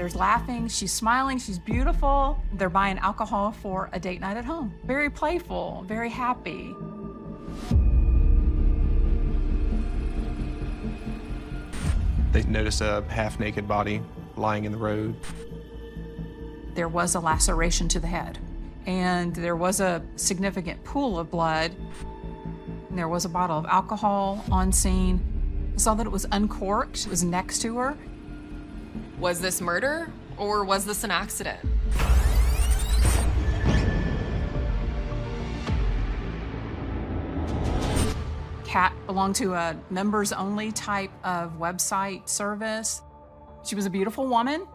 There's laughing, she's smiling, she's beautiful. They're buying alcohol for a date night at home. Very playful, very happy. They notice a half-naked body lying in the road. There was a laceration to the head, and there was a significant pool of blood. And there was a bottle of alcohol on scene. I saw that it was uncorked. It was next to her. Was this murder, or was this an accident? Kat belonged to a members-only type of website service. She was a beautiful woman,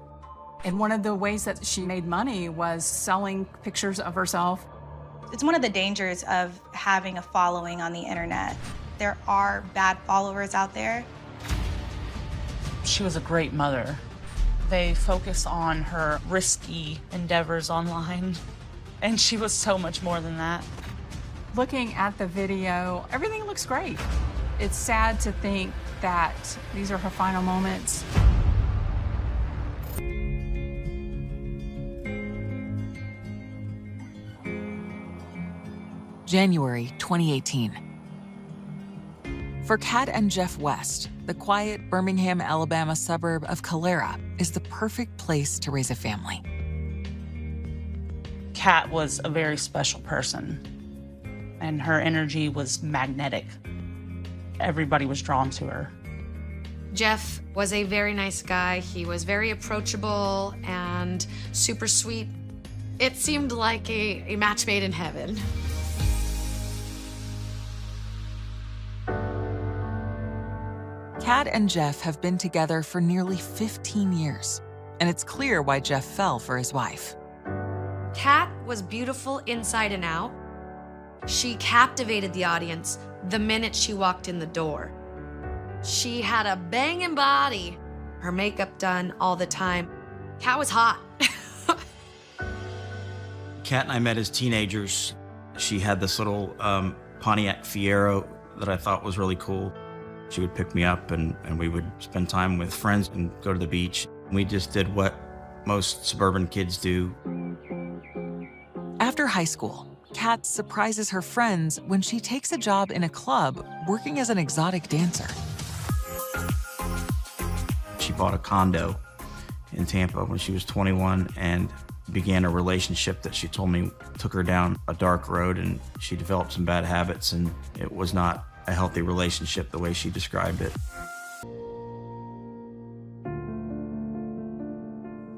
and one of the ways that she made money was selling pictures of herself. It's one of the dangers of having a following on the internet. There are bad followers out there. She was a great mother. They focus on her risky endeavors online, and she was so much more than that. Looking at the video, everything looks great. It's sad to think that these are her final moments. January 2018. For Kat and Jeff West, the quiet Birmingham, Alabama suburb of Calera is the perfect place to raise a family. Kat was a very special person, and her energy was magnetic. Everybody was drawn to her. Jeff was a very nice guy. He was very approachable and super sweet. It seemed like a match made in heaven. Kat and Jeff have been together for nearly 15 years, and it's clear why Jeff fell for his wife. Kat was beautiful inside and out. She captivated the audience the minute she walked in the door. She had a banging body, her makeup done all the time. Kat was hot. Kat and I met as teenagers. She had this little Pontiac Fiero that I thought was really cool. She would pick me up and we would spend time with friends and go to the beach. We just did what most suburban kids do. After high school, Kat surprises her friends when she takes a job in a club working as an exotic dancer. She bought a condo in Tampa when she was 21 and began a relationship that she told me took her down a dark road, and she developed some bad habits, and it was not a healthy relationship the way she described it.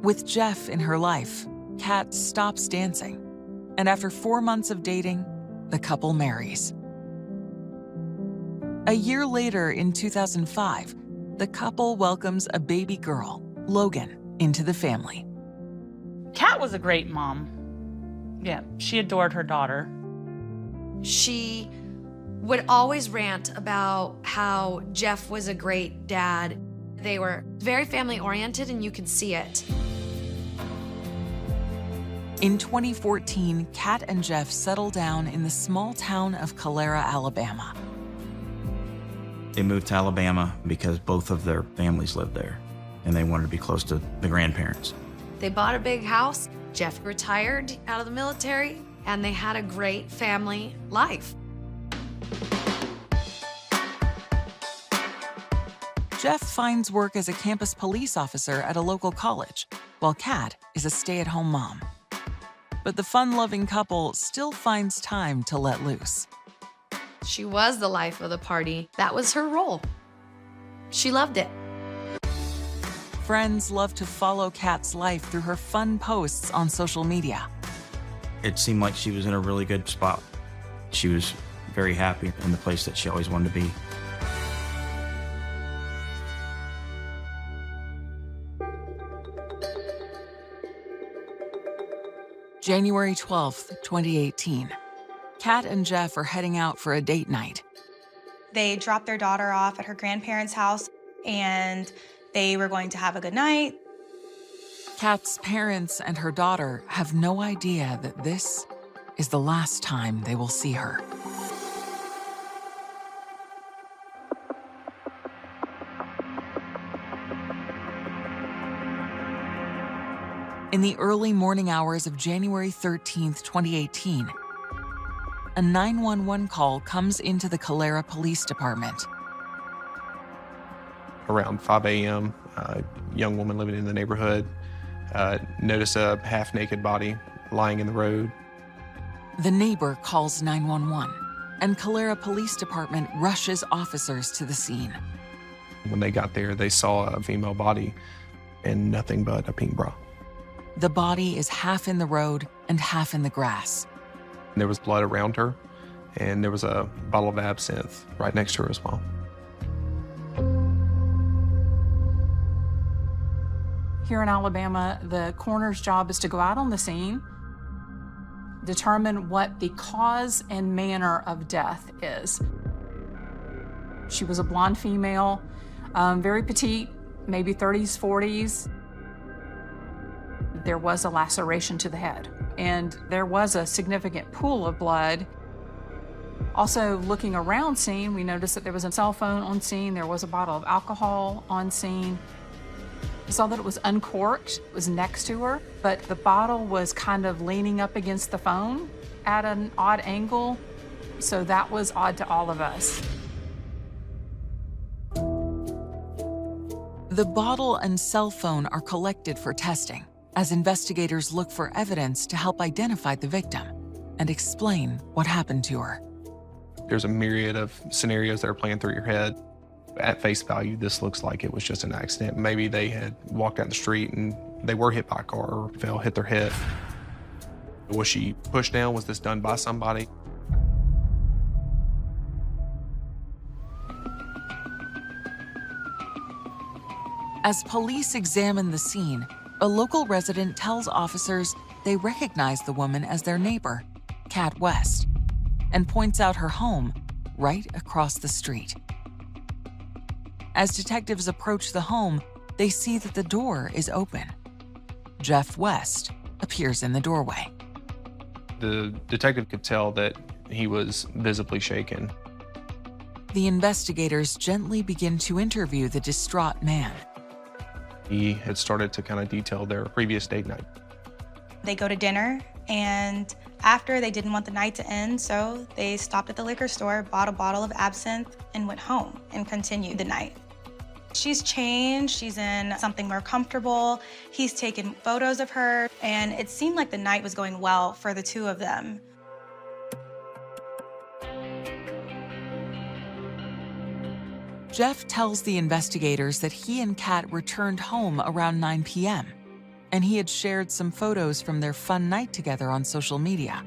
With Jeff in her life, Kat stops dancing, and after 4 months of dating, the couple marries. A year later, in 2005, the couple welcomes a baby girl, Logan, into the family. Kat was a great mom. Yeah, she adored her daughter. She would always rant about how Jeff was a great dad. They were very family-oriented, and you could see it. In 2014, Kat and Jeff settle down in the small town of Calera, Alabama. They moved to Alabama because both of their families lived there, and they wanted to be close to the grandparents. They bought a big house. Jeff retired out of the military, and they had a great family life. Jeff finds work as a campus police officer at a local college, while Kat is a stay-at-home mom. But the fun-loving couple still finds time to let loose. She was the life of the party. That was her role. She loved it. Friends love to follow Kat's life through her fun posts on social media. It seemed like she was in a really good spot. She was very happy in the place that she always wanted to be. January 12th, 2018. Kat and Jeff are heading out for a date night. They dropped their daughter off at her grandparents' house, and they were going to have a good night. Kat's parents and her daughter have no idea that this is the last time they will see her. In the early morning hours of January 13th, 2018, a 911 call comes into the Calera Police Department. Around 5 a.m., a young woman living in the neighborhood noticed a half-naked body lying in the road. The neighbor calls 911, and Calera Police Department rushes officers to the scene. When they got there, they saw a female body and nothing but a pink bra. The body is half in the road and half in the grass. There was blood around her, and there was a bottle of absinthe right next to her as well. Here in Alabama, the coroner's job is to go out on the scene, determine what the cause and manner of death is. She was a blonde female, very petite, maybe 30s, 40s. There was a laceration to the head, and there was a significant pool of blood. Also, looking around scene, we noticed that there was a cell phone on scene, there was a bottle of alcohol on scene. We saw that it was uncorked, it was next to her, but the bottle was kind of leaning up against the phone at an odd angle, so that was odd to all of us. The bottle and cell phone are collected for testing as investigators look for evidence to help identify the victim and explain what happened to her. There's a myriad of scenarios that are playing through your head. At face value, this looks like it was just an accident. Maybe they had walked down the street and they were hit by a car or hit their head. Was she pushed down? Was this done by somebody? As police examine the scene, a local resident tells officers they recognize the woman as their neighbor, Kat West, and points out her home right across the street. As detectives approach the home, they see that the door is open. Jeff West appears in the doorway. The detective could tell that he was visibly shaken. The investigators gently begin to interview the distraught man. He had started to kind of detail their previous date night. They go to dinner, and after, they didn't want the night to end, so they stopped at the liquor store, bought a bottle of absinthe, and went home and continued the night. She's changed, she's in something more comfortable. He's taken photos of her, and it seemed like the night was going well for the two of them. Jeff tells the investigators that he and Kat returned home around 9 p.m., and he had shared some photos from their fun night together on social media,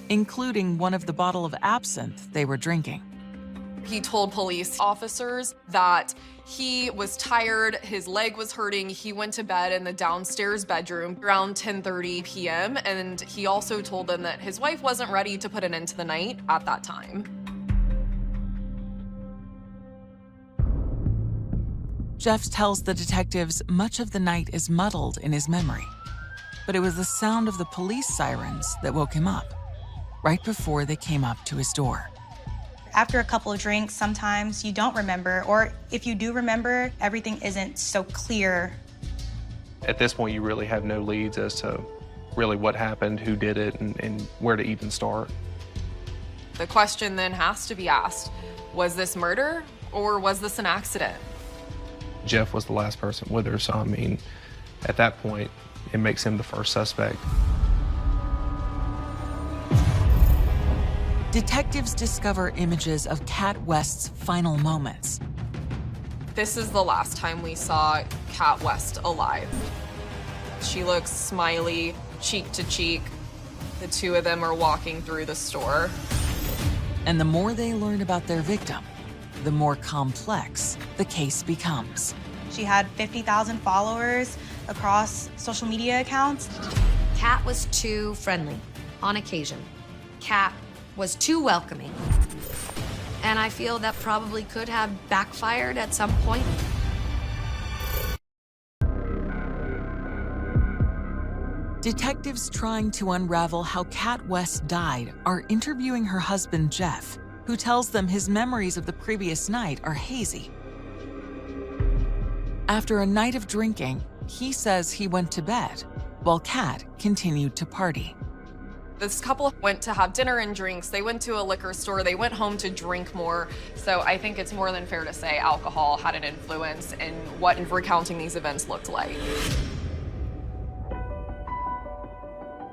including one of the bottle of absinthe they were drinking. He told police officers that he was tired, his leg was hurting, he went to bed in the downstairs bedroom around 10:30 p.m., and he also told them that his wife wasn't ready to put an end to the night at that time. Jeff tells the detectives much of the night is muddled in his memory, but it was the sound of the police sirens that woke him up, right before they came up to his door. After a couple of drinks, sometimes you don't remember, or if you do remember, everything isn't so clear. At this point, you really have no leads as to really what happened, who did it, and where to even start. The question then has to be asked, was this murder or was this an accident? Jeff was the last person with her, so I mean, at that point, it makes him the first suspect. Detectives discover images of Kat West's final moments. This is the last time we saw Kat West alive. She looks smiley, cheek to cheek. The two of them are walking through the store. And the more they learn about their victim, the more complex the case becomes. She had 50,000 followers across social media accounts. Kat was too friendly on occasion. Kat was too welcoming. And I feel that probably could have backfired at some point. Detectives trying to unravel how Kat West died are interviewing her husband, Jeff, who tells them his memories of the previous night are hazy. After a night of drinking, he says he went to bed, while Kat continued to party. This couple went to have dinner and drinks. They went to a liquor store. They went home to drink more. So I think it's more than fair to say alcohol had an influence in what recounting these events looked like.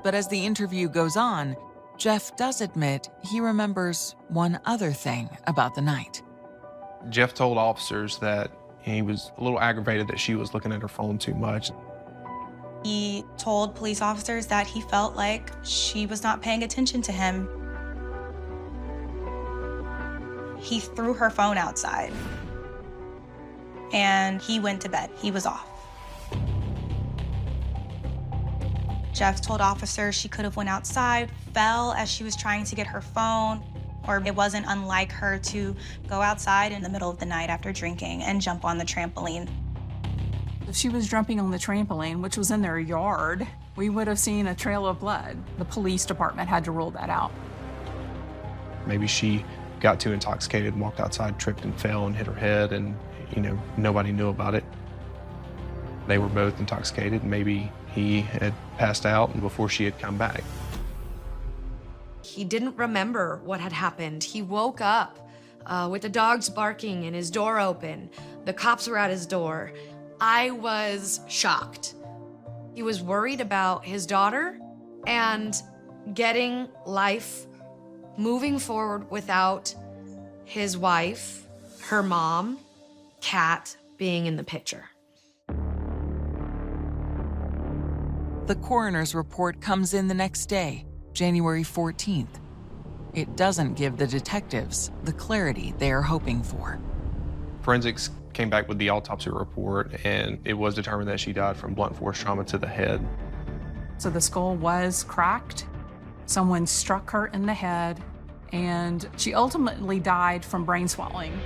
But as the interview goes on, Jeff does admit he remembers one other thing about the night. Jeff told officers that he was a little aggravated that she was looking at her phone too much. He told police officers that he felt like she was not paying attention to him. He threw her phone outside, and he went to bed. He was off. Jeff told officers she could have went outside, fell as she was trying to get her phone, or it wasn't unlike her to go outside in the middle of the night after drinking and jump on the trampoline. If she was jumping on the trampoline, which was in their yard, we would have seen a trail of blood. The police department had to rule that out. Maybe she got too intoxicated and walked outside, tripped and fell and hit her head, and nobody knew about it. They were both intoxicated. Maybe he had passed out before she had come back. He didn't remember what had happened. He woke up with the dogs barking and his door open. The cops were at his door. I was shocked. He was worried about his daughter and getting life moving forward without his wife, her mom, Kat being in the picture. The coroner's report comes in the next day, January 14th. It doesn't give the detectives the clarity they are hoping for. Forensics came back with the autopsy report, and it was determined that she died from blunt force trauma to the head. So the skull was cracked. Someone struck her in the head, and she ultimately died from brain swelling.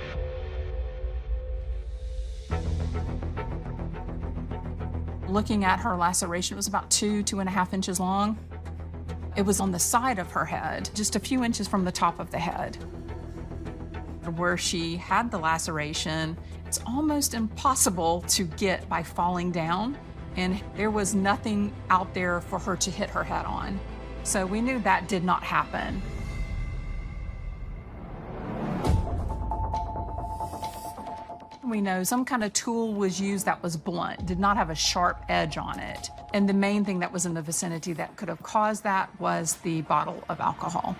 Looking at her laceration, it was about 2.5 inches long. It was on the side of her head, just a few inches from the top of the head. Where she had the laceration, it's almost impossible to get by falling down, and there was nothing out there for her to hit her head on. So we knew that did not happen. We know some kind of tool was used that was blunt, did not have a sharp edge on it. And the main thing that was in the vicinity that could have caused that was the bottle of alcohol.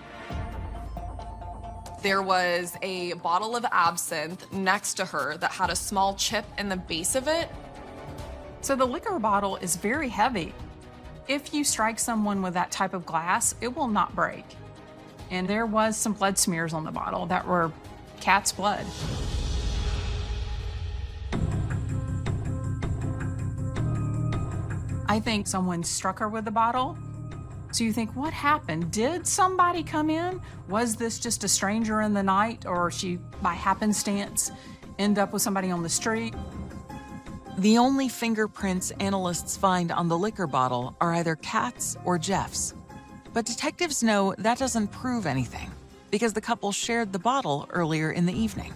There was a bottle of absinthe next to her that had a small chip in the base of it. So the liquor bottle is very heavy. If you strike someone with that type of glass, it will not break. And there was some blood smears on the bottle that were Kat's blood. I think someone struck her with the bottle. So you think, what happened? Did somebody come in? Was this just a stranger in the night, or she, by happenstance, end up with somebody on the street? The only fingerprints analysts find on the liquor bottle are either Kat's or Jeff's. But detectives know that doesn't prove anything, because the couple shared the bottle earlier in the evening.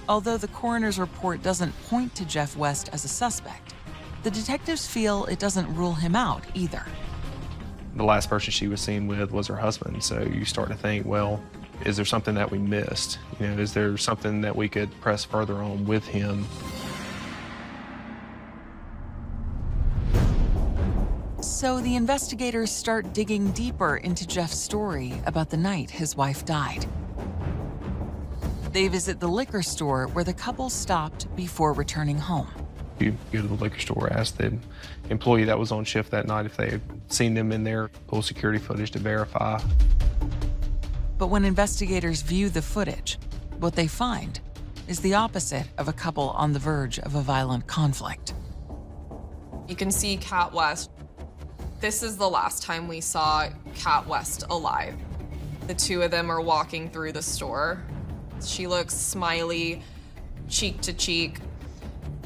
Although the coroner's report doesn't point to Jeff West as a suspect, the detectives feel it doesn't rule him out either. The last person she was seen with was her husband, so you start to think, well, is there something that we missed? Is there something that we could press further on with him? So the investigators start digging deeper into Jeff's story about the night his wife died. They visit the liquor store where the couple stopped before returning home. You go to the liquor store, ask the employee that was on shift that night if they had seen them in there, pull security footage to verify. But when investigators view the footage, what they find is the opposite of a couple on the verge of a violent conflict. You can see Kat West. This is the last time we saw Kat West alive. The two of them are walking through the store. She looks smiley, cheek to cheek.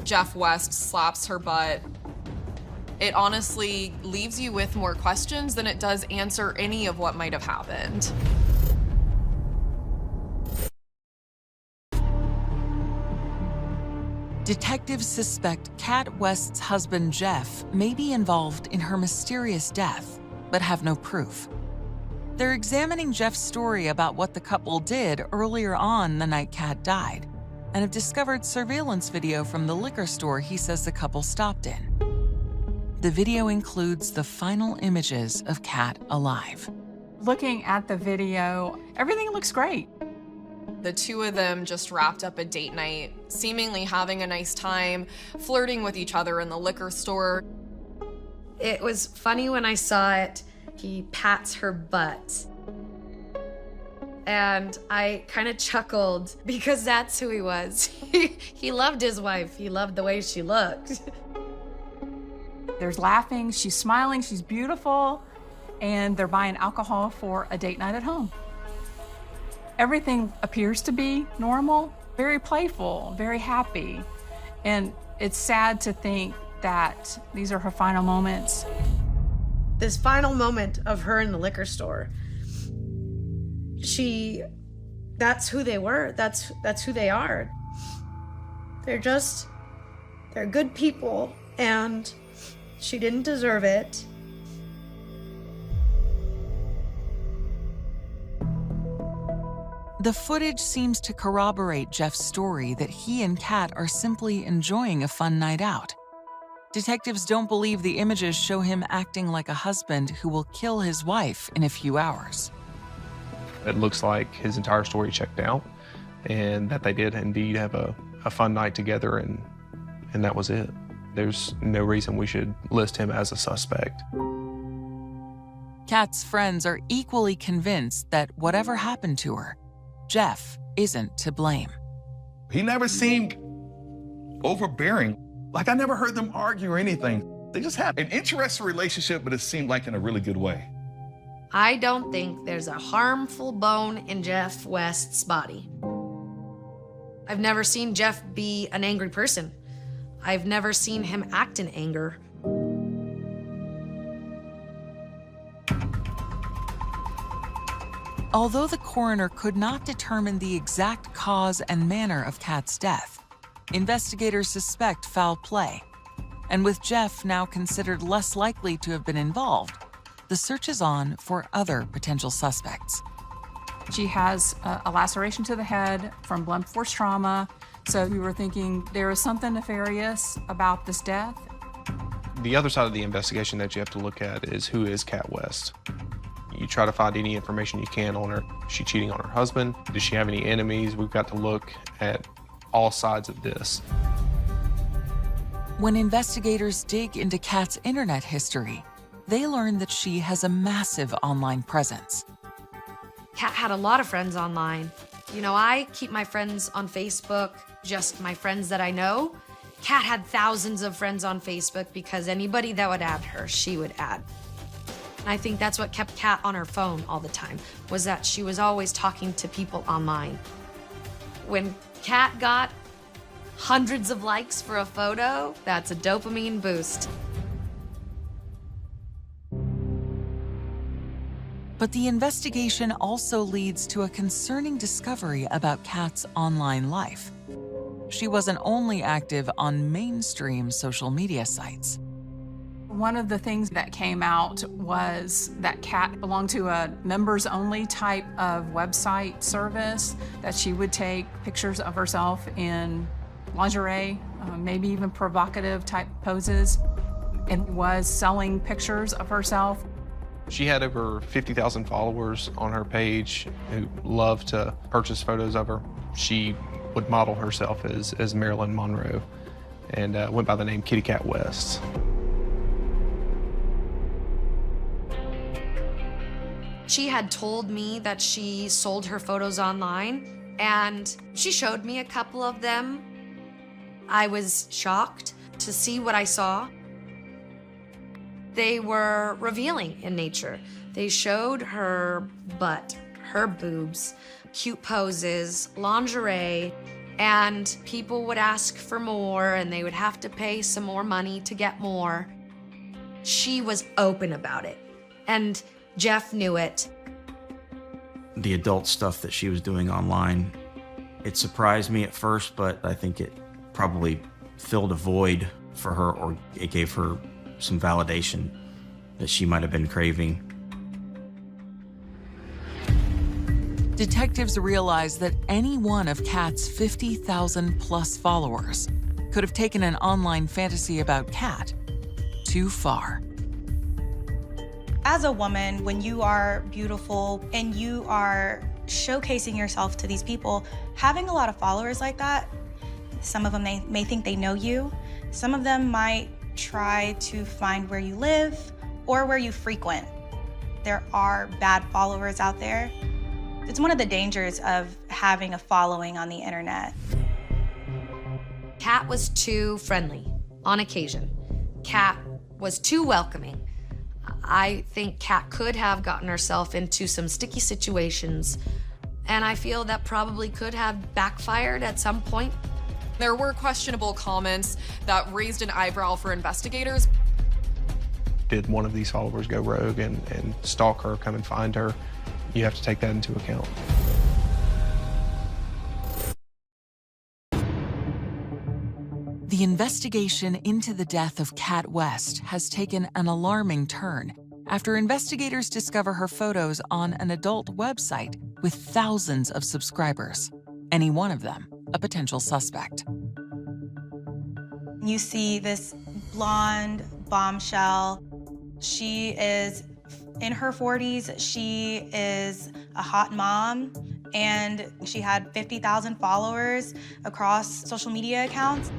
Jeff West slaps her butt. It honestly leaves you with more questions than it does answer any of what might have happened. Detectives suspect Kat West's husband, Jeff, may be involved in her mysterious death, but have no proof. They're examining Jeff's story about what the couple did earlier on the night Kat died, and have discovered surveillance video from the liquor store he says the couple stopped in. The video includes the final images of Kat alive. Looking at the video, everything looks great. The two of them just wrapped up a date night, seemingly having a nice time, flirting with each other in the liquor store. It was funny when I saw it. He pats her butt. And I kind of chuckled because that's who he was. He loved his wife. He loved the way she looked. There's laughing, she's smiling, she's beautiful, and they're buying alcohol for a date night at home. Everything appears to be normal, very playful, very happy. And it's sad to think that these are her final moments. This final moment of her in the liquor store, that's who they were. That's who they are. They're good people, and she didn't deserve it. The footage seems to corroborate Jeff's story that he and Kat are simply enjoying a fun night out. Detectives don't believe the images show him acting like a husband who will kill his wife in a few hours. It looks like his entire story checked out and that they did indeed have a fun night together, and that was it. There's no reason we should list him as a suspect. Kat's friends are equally convinced that whatever happened to her, Jeff isn't to blame. He never seemed overbearing. Like, I never heard them argue or anything. They just had an interesting relationship, but it seemed like in a really good way. I don't think there's a harmful bone in Jeff West's body. I've never seen Jeff be an angry person. I've never seen him act in anger. Although the coroner could not determine the exact cause and manner of Kat's death, investigators suspect foul play. And with Jeff now considered less likely to have been involved, the search is on for other potential suspects. She has a laceration to the head from blunt force trauma, so we were thinking there is something nefarious about this death. The other side of the investigation that you have to look at is, who is Kat West? You try to find any information you can on her. Is she cheating on her husband? Does she have any enemies? We've got to look at all sides of this. When investigators dig into Kat's internet history, they learn that she has a massive online presence. Kat had a lot of friends online. You know, I keep my friends on Facebook, just my friends that I know. Kat had thousands of friends on Facebook because anybody that would add her, she would add. And I think that's what kept Kat on her phone all the time, was that she was always talking to people online. When Kat got hundreds of likes for a photo, that's a dopamine boost. But the investigation also leads to a concerning discovery about Kat's online life. She wasn't only active on mainstream social media sites. One of the things that came out was that Kat belonged to a members-only type of website service, that she would take pictures of herself in lingerie, maybe even provocative type poses, and was selling pictures of herself. She had over 50,000 followers on her page who loved to purchase photos of her. She would model herself as Marilyn Monroe and went by the name Kitty Cat West. She had told me that she sold her photos online, and she showed me a couple of them. I was shocked to see what I saw. They were revealing in nature. They showed her butt, her boobs, cute poses, lingerie, and people would ask for more, and they would have to pay some more money to get more. She was open about it, and Jeff knew it. The adult stuff that she was doing online, it surprised me at first, but I think it probably filled a void for her, or it gave her some validation that she might have been craving. Detectives realized that any one of Kat's 50,000 plus followers could have taken an online fantasy about Kat too far. As a woman, when you are beautiful and you are showcasing yourself to these people, having a lot of followers like that, some of them may think they know you. Some of them might try to find where you live or where you frequent. There are bad followers out there. It's one of the dangers of having a following on the internet. Kat was too friendly on occasion. Kat was too welcoming. I think Kat could have gotten herself into some sticky situations, and I feel that probably could have backfired at some point. There were questionable comments that raised an eyebrow for investigators. Did one of these followers go rogue and stalk her, come and find her? You have to take that into account. The investigation into the death of Kat West has taken an alarming turn after investigators discover her photos on an adult website with thousands of subscribers, any one of them a potential suspect. You see this blonde bombshell. She is in her 40s. She is a hot mom, and she had 50,000 followers across social media accounts.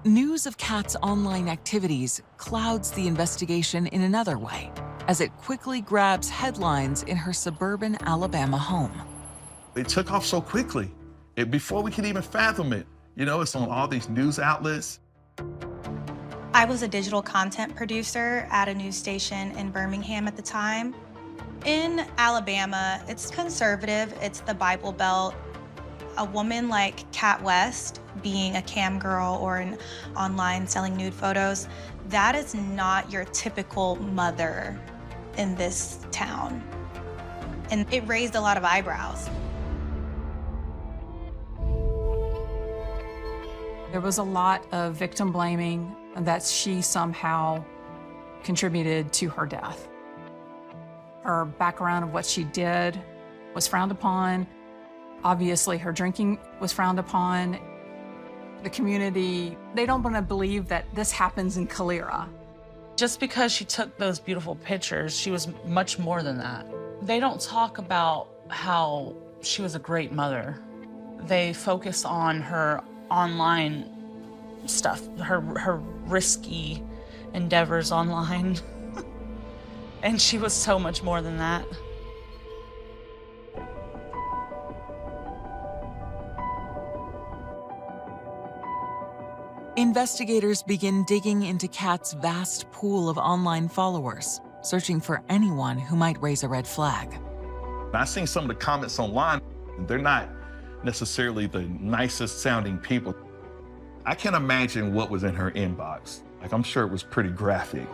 News of Kat's online activities clouds the investigation in another way, as it quickly grabs headlines in her suburban Alabama home. It took off so quickly. Before we could even fathom it. You know, it's on all these news outlets. I was a digital content producer at a news station in Birmingham at the time. In Alabama, it's conservative, it's the Bible Belt. A woman like Kat West, being a cam girl or an online selling nude photos, that is not your typical mother in this town. And it raised a lot of eyebrows. There was a lot of victim blaming that she somehow contributed to her death. Her background of what she did was frowned upon. Obviously, her drinking was frowned upon. The community, they don't want to believe that this happens in Calera. Just because she took those beautiful pictures, she was much more than that. They don't talk about how she was a great mother. They focus on her online stuff, her risky endeavors online. And she was so much more than that. Investigators begin digging into Kat's vast pool of online followers, searching for anyone who might raise a red flag. I've seen some of the comments online. They're not necessarily the nicest sounding people. I can't imagine what was in her inbox. Like, I'm sure it was pretty graphic.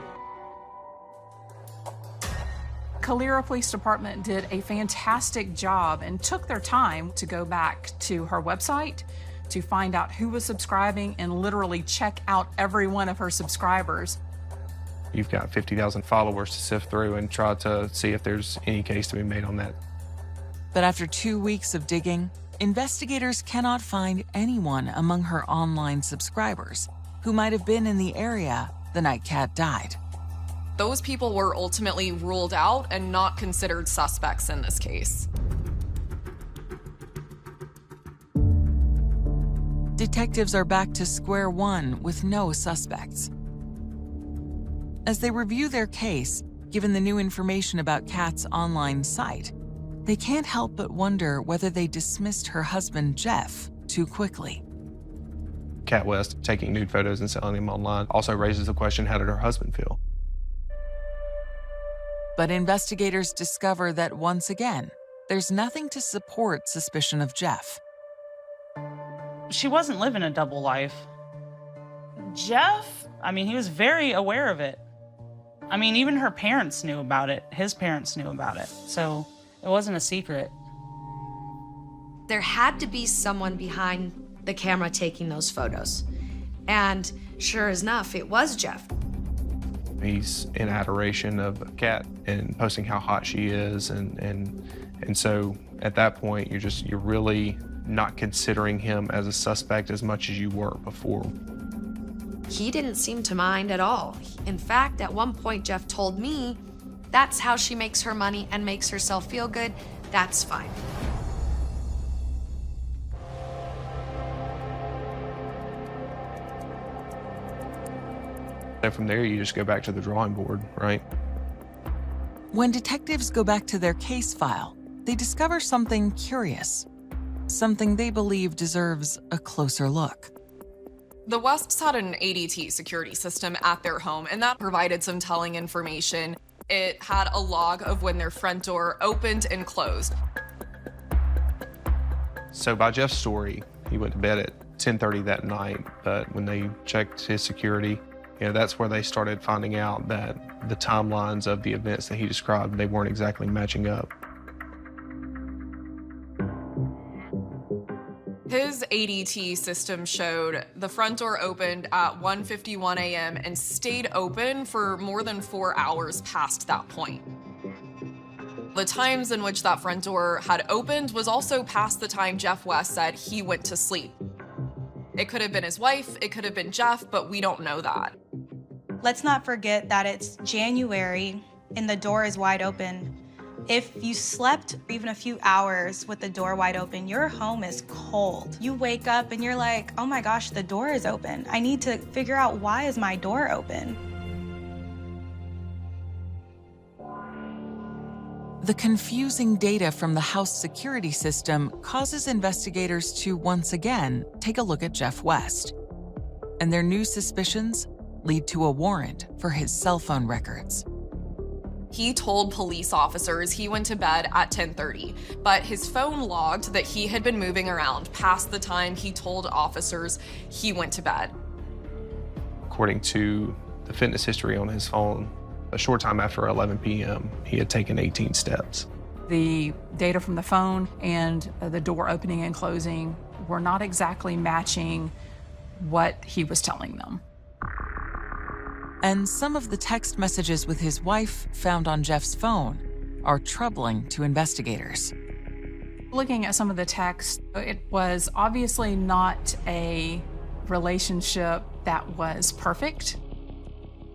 Calera Police Department did a fantastic job and took their time to go back to her website to find out who was subscribing and literally check out every one of her subscribers. You've got 50,000 followers to sift through and try to see if there's any case to be made on that. But after 2 weeks of digging, investigators cannot find anyone among her online subscribers who might have been in the area the night Kat died. Those people were ultimately ruled out and not considered suspects in this case. Detectives are back to square one with no suspects. As they review their case, given the new information about Kat's online site, they can't help but wonder whether they dismissed her husband, Jeff, too quickly. Kat West taking nude photos and selling them online also raises the question, how did her husband feel? But investigators discover that once again, there's nothing to support suspicion of Jeff. She wasn't living a double life. Jeff, he was very aware of it. Even her parents knew about it. His parents knew about it. So it wasn't a secret. There had to be someone behind the camera taking those photos. And sure enough, it was Jeff. He's in adoration of Kat and posting how hot she is, and so at that point you're really not considering him as a suspect as much as you were before. He didn't seem to mind at all. In fact, at one point Jeff told me, that's how she makes her money and makes herself feel good. That's fine. And from there, you just go back to the drawing board, right? When detectives go back to their case file, they discover something curious, something they believe deserves a closer look. The Wests had an ADT security system at their home, and that provided some telling information. It had a log of when their front door opened and closed. So by Jeff's story, he went to bed at 10:30 that night, but when they checked his security, that's where they started finding out that the timelines of the events that he described, they weren't exactly matching up. His ADT system showed the front door opened at 1:51 a.m. and stayed open for more than 4 hours past that point. The times in which that front door had opened was also past the time Jeff West said he went to sleep. It could have been his wife, it could have been Jeff, but we don't know that. Let's not forget that it's January and the door is wide open. If you slept even a few hours with the door wide open, your home is cold. You wake up and you're like, oh my gosh, the door is open. I need to figure out, why is my door open? The confusing data from the house security system causes investigators to once again take a look at Jeff West. And their new suspicions lead to a warrant for his cell phone records. He told police officers he went to bed at 10:30, but his phone logged that he had been moving around past the time he told officers he went to bed. According to the fitness history on his phone, a short time after 11 p.m., he had taken 18 steps. The data from the phone and the door opening and closing were not exactly matching what he was telling them. And some of the text messages with his wife found on Jeff's phone are troubling to investigators. Looking at some of the text, it was obviously not a relationship that was perfect.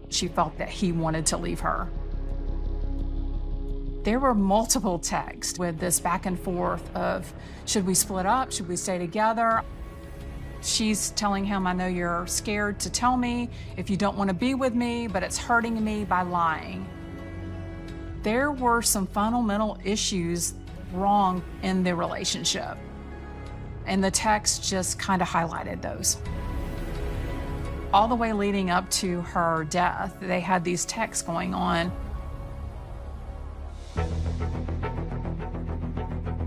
She felt that he wanted to leave her. There were multiple texts with this back and forth of, should we split up? Should we stay together? She's telling him, I know you're scared to tell me if you don't want to be with me, but it's hurting me by lying. There were some fundamental issues wrong in the relationship, and the text just kind of highlighted those. All the way leading up to her death, they had these texts going on.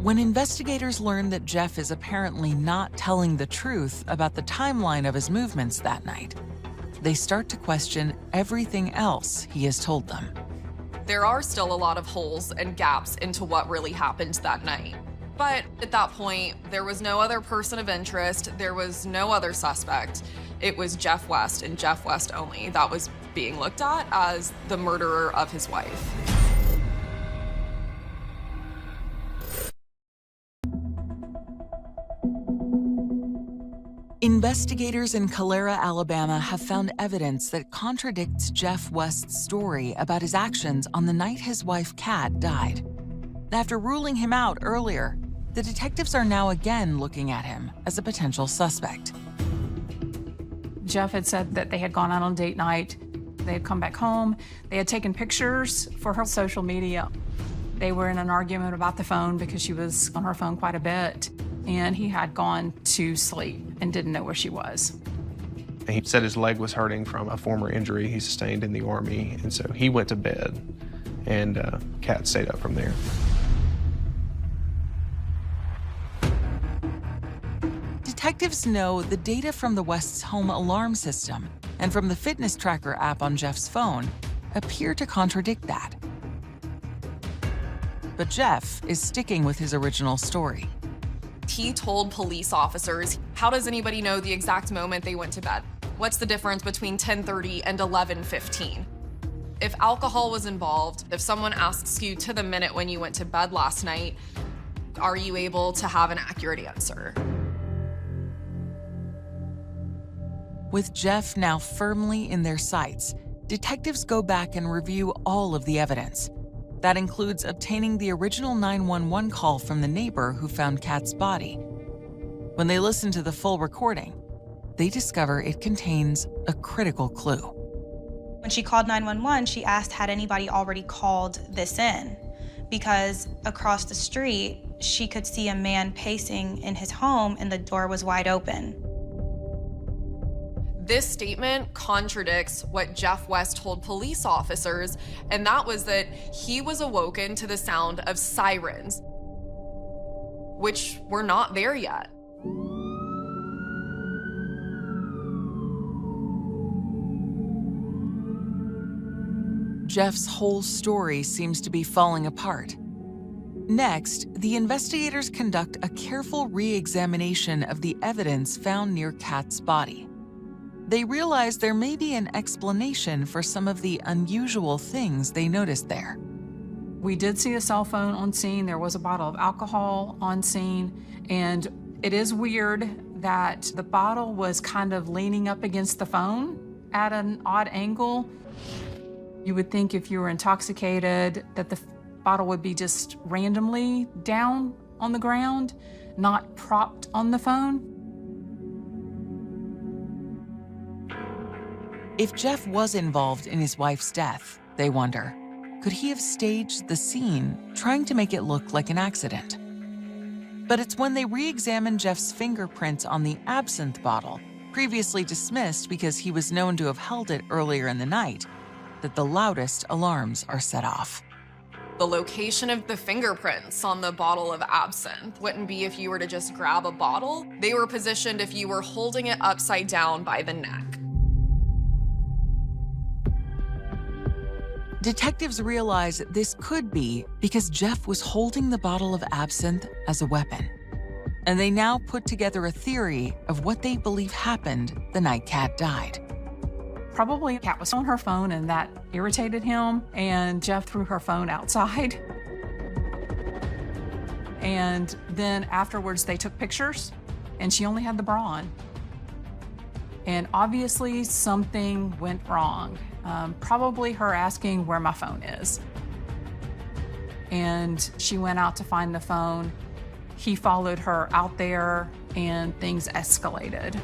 When investigators learn that Jeff is apparently not telling the truth about the timeline of his movements that night, they start to question everything else he has told them. There are still a lot of holes and gaps into what really happened that night. But at that point, there was no other person of interest, there was no other suspect. It was Jeff West and Jeff West only that was being looked at as the murderer of his wife. Investigators in Calera, Alabama have found evidence that contradicts Jeff West's story about his actions on the night his wife, Kat, died. After ruling him out earlier, the detectives are now again looking at him as a potential suspect. Jeff had said that they had gone out on date night. They had come back home. They had taken pictures for her social media. They were in an argument about the phone because she was on her phone quite a bit. And he had gone to sleep and didn't know where she was. He said his leg was hurting from a former injury he sustained in the Army, and so he went to bed, and Kat stayed up from there. Detectives know the data from the West's home alarm system and from the fitness tracker app on Jeff's phone appear to contradict that. But Jeff is sticking with his original story. He told police officers, how does anybody know the exact moment they went to bed? What's the difference between 10:30 and 11:15? If alcohol was involved, if someone asks you to the minute when you went to bed last night, are you able to have an accurate answer? With Jeff now firmly in their sights, detectives go back and review all of the evidence. That includes obtaining the original 911 call from the neighbor who found Kat's body. When they listen to the full recording, they discover it contains a critical clue. When she called 911, she asked had anybody already called this in, because across the street, she could see a man pacing in his home and the door was wide open. This statement contradicts what Jeff West told police officers, and that was that he was awoken to the sound of sirens, which were not there yet. Jeff's whole story seems to be falling apart. Next, the investigators conduct a careful re-examination of the evidence found near Kat's body. They realize there may be an explanation for some of the unusual things they noticed there. We did see a cell phone on scene. There was a bottle of alcohol on scene. And it is weird that the bottle was kind of leaning up against the phone at an odd angle. You would think if you were intoxicated that the bottle would be just randomly down on the ground, not propped on the phone. If Jeff was involved in his wife's death, they wonder, could he have staged the scene, trying to make it look like an accident? But it's when they re-examine Jeff's fingerprints on the absinthe bottle, previously dismissed because he was known to have held it earlier in the night, that the loudest alarms are set off. The location of the fingerprints on the bottle of absinthe wouldn't be if you were to just grab a bottle. They were positioned if you were holding it upside down by the neck. Detectives realize this could be because Jeff was holding the bottle of absinthe as a weapon. And they now put together a theory of what they believe happened the night Kat died. Probably Kat was on her phone and that irritated him, and Jeff threw her phone outside. And then afterwards they took pictures and she only had the bra on. And obviously something went wrong. Probably her asking where my phone is. And she went out to find the phone. He followed her out there and things escalated.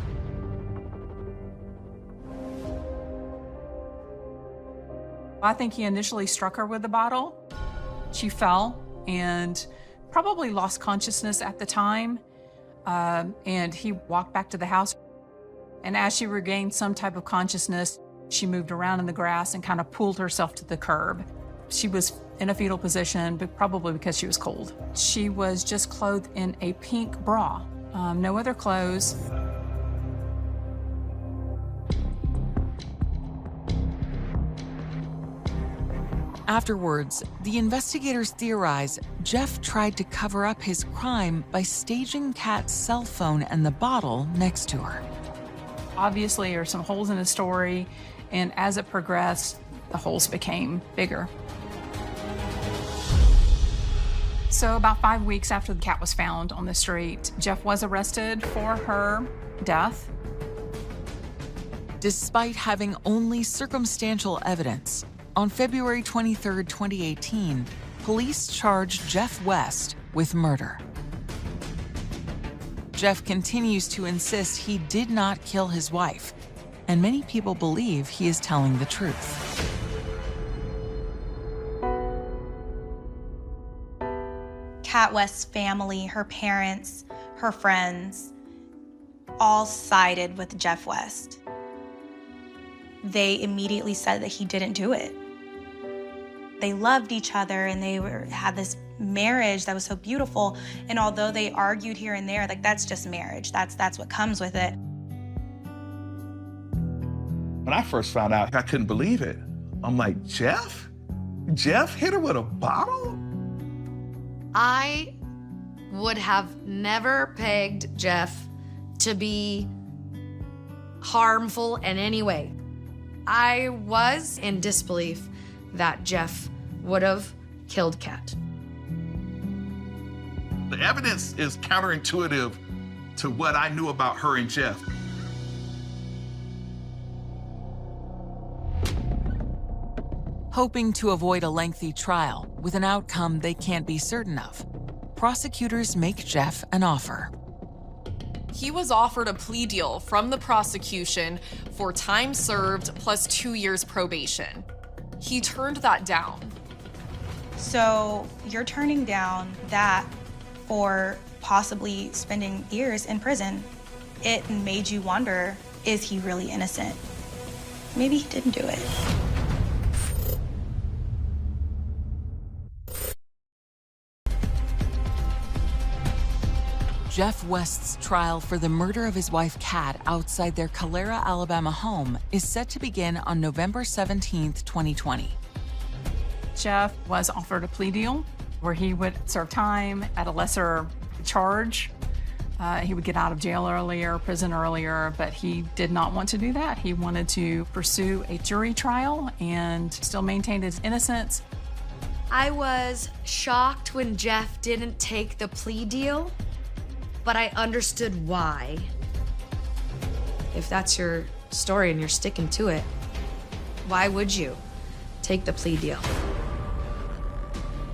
I think he initially struck her with the bottle. She fell and probably lost consciousness at the time. And he walked back to the house. And as she regained some type of consciousness, she moved around in the grass and kind of pulled herself to the curb. She was in a fetal position, but probably because she was cold. She was just clothed in a pink bra, no other clothes. Afterwards, the investigators theorize Jeff tried to cover up his crime by staging Kat's cell phone and the bottle next to her. Obviously, there are some holes in the story, and as it progressed, the holes became bigger. So about 5 weeks after the cat was found on the street, Jeff was arrested for her death. Despite having only circumstantial evidence, on February 23, 2018, police charged Jeff West with murder. Jeff continues to insist he did not kill his wife, and many people believe he is telling the truth. Kat West's family, her parents, her friends, all sided with Jeff West. They immediately said that he didn't do it. They loved each other and they had this marriage that was so beautiful. And although they argued here and there, like that's just marriage. That's what comes with it. When I first found out, I couldn't believe it. I'm like, Jeff? Jeff hit her with a bottle? I would have never pegged Jeff to be harmful in any way. I was in disbelief that Jeff would have killed Kat. The evidence is counterintuitive to what I knew about her and Jeff. Hoping to avoid a lengthy trial with an outcome they can't be certain of, prosecutors make Jeff an offer. He was offered a plea deal from the prosecution for time served plus 2 years probation. He turned that down. So you're turning down that for possibly spending years in prison. It made you wonder, is he really innocent? Maybe he didn't do it. Jeff West's trial for the murder of his wife Kat outside their Calera, Alabama home is set to begin on November 17, 2020. Jeff was offered a plea deal where he would serve time at a lesser charge. He would get out of jail earlier, prison earlier, but he did not want to do that. He wanted to pursue a jury trial and still maintain his innocence. I was shocked when Jeff didn't take the plea deal, but I understood why. If that's your story and you're sticking to it, why would you take the plea deal?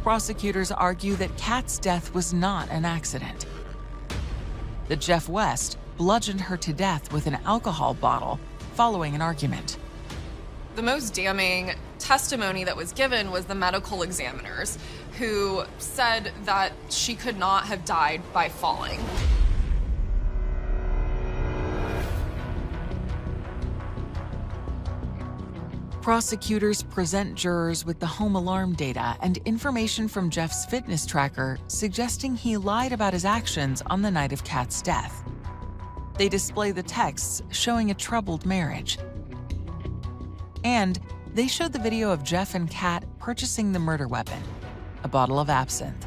Prosecutors argue that Kat's death was not an accident. That Jeff West bludgeoned her to death with an alcohol bottle following an argument. The most damning testimony that was given was the medical examiners, who said that she could not have died by falling. Prosecutors present jurors with the home alarm data and information from Jeff's fitness tracker suggesting he lied about his actions on the night of Kat's death. They display the texts showing a troubled marriage. And they showed the video of Jeff and Kat purchasing the murder weapon, a bottle of absinthe.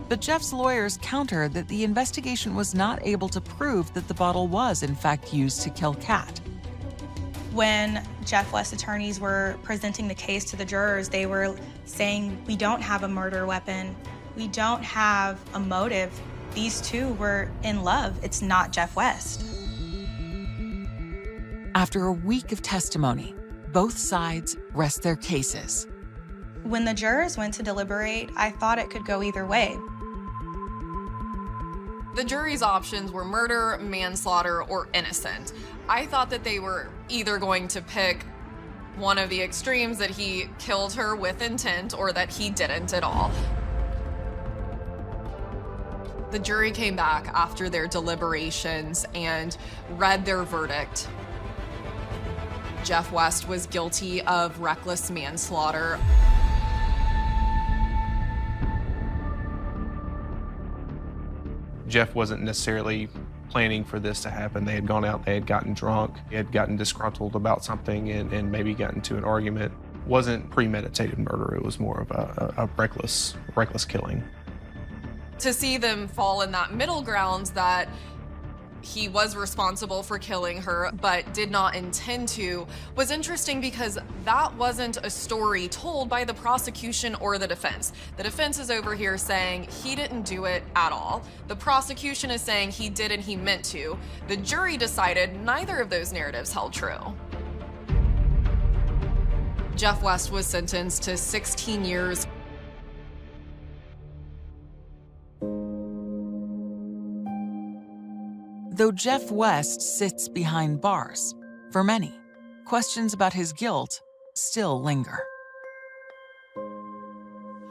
But Jeff's lawyers counter that the investigation was not able to prove that the bottle was in fact used to kill Kat. When Jeff West's attorneys were presenting the case to the jurors, they were saying, we don't have a murder weapon. We don't have a motive. These two were in love. It's not Jeff West. After a week of testimony, both sides rest their cases. When the jurors went to deliberate, I thought it could go either way. The jury's options were murder, manslaughter, or innocent. I thought that they were either going to pick one of the extremes, that he killed her with intent or that he didn't at all. The jury came back after their deliberations and read their verdict. Jeff West was guilty of reckless manslaughter. Jeff wasn't necessarily planning for this to happen. They had gone out, they had gotten drunk, they had gotten disgruntled about something and maybe gotten into an argument. It wasn't premeditated murder, it was more of a reckless killing. To see them fall in that middle ground, that he was responsible for killing her but did not intend to, was interesting because that wasn't a story told by the prosecution or the defense. The defense is over here saying he didn't do it at all. The prosecution is saying he did and he meant to. The jury decided neither of those narratives held true. Jeff West was sentenced to 16 years. Though Jeff West sits behind bars, for many, questions about his guilt still linger.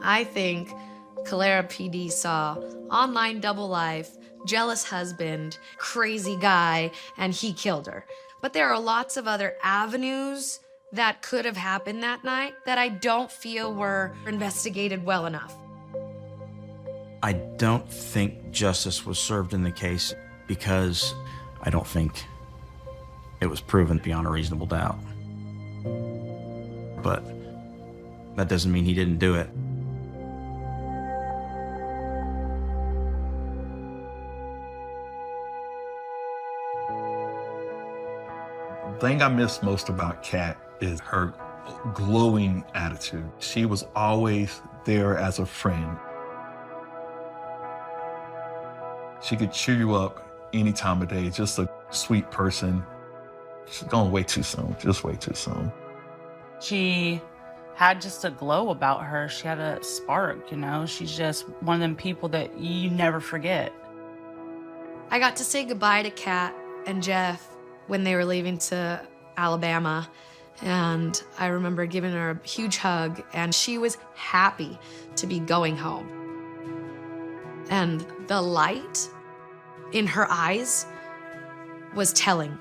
I think Calera PD saw online double life, jealous husband, crazy guy, and he killed her. But there are lots of other avenues that could have happened that night that I don't feel were investigated well enough. I don't think justice was served in the case because I don't think it was proven beyond a reasonable doubt. But that doesn't mean he didn't do it. thing I miss most about Kat is her glowing attitude. She was always there as a friend. She could cheer you up any time of day, just a sweet person. She's gone way too soon, just way too soon. She had just a glow about her. She had a spark, you know? She's just one of them people that you never forget. I got to say goodbye to Kat and Jeff when they were leaving to Alabama. And I remember giving her a huge hug, and she was happy to be going home. And the light in her eyes was telling.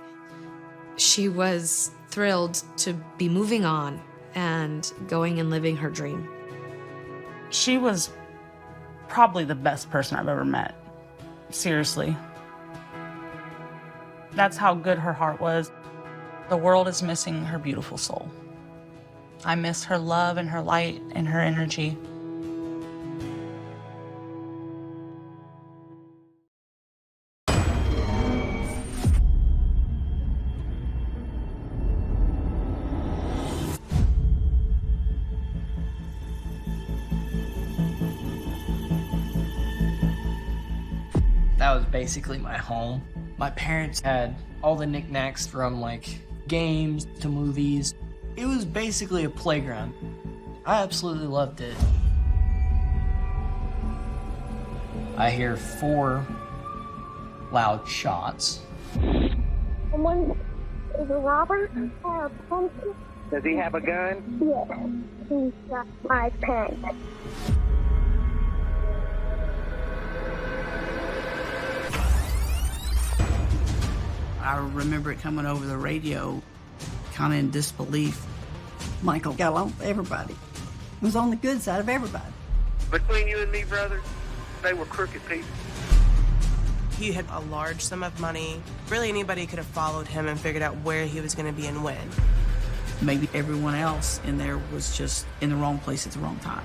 She was thrilled to be moving on and going and living her dream. She was probably the best person I've ever met. Seriously. That's how good her heart was. The world is missing her beautiful soul. I miss her love and her light and her energy. That was basically my home. My parents had all the knickknacks from like games to movies. It was basically a playground. I absolutely loved it. I hear 4 loud shots. Someone is a robber or a pumpkin? Does he have a gun? Yes, he's got my pen. I remember it coming over the radio, kind of in disbelief. Michael got along with everybody. He was on the good side of everybody. Between you and me, brother, they were crooked people. He had a large sum of money. Really, anybody could have followed him and figured out where he was going to be and when. Maybe everyone else in there was just in the wrong place at the wrong time.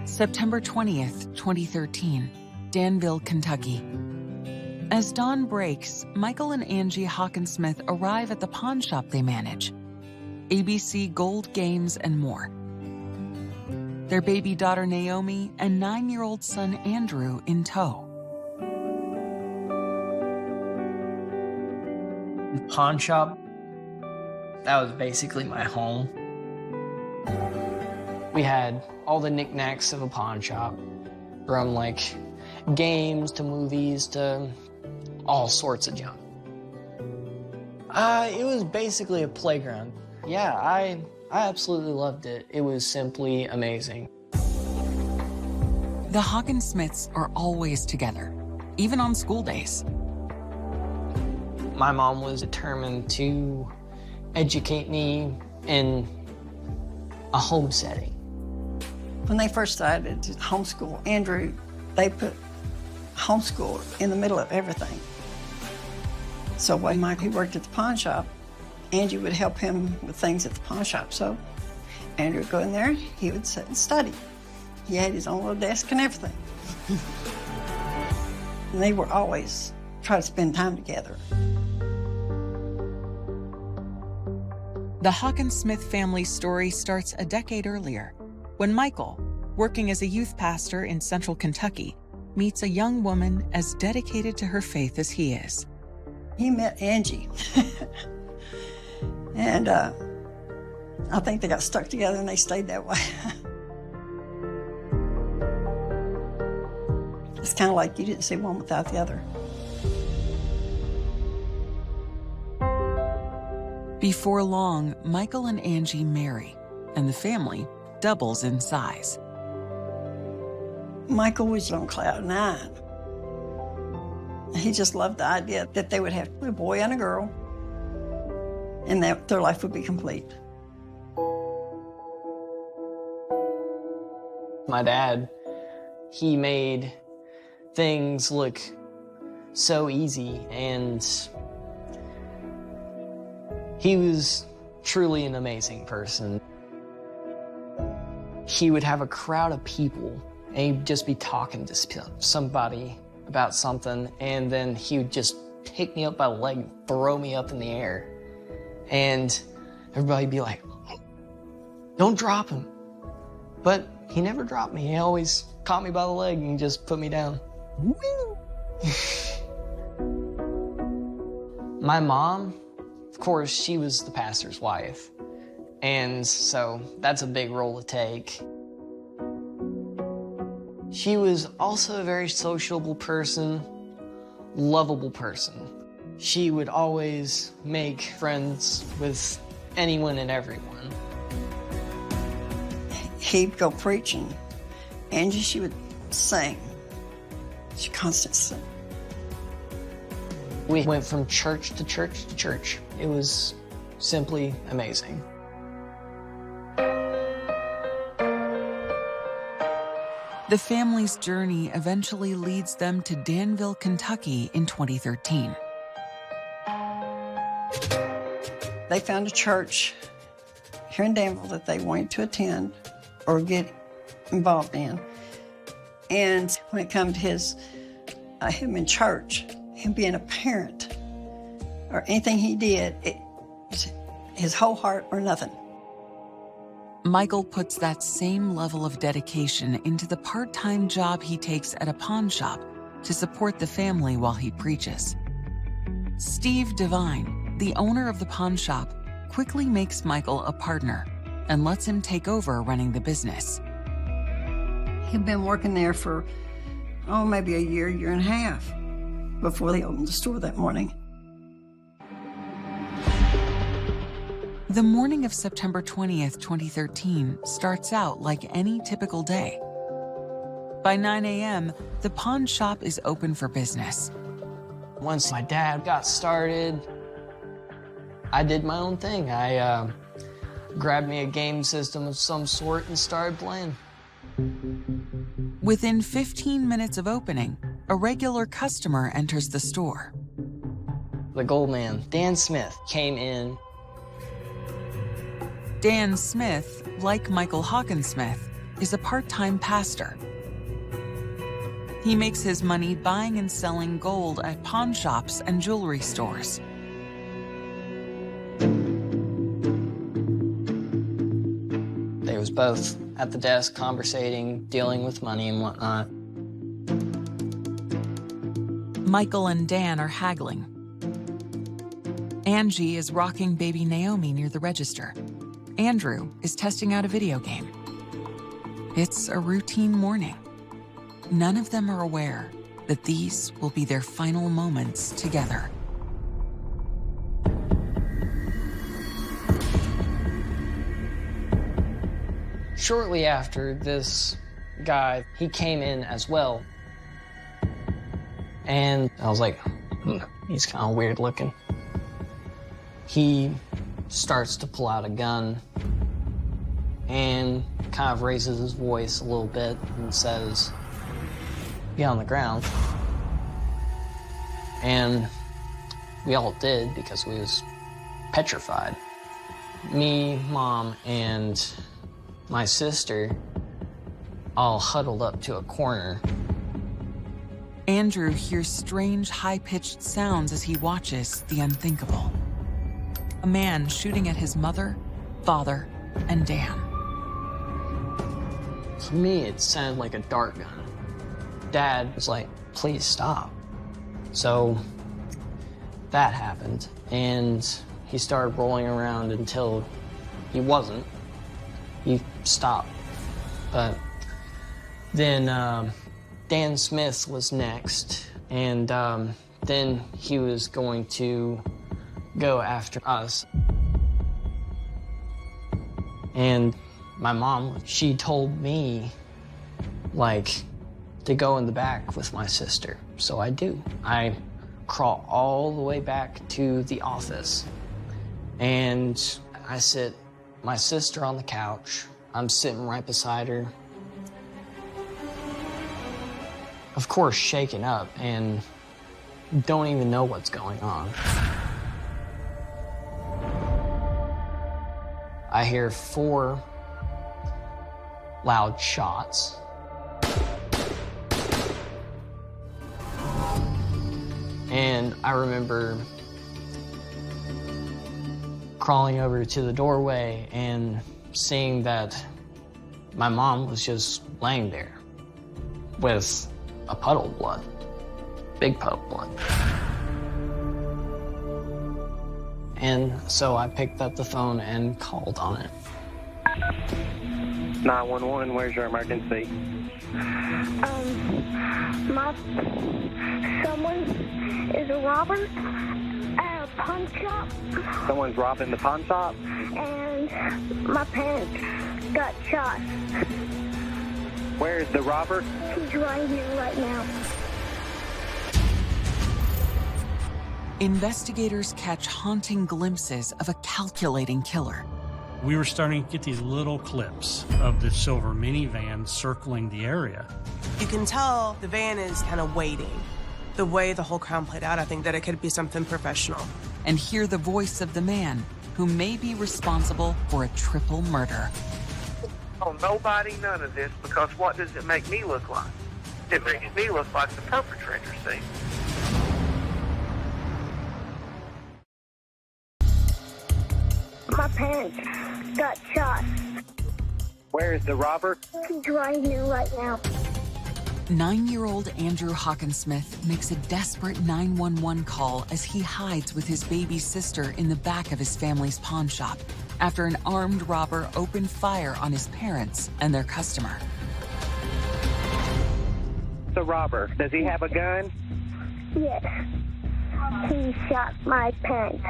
September 20th, 2013, Danville, Kentucky. As dawn breaks, Michael and Angie Hawkinsmith arrive at the pawn shop they manage. ABC Gold Games and more. Their baby daughter Naomi and 9-year-old son Andrew in tow. The pawn shop, that was basically my home. We had all the knickknacks of a pawn shop, from like games to movies to all sorts of junk. It was basically a playground. Yeah, I absolutely loved it. It was simply amazing. The Hawkinsmiths are always together, even on school days. My mom was determined to educate me in a home setting. When they first started to homeschool Andrew, they put homeschool in the middle of everything. So when Michael worked at the pawn shop, Angie would help him with things at the pawn shop. So Andrew would go in there, he would sit and study. He had his own little desk and everything. And they were always trying to spend time together. The Hawkinsmith family story starts a decade earlier, when Michael, working as a youth pastor in central Kentucky, meets a young woman as dedicated to her faith as he is. He met Angie. And I think they got stuck together and they stayed that way. It's kind of like you didn't see one without the other. Before long, Michael and Angie marry, and the family doubles in size. Michael was on cloud 9. He just loved the idea that they would have a boy and a girl, and that their life would be complete. My dad, he made things look so easy, and he was truly an amazing person. He would have a crowd of people, and he'd just be talking to somebody about something, and then he would just pick me up by the leg and throw me up in the air. And everybody'd be like, don't drop him. But he never dropped me. He always caught me by the leg and just put me down. My mom, of course, she was the pastor's wife. And so that's a big role to take. She was also a very sociable person, lovable person. She would always make friends with anyone and everyone. He'd go preaching. Angie, she would sing. She constantly sang. We went from church to church to church. It was simply amazing. The family's journey eventually leads them to Danville, Kentucky in 2013. They found a church here in Danville that they wanted to attend or get involved in. And when it comes to him in church, him being a parent, or anything he did, it was his whole heart or nothing. Michael puts that same level of dedication into the part-time job he takes at a pawn shop to support the family while he preaches. Steve Devine, the owner of the pawn shop, quickly makes Michael a partner and lets him take over running the business. He'd been working there for, maybe a year and a half before they opened the store that morning. The morning of September 20th, 2013 starts out like any typical day. By 9 a.m., the pawn shop is open for business. Once my dad got started, I did my own thing. I grabbed me a game system of some sort and started playing. Within 15 minutes of opening, a regular customer enters the store. The gold man, Dan Smith, came in. Dan Smith, like Michael Hawkinsmith, is a part-time pastor. He makes his money buying and selling gold at pawn shops and jewelry stores. They was both at the desk conversating, dealing with money and whatnot. Michael and Dan are haggling. Angie is rocking baby Naomi near the register. Andrew is testing out a video game. It's a routine morning. None of them are aware that these will be their final moments together. Shortly after, this guy, he came in as well. And I was like, he's kind of weird looking. He starts to pull out a gun and kind of raises his voice a little bit and says, "Get on the ground." And we all did because we was petrified. Me, Mom, and my sister all huddled up to a corner. Andrew hears strange, high-pitched sounds as he watches the unthinkable. A man shooting at his mother, father, and Dan. To me, it sounded like a dart gun. Dad was like, "Please stop." So that happened, and he started rolling around until he wasn't. He stopped. But then Dan Smith was next, and then he was going to go after us. And my mom, she told me, like, to go in the back with my sister. So I do. I crawl all the way back to the office, and I sit my sister on the couch. I'm sitting right beside her. Of course, shaken up and don't even know what's going on. I hear 4 loud shots. And And I remember crawling over to the doorway and seeing that my mom was just laying there with a puddle of blood, big puddle of blood. And so I picked up the phone and called on it. 911, where's your emergency? Someone is a robber at a pawn shop. Someone's robbing the pawn shop? And my parents got shot. Where is the robber? He's right here right now. Investigators catch haunting glimpses of a calculating killer. We were starting to get these little clips of the silver minivan circling the area. You can tell the van is kind of waiting. The way the whole crime played out, I think that it could be something professional. And hear the voice of the man who may be responsible for a triple murder. Oh, nobody, none of this, because what does it make me look like? It makes me look like the perpetrator, see? My parents got shot. Where is the robber? He's right here right now. 9-year-old Andrew Hockensmith makes a desperate 911 call as he hides with his baby sister in the back of his family's pawn shop after an armed robber opened fire on his parents and their customer. The robber, does he have a gun? Yes. He shot my parents.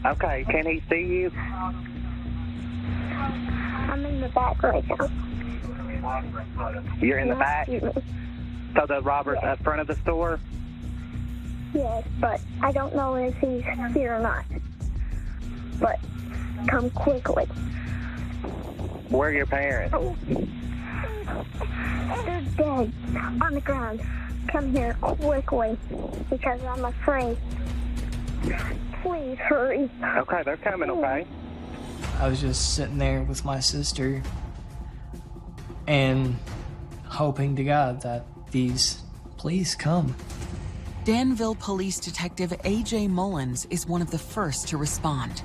Okay, can he see you? I'm in the back right now. You're in the back? Excuse me. So the robber's up front of the store? Yes, but I don't know if he's here or not. But come quickly. Where are your parents? They're dead on the ground. Come here quickly because I'm afraid. Please hurry. Okay, they're coming, okay? I was just sitting there with my sister and hoping to God that these police come. Danville Police Detective A.J. Mullins is one of the first to respond.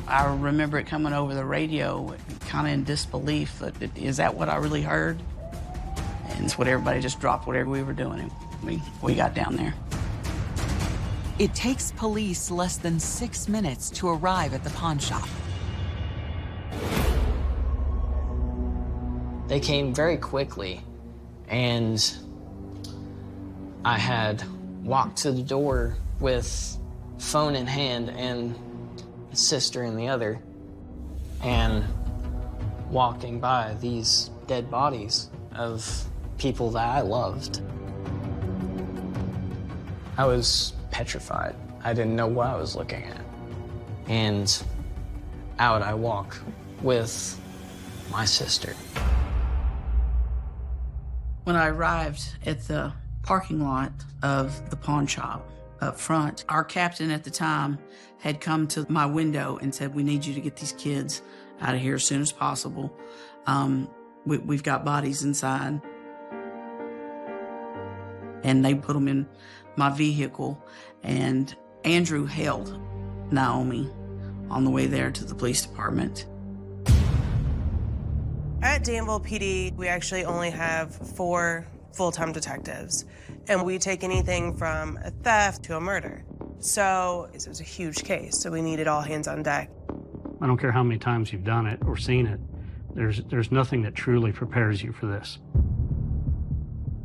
I remember it coming over the radio, kind of in disbelief. Is that what I really heard? And it's what everybody just dropped whatever we were doing. We got down there. It takes police less than 6 minutes to arrive at the pawn shop. They came very quickly, and I had walked to the door with phone in hand and sister in the other, and walking by these dead bodies of people that I loved. I was petrified. I didn't know what I was looking at. And out I walk with my sister. When I arrived at the parking lot of the pawn shop up front, our captain at the time had come to my window and said, "We need you to get these kids out of here as soon as possible. We've got bodies inside." And they put them in my vehicle, and Andrew held Naomi on the way there to the police department. At Danville PD, we actually only have 4 full-time detectives, and we take anything from a theft to a murder. So it was a huge case, so we needed all hands on deck. I don't care how many times you've done it or seen it, there's nothing that truly prepares you for this.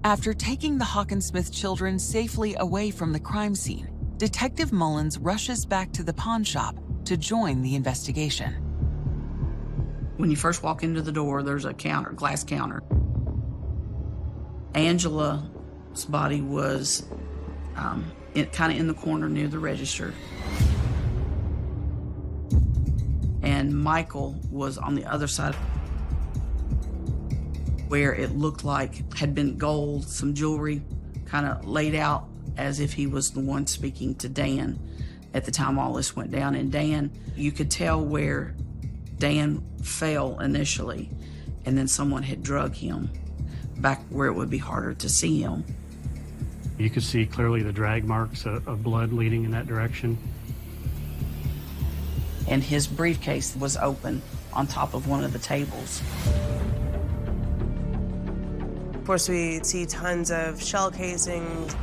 After taking the Hockensmith children safely away from the crime scene, Detective Mullins rushes back to the pawn shop to join the investigation. When you first walk into the door, there's a counter, glass counter. Angela's body was kind of in the corner near the register. And Michael was on the other side, where it looked like had been gold, some jewelry kind of laid out as if he was the one speaking to Dan at the time all this went down. And Dan, you could tell where Dan fell initially, and then someone had drug him back where it would be harder to see him. You could see clearly the drag marks of blood leading in that direction. And his briefcase was open on top of one of the tables. Of course, we see tons of shell casings,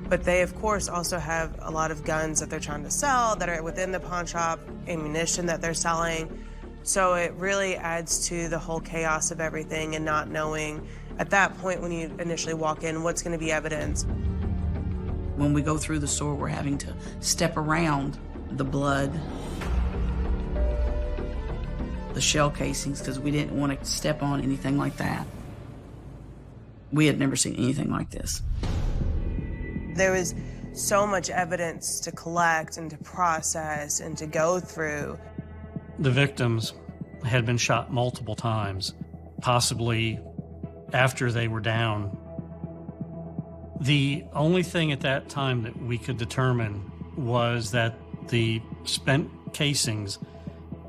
but they, of course, also have a lot of guns that they're trying to sell that are within the pawn shop, ammunition that they're selling. So it really adds to the whole chaos of everything and not knowing at that point when you initially walk in what's going to be evidence. When we go through the store, we're having to step around the blood, the shell casings, because we didn't want to step on anything like that. We had never seen anything like this. There was so much evidence to collect and to process and to go through. The victims had been shot multiple times, possibly after they were down. The only thing at that time that we could determine was that the spent casings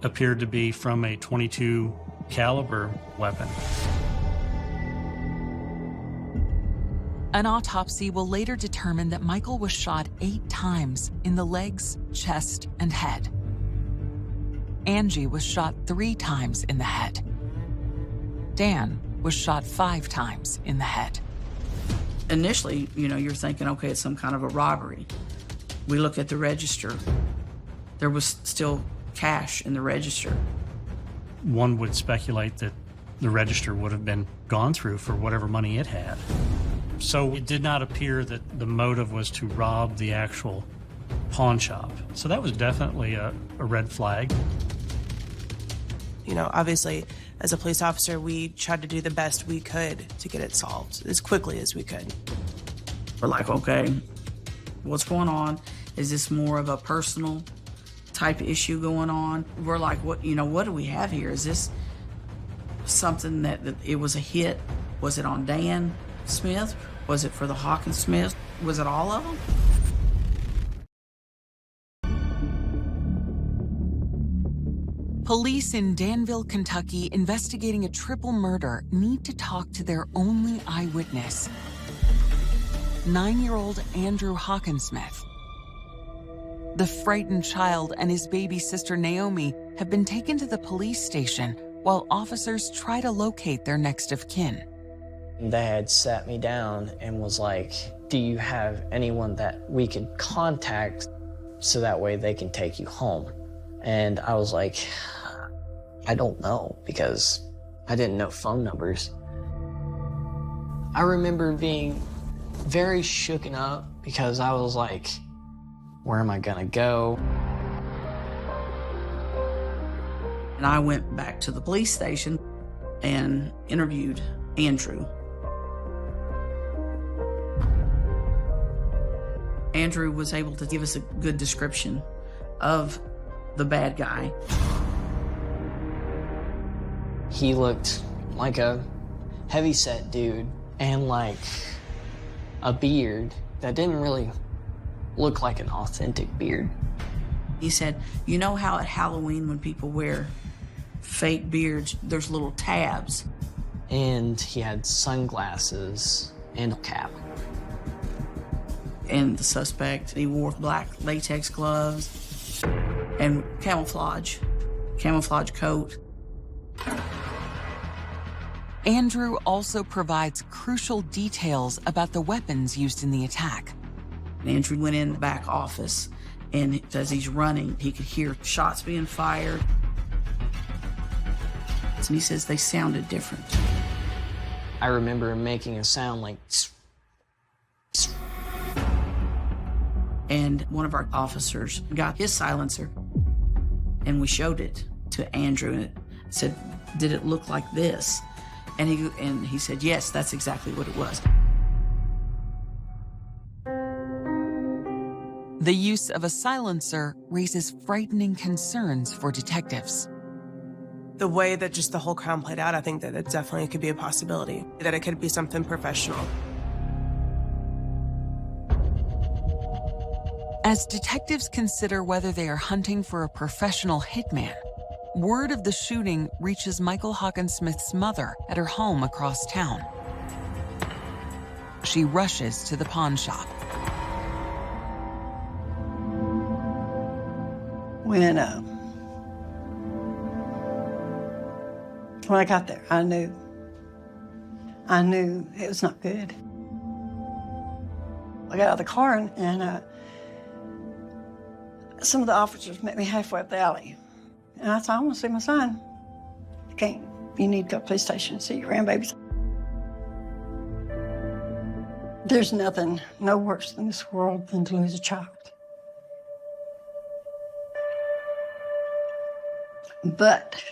appeared to be from a .22 caliber weapon. An autopsy will later determine that Michael was shot 8 times in the legs, chest, and head. Angie was shot 3 times in the head. Dan was shot 5 times in the head. Initially, you're thinking, okay, it's some kind of a robbery. We look at the register. There was still cash in the register. One would speculate that the register would have been gone through for whatever money it had. So it did not appear that the motive was to rob the actual pawn shop. So that was definitely a red flag. Obviously, as a police officer, we tried to do the best we could to get it solved as quickly as we could. We're like, okay, what's going on? Is this more of a personal type issue going on? We're like, what do we have here? Is this something that it was a hit? Was it on Dan Smith? Was it for the Hawkins Smith? Was it all of them? Police in Danville, Kentucky, investigating a triple murder, need to talk to their only eyewitness, 9-year-old Andrew Hawkinsmith. The frightened child and his baby sister Naomi have been taken to the police station while officers try to locate their next of kin. They had sat me down and was like, do you have anyone that we could contact so that way they can take you home? And I was like, I don't know, because I didn't know phone numbers. I remember being very shooken up because I was like, where am I gonna go? And I went back to the police station and interviewed Andrew. Andrew was able to give us a good description of the bad guy. He looked like a heavy-set dude and like a beard that didn't really look like an authentic beard. He said, you know how at Halloween when people wear fake beards, there's little tabs? And he had sunglasses and a cap. And the suspect, he wore black latex gloves and camouflage coat. Andrew also provides crucial details about the weapons used in the attack. Andrew went in the back office, and as he's running, he could hear shots being fired. And he says they sounded different. I remember making a sound like... And one of our officers got his silencer, and we showed it to Andrew, and it said, did it look like this? And he said, yes, that's exactly what it was. The use of a silencer raises frightening concerns for detectives. The way that just the whole crime played out, I think that it definitely could be a possibility, that it could be something professional. As detectives consider whether they are hunting for a professional hitman, word of the shooting reaches Michael Hawkinsmith's mother at her home across town. She rushes to the pawn shop. When I got there, I knew it was not good. I got out of the car and some of the officers met me halfway up the alley. And I said, I want to see my son. You need to go to the police station and see your grandbabies. There's nothing no worse in this world than to lose a child. But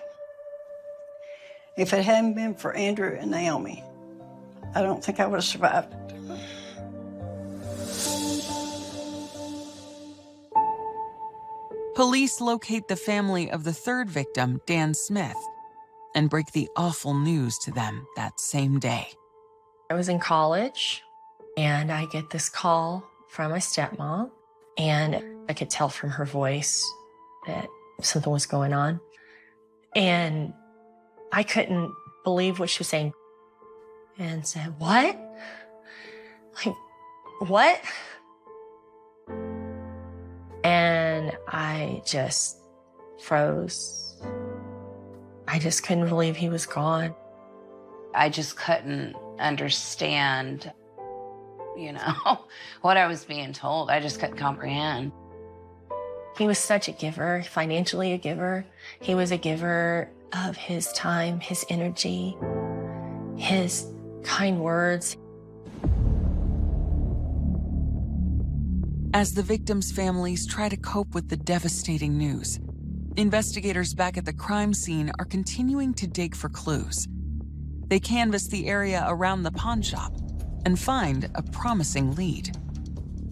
if it hadn't been for Andrew and Naomi, I don't think I would have survived it. Police locate the family of the third victim, Dan Smith, and break the awful news to them that same day. I was in college, and I get this call from my stepmom, and I could tell from her voice that something was going on. And I couldn't believe what she was saying and said, "What? Like, what?" And I just froze. I just couldn't believe he was gone. I just couldn't understand, what I was being told. I just couldn't comprehend. He was such a giver, financially a giver. He was a giver of his time, his energy, his kind words. As the victims' families try to cope with the devastating news, investigators back at the crime scene are continuing to dig for clues. They canvass the area around the pawn shop and find a promising lead.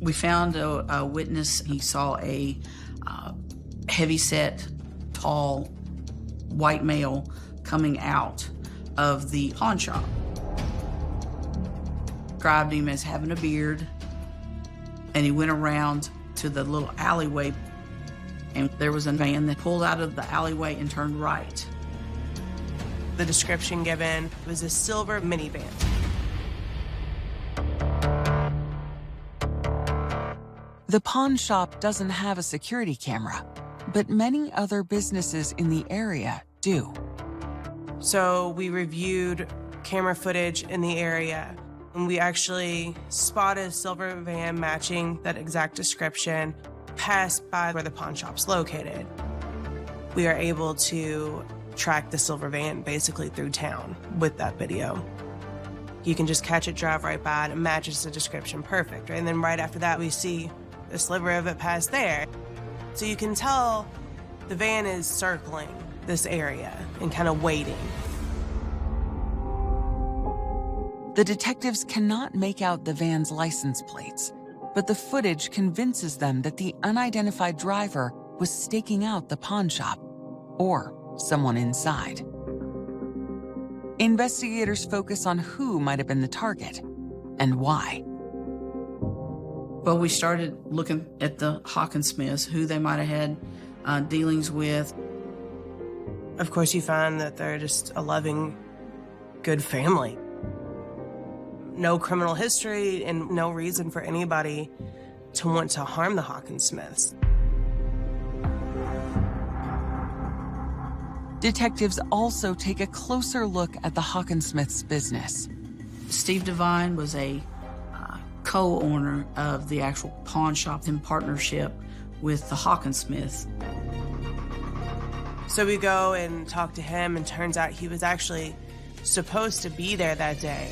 We found a witness. He saw a heavy-set, tall, white male coming out of the pawn shop. Described him as having a beard, and he went around to the little alleyway, and there was a van that pulled out of the alleyway and turned right. The description given was a silver minivan. The pawn shop doesn't have a security camera, but many other businesses in the area do. So we reviewed camera footage in the area, and we actually spotted a silver van matching that exact description pass by where the pawn shop's located. We are able to track the silver van basically through town with that video. You can just catch it, drive right by it, it matches the description perfect, right? And then right after that, we see the sliver of it pass there. So you can tell the van is circling this area and kind of waiting. The detectives cannot make out the van's license plates, but the footage convinces them that the unidentified driver was staking out the pawn shop, or someone inside. Investigators focus on who might have been the target and why. Well, we started looking at the Hawkinsmiths, who they might have had dealings with. Of course, you find that they're just a loving, good family. No criminal history and no reason for anybody to want to harm the Hawkinsmiths. Detectives also take a closer look at the Hawkinsmiths' business. Steve Devine was a co-owner of the actual pawn shop in partnership with the Hawkinsmiths. So we go and talk to him, and turns out he was actually supposed to be there that day.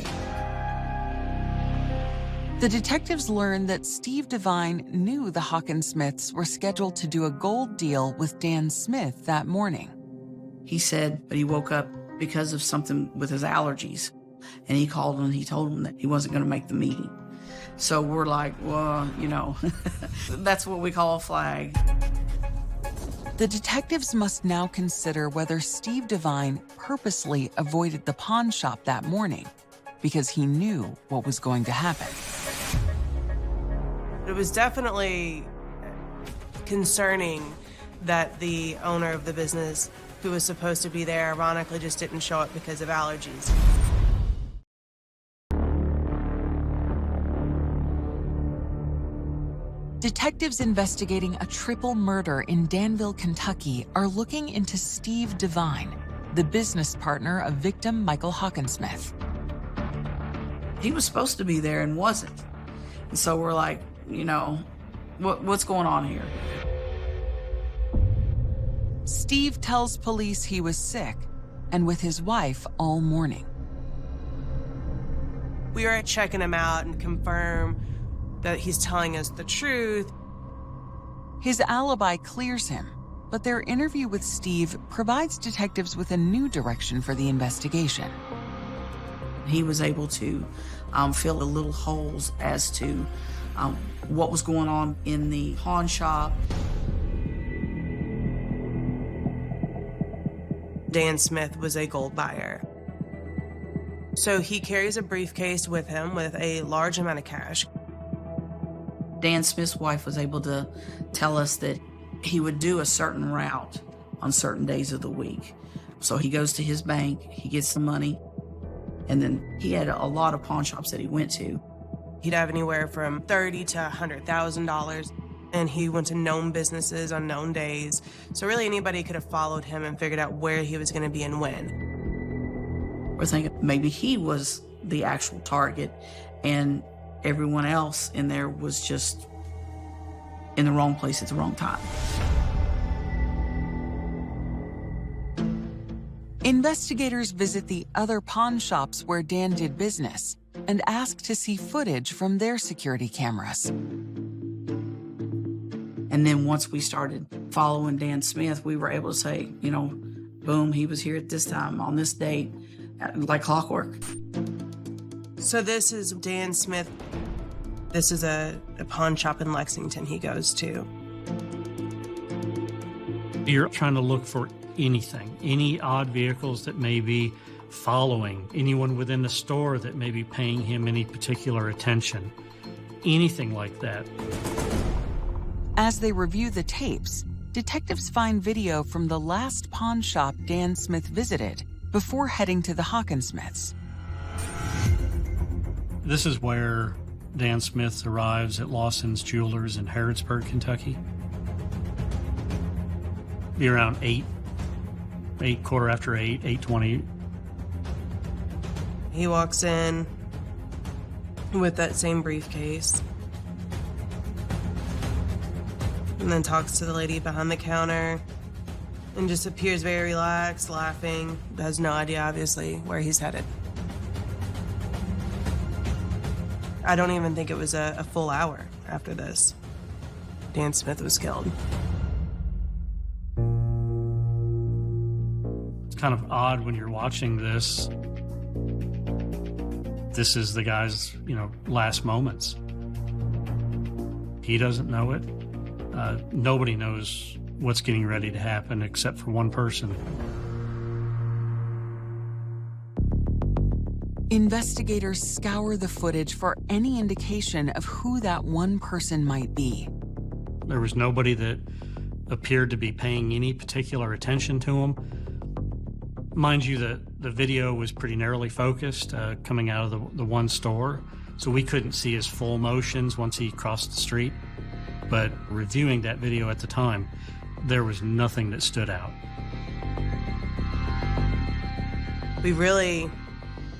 The detectives learn that Steve Devine knew the Hawkinsmiths were scheduled to do a gold deal with Dan Smith that morning. He said that he woke up because of something with his allergies, and he called him and he told him that he wasn't going to make the meeting. So we're like, well, that's what we call a flag. The detectives must now consider whether Steve Devine purposely avoided the pawn shop that morning because he knew what was going to happen. It was definitely concerning that the owner of the business, who was supposed to be there, ironically just didn't show up because of allergies. Detectives investigating a triple murder in Danville, Kentucky are looking into Steve Devine, the business partner of victim Michael Hawkinsmith. He was supposed to be there and wasn't. And so we're like, you know, what's going on here? Steve tells police he was sick and with his wife all morning. We were checking him out and confirm that he's telling us the truth. His alibi clears him, but their interview with Steve provides detectives with a new direction for the investigation. He was able to fill the little holes as to what was going on in the pawn shop. Dan Smith was a gold buyer. So he carries a briefcase with him with a large amount of cash. Dan Smith's wife was able to tell us that he would do a certain route on certain days of the week. So he goes to his bank, he gets the money, and then he had a lot of pawn shops that he went to. He'd have anywhere from $30,000 to $100,000, and he went to known businesses on known days. So really anybody could have followed him and figured out where he was going to be and when. We're thinking maybe he was the actual target, and everyone else in there was just in the wrong place at the wrong time. Investigators visit the other pawn shops where Dan did business and ask to see footage from their security cameras. And then once we started following Dan Smith, we were able to say, you know, boom, he was here at this time on this date, like clockwork. So this is Dan Smith. This is a pawn shop in Lexington he goes to. You're trying to look for anything, any odd vehicles that may be following, anyone within the store that may be paying him any particular attention, anything like that. As they review the tapes, detectives find video from the last pawn shop Dan Smith visited before heading to the Hawkinsmiths. This is where Dan Smith arrives at Lawson's Jewelers in Harrodsburg, Kentucky. Be around quarter after 8:20. He walks in with that same briefcase and then talks to the lady behind the counter and just appears very relaxed, laughing, has no idea, obviously, where he's headed. I don't even think it was a full hour after this. Dan Smith was killed. It's kind of odd when you're watching this. This is the guy's, last moments. He doesn't know it. Nobody knows what's getting ready to happen except for one person. Investigators scour the footage for any indication of who that one person might be. There was nobody that appeared to be paying any particular attention to him. Mind you, the video was pretty narrowly focused coming out of the one store, so we couldn't see his full motions once he crossed the street. But reviewing that video at the time, there was nothing that stood out.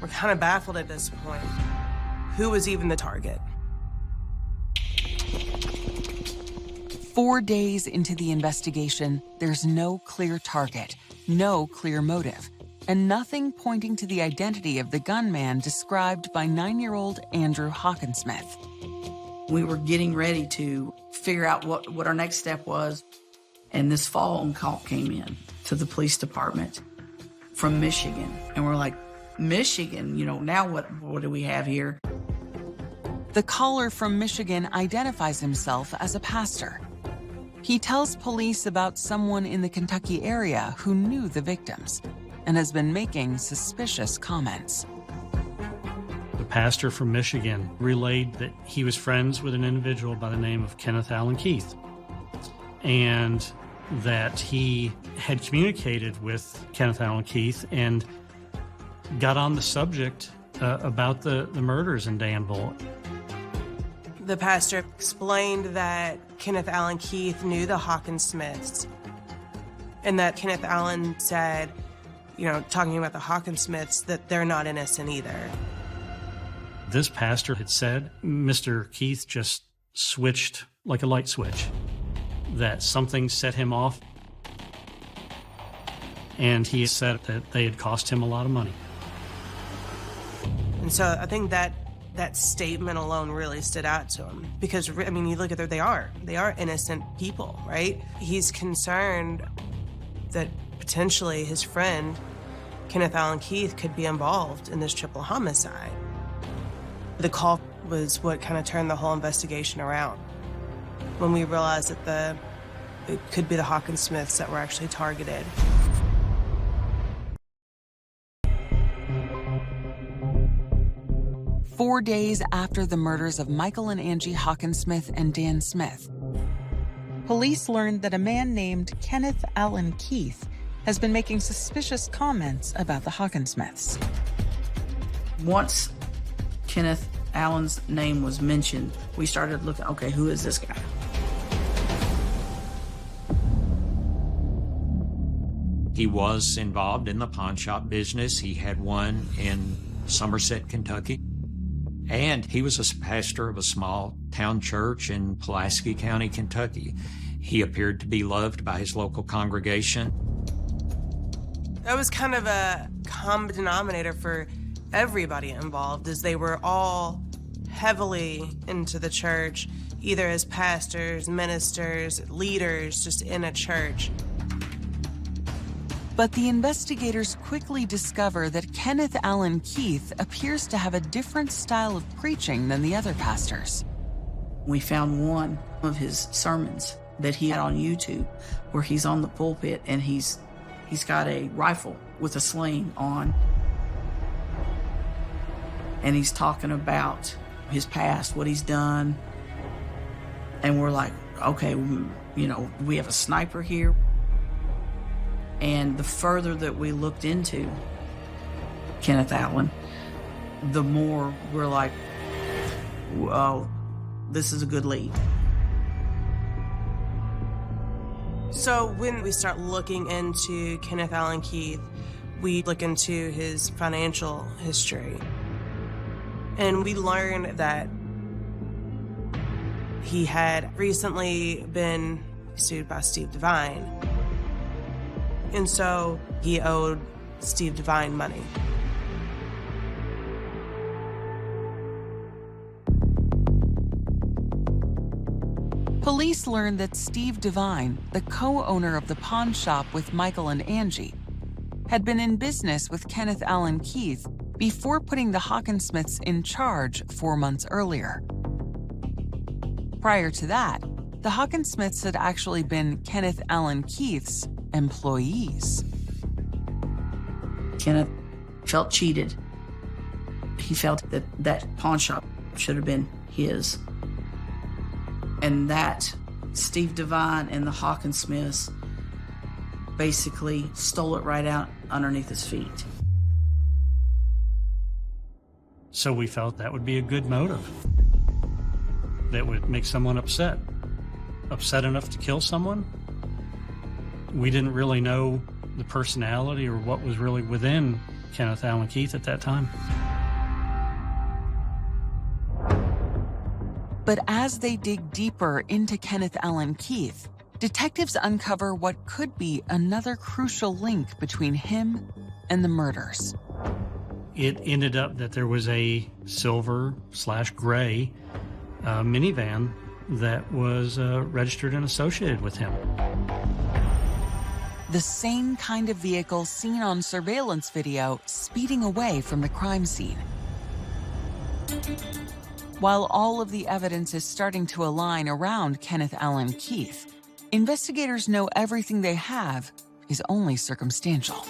We're kind of baffled at this point. Who was even the target? 4 days into the investigation, there's no clear target, no clear motive, and nothing pointing to the identity of the gunman described by 9-year-old Andrew Hawkinsmith. We were getting ready to figure out what our next step was, and this phone call came in to the police department from Michigan. And we're like, Michigan, now what do we have here? The caller from Michigan identifies himself as a pastor. He tells police about someone in the Kentucky area who knew the victims and has been making suspicious comments. The pastor from Michigan relayed that he was friends with an individual by the name of Kenneth Allen Keith, and that he had communicated with Kenneth Allen Keith and got on the subject about the murders in Danville. The pastor explained that Kenneth Allen Keith knew the Hawkins Smiths, and that Kenneth Allen said, you know, talking about the Hawkins Smiths, that they're not innocent either. This pastor had said Mr. Keith just switched like a light switch, that something set him off, and he said that they had cost him a lot of money. And so I think that statement alone really stood out to him, because, I mean, you look at they are innocent people, right? He's concerned that potentially his friend, Kenneth Allen Keith, could be involved in this triple homicide. The call was what kind of turned the whole investigation around, when we realized that it could be the Hawkins Smiths that were actually targeted. Four days after the murders of Michael and Angie Hawkins-Smith and Dan Smith, police learned that a man named Kenneth Allen Keith has been making suspicious comments about the Hawkins-Smiths. Once Kenneth Allen's name was mentioned, we started looking, okay, who is this guy? He was involved in the pawn shop business. He had one in Somerset, Kentucky. And he was a pastor of a small town church in Pulaski County, Kentucky. He appeared to be loved by his local congregation. That was kind of a common denominator for everybody involved, as they were all heavily into the church, either as pastors, ministers, leaders, just in a church. But the investigators quickly discover that Kenneth Allen Keith appears to have a different style of preaching than the other pastors. We found one of his sermons that he had on YouTube, where he's on the pulpit and he's got a rifle with a sling on. And he's talking about his past, what he's done. And we're like, okay, you know, we have a sniper here. And the further that we looked into Kenneth Allen, the more we're like, oh, this is a good lead. So when we start looking into Kenneth Allen Keith, we look into his financial history. And we learned that he had recently been sued by Steve Devine. And so he owed Steve Devine money. Police learned that Steve Devine, the co-owner of the pawn shop with Michael and Angie, had been in business with Kenneth Allen Keith before putting the Hawkins-Smiths in charge 4 months earlier. Prior to that, the Hawkins-Smiths had actually been Kenneth Allen Keith's employees. Kenneth felt cheated. He felt that that pawn shop should have been his. And that Steve Devine and the Hawkins-Smiths basically stole it right out underneath his feet. So we felt that would be a good motive. That would make someone upset. Upset enough to kill someone? We didn't really know the personality or what was really within Kenneth Allen Keith at that time. But as they dig deeper into Kenneth Allen Keith, detectives uncover what could be another crucial link between him and the murders. It ended up that there was a silver/gray minivan that was registered and associated with him. The same kind of vehicle seen on surveillance video speeding away from the crime scene. While all of the evidence is starting to align around Kenneth Allen Keith, investigators know everything they have is only circumstantial.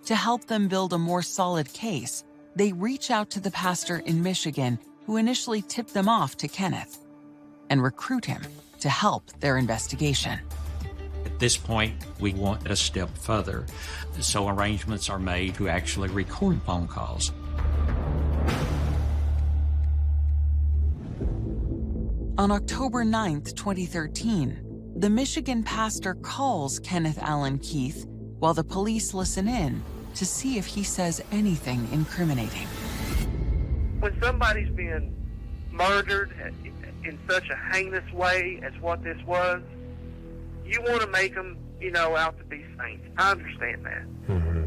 To help them build a more solid case, they reach out to the pastor in Michigan who initially tipped them off to Kenneth and recruit him to help their investigation. At this point, we want a step further, so arrangements are made to actually record phone calls. On October 9th, 2013, the Michigan pastor calls Kenneth Allen Keith while the police listen in to see if he says anything incriminating. When somebody's being murdered in such a heinous way as what this was, you want to make them, out to be saints. I understand that. Mm-hmm.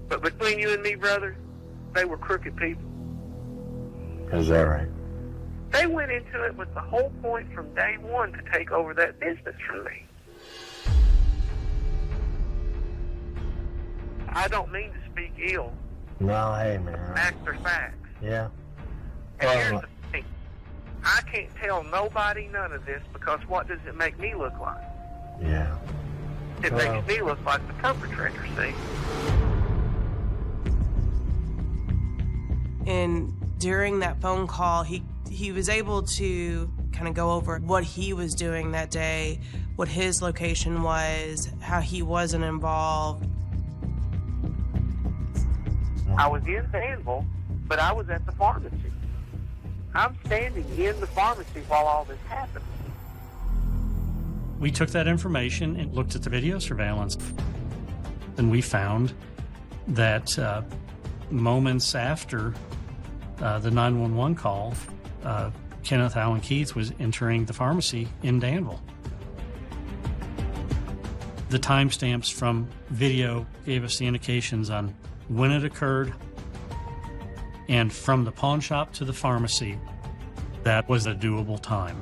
But between you and me, brother, they were crooked people. Is that right? They went into it with the whole point from day one to take over that business from me. I don't mean to speak ill. No, hey, man. Facts are facts. Yeah. And here's the thing. I can't tell nobody none of this because what does it make me look like? Yeah. It makes me look like the perpetrator, see? And during that phone call, he was able to kind of go over what he was doing that day, what his location was, how he wasn't involved. I was in Danville, but I was at the pharmacy. I'm standing in the pharmacy while all this happened. We took that information and looked at the video surveillance, and we found that moments after the 911 call, Kenneth Allen Keith was entering the pharmacy in Danville. The timestamps from video gave us the indications on when it occurred, and from the pawn shop to the pharmacy, that was a doable time.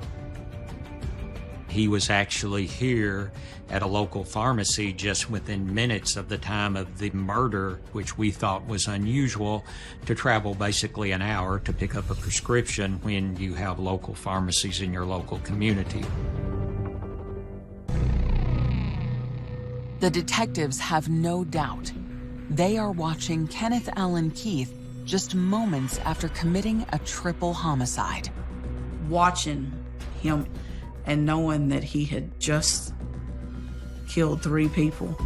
He was actually here at a local pharmacy just within minutes of the time of the murder, which we thought was unusual, to travel basically an hour to pick up a prescription when you have local pharmacies in your local community. The detectives have no doubt. They are watching Kenneth Allen Keith just moments after committing a triple homicide. Watching him and knowing that he had just killed 3 people.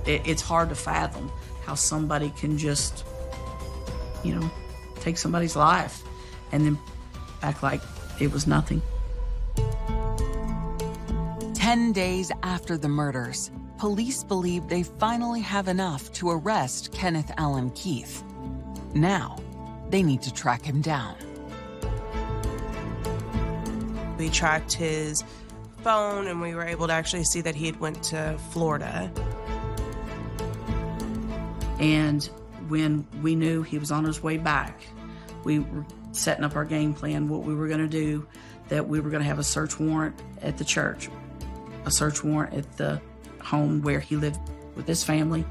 It's hard to fathom how somebody can just, take somebody's life and then act like it was nothing. 10 days after the murders, police believe they finally have enough to arrest Kenneth Allen Keith. Now, they need to track him down. We tracked his phone and we were able to actually see that he had went to Florida. And when we knew he was on his way back, we were setting up our game plan, what we were going to do, that we were going to have a search warrant at the church, a search warrant at the home where he lived with his family,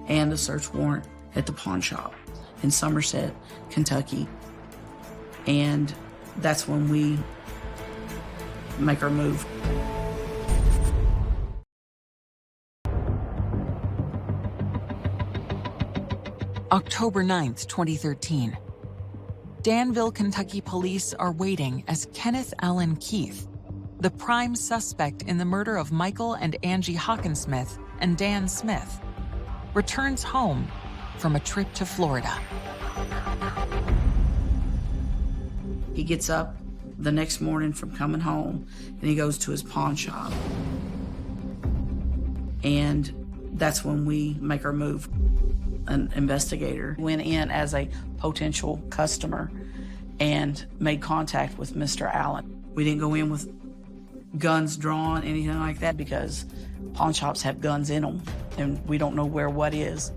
and a search warrant at the pawn shop in Somerset, Kentucky. And that's when we make our move. October 9th, 2013. Danville, Kentucky police are waiting as Kenneth Allen Keith, the prime suspect in the murder of Michael and Angie Hockensmith and Dan Smith, returns home from a trip to Florida. He gets up the next morning from coming home and he goes to his pawn shop. And that's when we make our move. An investigator went in as a potential customer and made contact with Mr. Allen. We didn't go in with guns drawn, anything like that, because pawn shops have guns in them and we don't know where what is.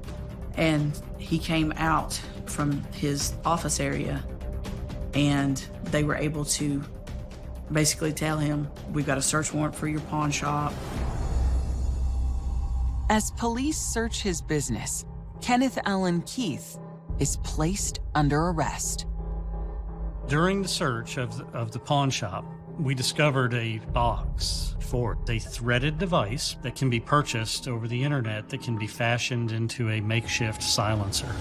And he came out from his office area and they were able to basically tell him, we've got a search warrant for your pawn shop. As police search his business, Kenneth Allen Keith is placed under arrest. During the search of the pawn shop, we discovered a box for a threaded device that can be purchased over the internet that can be fashioned into a makeshift silencer.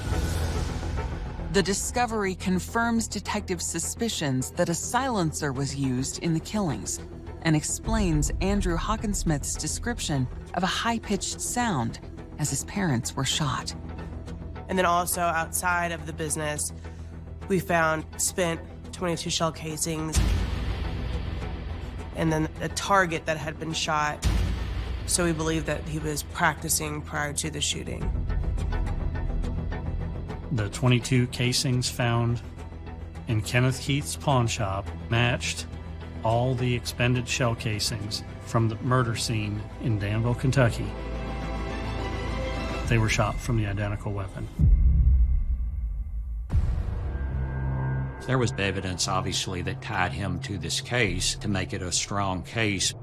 The discovery confirms detectives' suspicions that a silencer was used in the killings and explains Andrew Hockensmith's description of a high-pitched sound as his parents were shot. And then also outside of the business, we found spent 22 shell casings, and then a target that had been shot. So we believe that he was practicing prior to the shooting. The 22 casings found in Kenneth Keith's pawn shop matched all the expended shell casings from the murder scene in Danville, Kentucky. They were shot from the identical weapon. There was evidence, obviously, that tied him to this case to make it a strong case.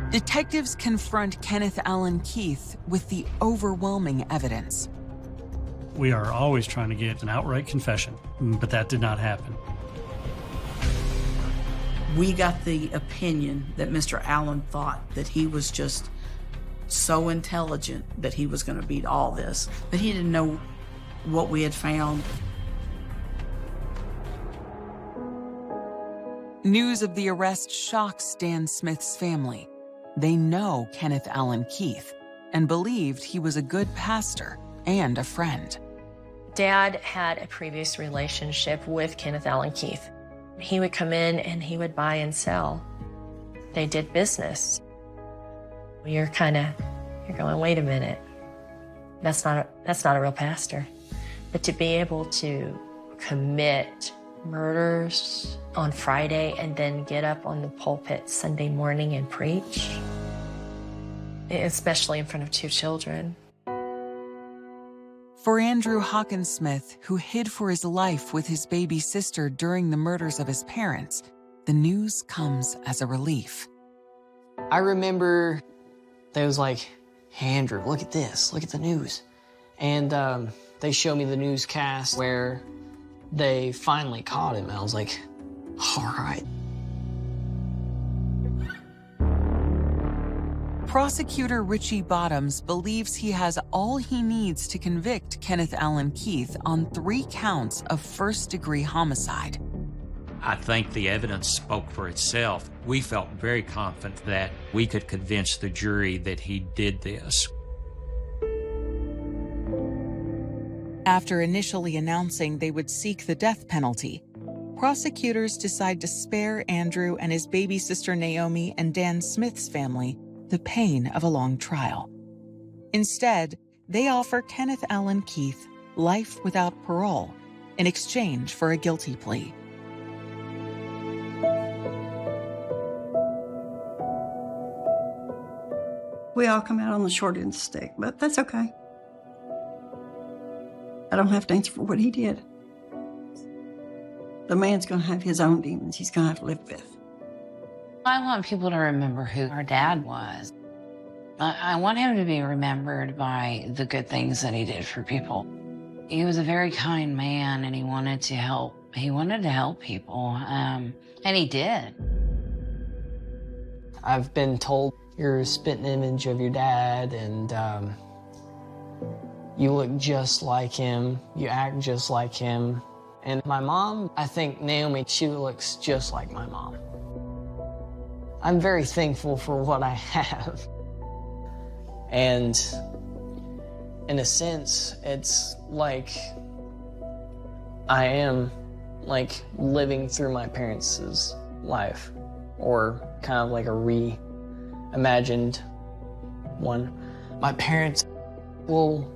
Detectives confront Kenneth Allen Keith with the overwhelming evidence. We are always trying to get an outright confession, but that did not happen. We got the opinion that Mr. Allen thought that he was just so intelligent that he was going to beat all this, but he didn't know what we had found. News of the arrest shocks Dan Smith's family. They know Kenneth Allen Keith and believed he was a good pastor and a friend. Dad had a previous relationship with Kenneth Allen Keith. He would come in and he would buy and sell. They did business. You're going, wait a minute. That's not a real pastor. But to be able to commit murders on Friday and then get up on the pulpit Sunday morning and preach, especially in front of 2 children. For Andrew Hawkins-Smith, who hid for his life with his baby sister during the murders of his parents, the news comes as a relief. I remember they was like, hey, Andrew, look at this, look at the news. And they showed me the newscast where they finally caught him. And I was like, all right. Prosecutor Richie Bottoms believes he has all he needs to convict Kenneth Allen Keith on 3 counts of first-degree homicide. I think the evidence spoke for itself. We felt very confident that we could convince the jury that he did this. After initially announcing they would seek the death penalty, prosecutors decide to spare Andrew and his baby sister Naomi and Dan Smith's family the pain of a long trial. Instead, they offer Kenneth Allen Keith life without parole in exchange for a guilty plea. We all come out on the short end of the stick, but that's okay. I don't have to answer for what he did. The man's going to have his own demons he's going to have to live with. I want people to remember who our dad was. I want him to be remembered by the good things that he did for people. He was a very kind man, and he wanted to help. He wanted to help people, and he did. I've been told you're a spitting image of your dad, and you look just like him, you act just like him. And my mom, I think Naomi, she looks just like my mom. I'm very thankful for what I have. And in a sense, it's like I am like living through my parents' life, or kind of like a reimagined one. My parents will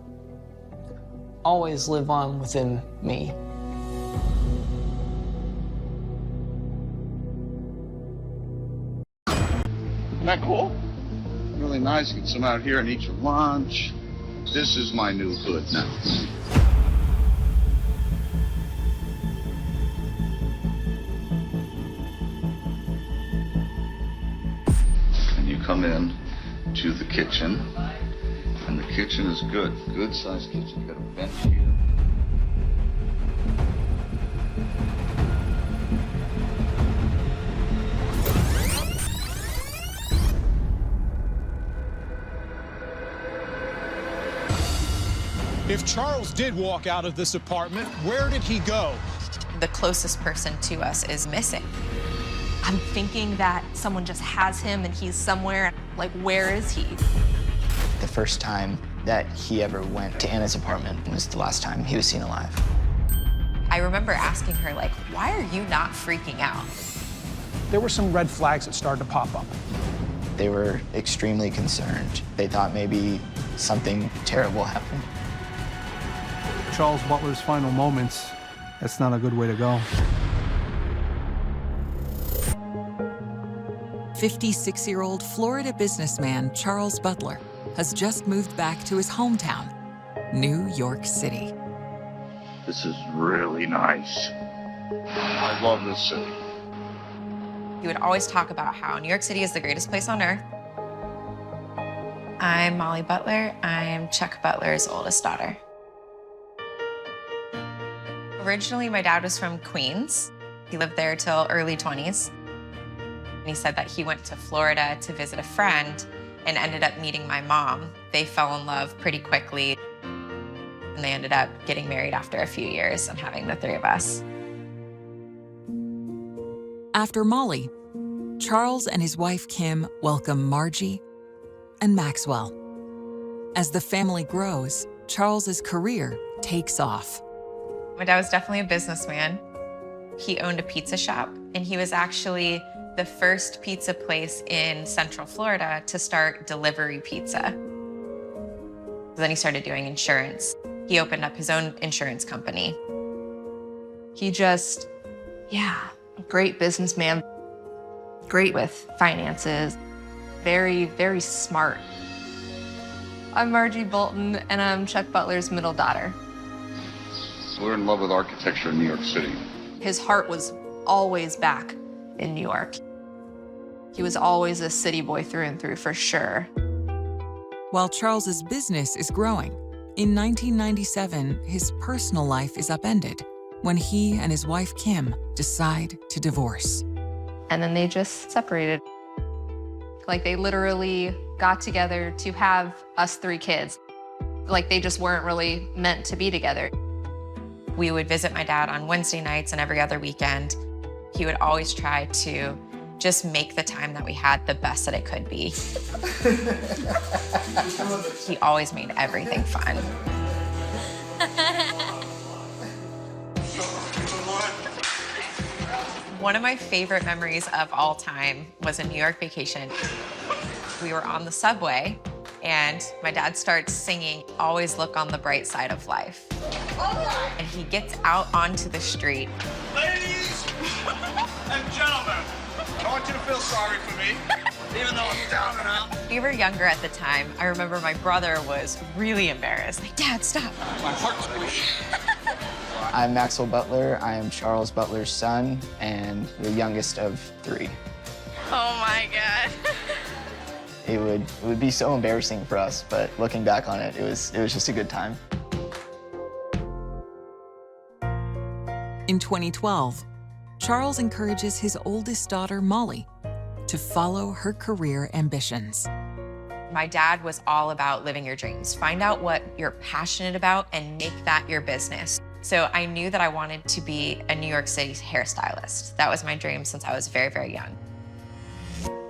always live on within me. Isn't that cool? Really nice. Get some out here and eat some lunch. This is my new hood now. And you come in to the kitchen, and the kitchen is good sized kitchen. You got a bench here. If Charles did walk out of this apartment, where did he go? The closest person to us is missing. I'm thinking that someone just has him and he's somewhere. Like, where is he? The first time that he ever went to Anna's apartment was the last time he was seen alive. I remember asking her, like, why are you not freaking out? There were some red flags that started to pop up. They were extremely concerned. They thought maybe something terrible happened. Charles Butler's final moments, that's not a good way to go. 56-year-old Florida businessman Charles Butler has just moved back to his hometown, New York City. This is really nice. I love this city. He would always talk about how New York City is the greatest place on earth. I'm Molly Butler. I'm Chuck Butler's oldest daughter. Originally, my dad was from Queens. He lived there till early 20s. And he said that he went to Florida to visit a friend and ended up meeting my mom. They fell in love pretty quickly, and they ended up getting married after a few years and having the three of us. After Molly, Charles and his wife Kim welcome Margie and Maxwell. As the family grows, Charles's career takes off. My dad was definitely a businessman. He owned a pizza shop, and he was actually the first pizza place in Central Florida to start delivery pizza. Then he started doing insurance. He opened up his own insurance company. He just, a great businessman, great with finances, very, very smart. I'm Margie Bolton, and I'm Chuck Butler's middle daughter. We're in love with architecture in New York City. His heart was always back in New York. He was always a city boy through and through, for sure. While Charles's business is growing, in 1997, his personal life is upended when he and his wife Kim decide to divorce. And then they just separated. Like, they literally got together to have us three kids. Like, they just weren't really meant to be together. We would visit my dad on Wednesday nights and every other weekend. He would always try to just make the time that we had the best that it could be. He always made everything fun. One of my favorite memories of all time was a New York vacation. We were on the subway, and my dad starts singing, "Always Look on the Bright Side of Life." And he gets out onto the street. Ladies and gentlemen, I don't want you to feel sorry for me, even though I'm down and out. We were younger at the time. I remember my brother was really embarrassed. Like, "Dad, stop." My heart's bleeding. I'm Maxwell Butler. I am Charles Butler's son and the youngest of three. Oh my God. It would be so embarrassing for us, but looking back on it, it was just a good time. In 2012, Charles encourages his oldest daughter, Molly, to follow her career ambitions. My dad was all about living your dreams. Find out what you're passionate about and make that your business. So I knew that I wanted to be a New York City hairstylist. That was my dream since I was very, very young.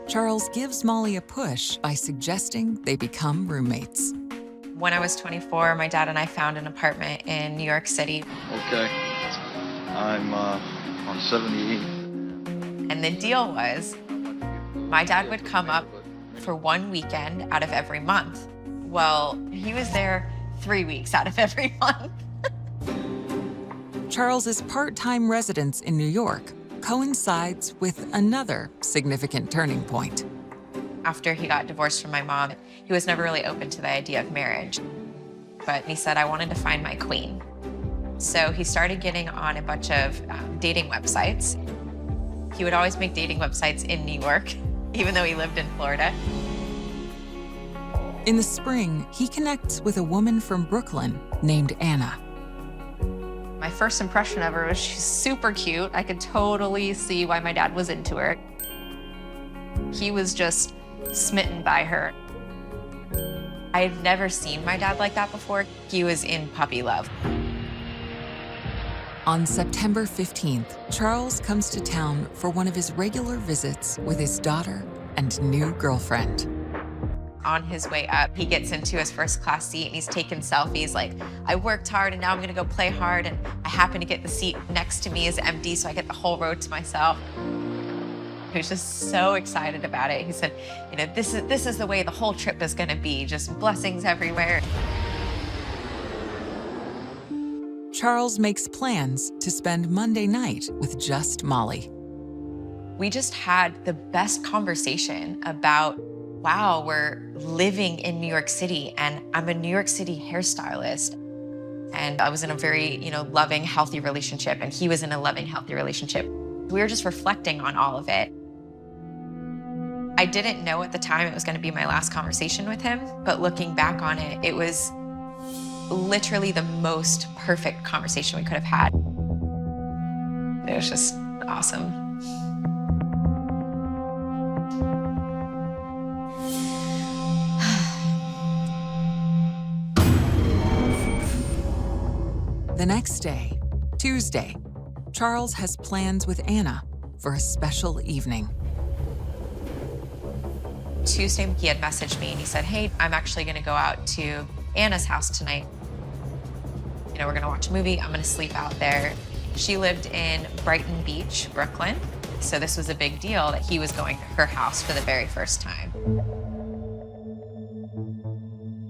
Charles gives Molly a push by suggesting they become roommates. When I was 24, my dad and I found an apartment in New York City. Okay, I'm on 78. And the deal was, my dad would come up for 1 weekend out of every month. Well, he was there 3 weeks out of every month. Charles's part-time residence in New York coincides with another significant turning point. After he got divorced from my mom, he was never really open to the idea of marriage. But he said, I wanted to find my queen. So he started getting on a bunch of dating websites. He would always make dating websites in New York, even though he lived in Florida. In the spring, he connects with a woman from Brooklyn named Anna. My first impression of her was she's super cute. I could totally see why my dad was into her. He was just smitten by her. I had never seen my dad like that before. He was in puppy love. On September 15th, Charles comes to town for one of his regular visits with his daughter and new girlfriend. On his way up, he gets into his first class seat and he's taking selfies like, I worked hard and now I'm gonna go play hard, and I happen to get the seat next to me is empty, so I get the whole row to myself. He was just so excited about it. He said, you know, this is the way the whole trip is gonna be, just blessings everywhere. Charles makes plans to spend Monday night with just Molly. We just had the best conversation about, wow, we're living in New York City and I'm a New York City hairstylist. And I was in a very, loving, healthy relationship, and he was in a loving, healthy relationship. We were just reflecting on all of it. I didn't know at the time it was going to be my last conversation with him, but looking back on it, it was literally the most perfect conversation we could have had. It was just awesome. The next day, Tuesday, Charles has plans with Anna for a special evening. Tuesday, he had messaged me and he said, hey, I'm actually gonna go out to Anna's house tonight. We're gonna watch a movie, I'm gonna sleep out there. She lived in Brighton Beach, Brooklyn, so this was a big deal that he was going to her house for the very first time.